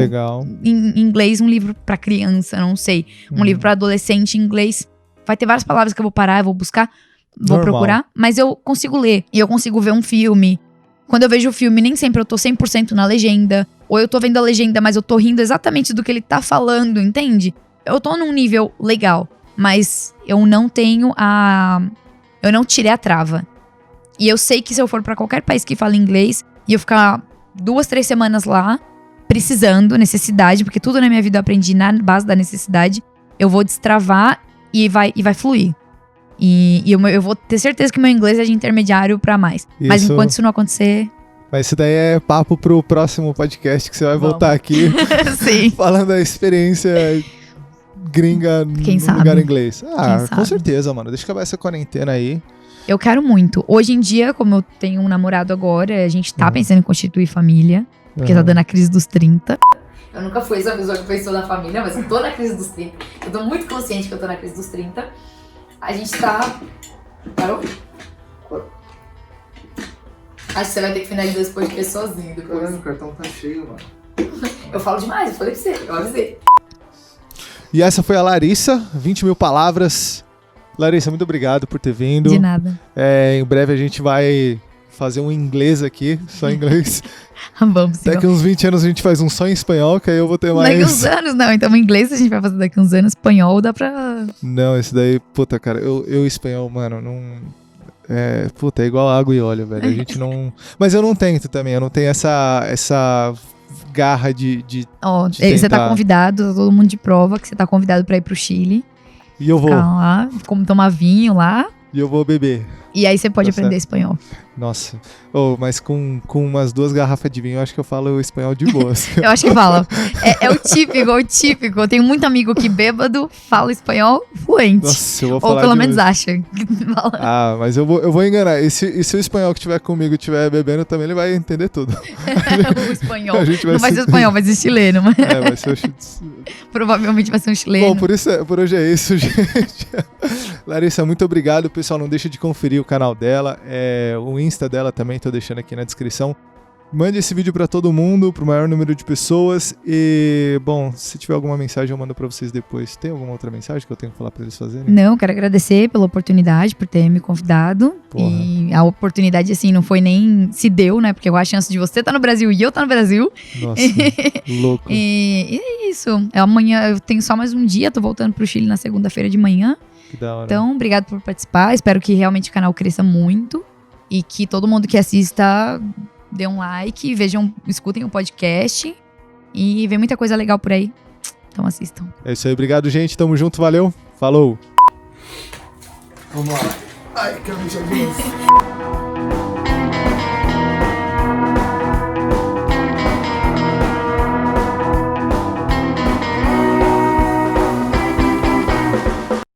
em inglês, um livro pra criança, não sei. Um livro pra adolescente em inglês. Vai ter várias palavras que eu vou parar, eu vou buscar, vou procurar. Mas eu consigo ler e eu consigo ver um filme. Quando eu vejo o filme, nem sempre eu tô 100% na legenda. Ou eu tô vendo a legenda, mas eu tô rindo exatamente do que ele tá falando, entende? Eu tô num nível legal, mas eu não tenho eu não tirei a trava. E eu sei que se eu for pra qualquer país que fala inglês e eu ficar 2, 3 semanas lá, precisando, necessidade, porque tudo na minha vida eu aprendi na base da necessidade, eu vou destravar e vai fluir. E eu vou ter certeza que meu inglês é de intermediário pra mais. Mas enquanto isso não acontecer... Mas isso daí é papo pro próximo podcast, que você vai voltar aqui Sim. falando da experiência gringa no lugar inglês. Com certeza, mano. Deixa eu acabar essa quarentena aí. Eu quero muito. Hoje em dia, como eu tenho um namorado agora, a gente tá pensando em constituir família. Porque tá dando a crise dos 30. Eu nunca fui essa pessoa que pensou na família, mas eu tô na crise dos 30. Eu tô muito consciente que eu tô na crise dos 30. A gente tá... Parou? Acho que você vai ter que finalizar esse podcast sozinho depois. O cartão tá cheio, mano. Eu falo demais, eu falei pra você, eu avisei. E essa foi a Larissa, 20 mil palavras. Larissa, muito obrigado por ter vindo. De nada. Em breve a gente vai fazer um inglês aqui, só inglês. Vamos sim. Daqui uns 20 anos a gente faz um só em espanhol, que aí eu vou ter mais... Daqui uns anos, não. Então, inglês a gente vai fazer daqui uns anos. Espanhol dá pra... Não, esse daí, puta, cara, eu espanhol, mano, não... Puta, é igual água e óleo, velho. A gente não... Mas eu não tento também, eu não tenho essa garra de Ó, de você tentar. tá convidado, todo mundo de prova, que você tá convidado pra ir pro Chile. E eu vou, Ficar lá, como tomar vinho lá. e eu vou beber. E aí você pode Tá aprender espanhol. Nossa. Mas com umas 2 garrafas de vinho, eu acho que eu falo espanhol de boas. Eu acho que fala. É o típico. Eu tenho muito amigo que bêbado fala espanhol fluente. Nossa, eu vou Ou falar pelo de menos novo. acha. Ah, mas eu vou enganar. E se o espanhol que tiver comigo estiver bebendo, também ele vai entender tudo. O espanhol. A gente vai Não vai se- ser espanhol, vai ser chileno. Mas Vai ser provavelmente vai ser um chileno. Bom, por hoje é isso, gente. Larissa, muito obrigado. Pessoal, não deixa de conferir o canal dela. O Insta dela também, tô deixando aqui na descrição. Mande esse vídeo pra todo mundo, pro maior número de pessoas. E, bom, se tiver alguma mensagem, eu mando pra vocês depois. Tem alguma outra mensagem que eu tenho que falar pra eles fazerem? Não, quero agradecer pela oportunidade, por ter me convidado. Porra. E a oportunidade, assim, não foi nem... Se deu, né? Porque a chance de você estar no Brasil e eu estar no Brasil. Nossa, louco. E é isso. Amanhã eu tenho só mais um dia, tô voltando pro Chile na segunda-feira de manhã. Que da hora. Então, obrigado por participar. Espero que realmente o canal cresça muito. E que todo mundo que assista dê um like, escutem o podcast. E vem muita coisa legal por aí. Então assistam. É isso aí, obrigado, gente. Tamo junto, valeu. Falou. Vamos lá. Ai, camisa de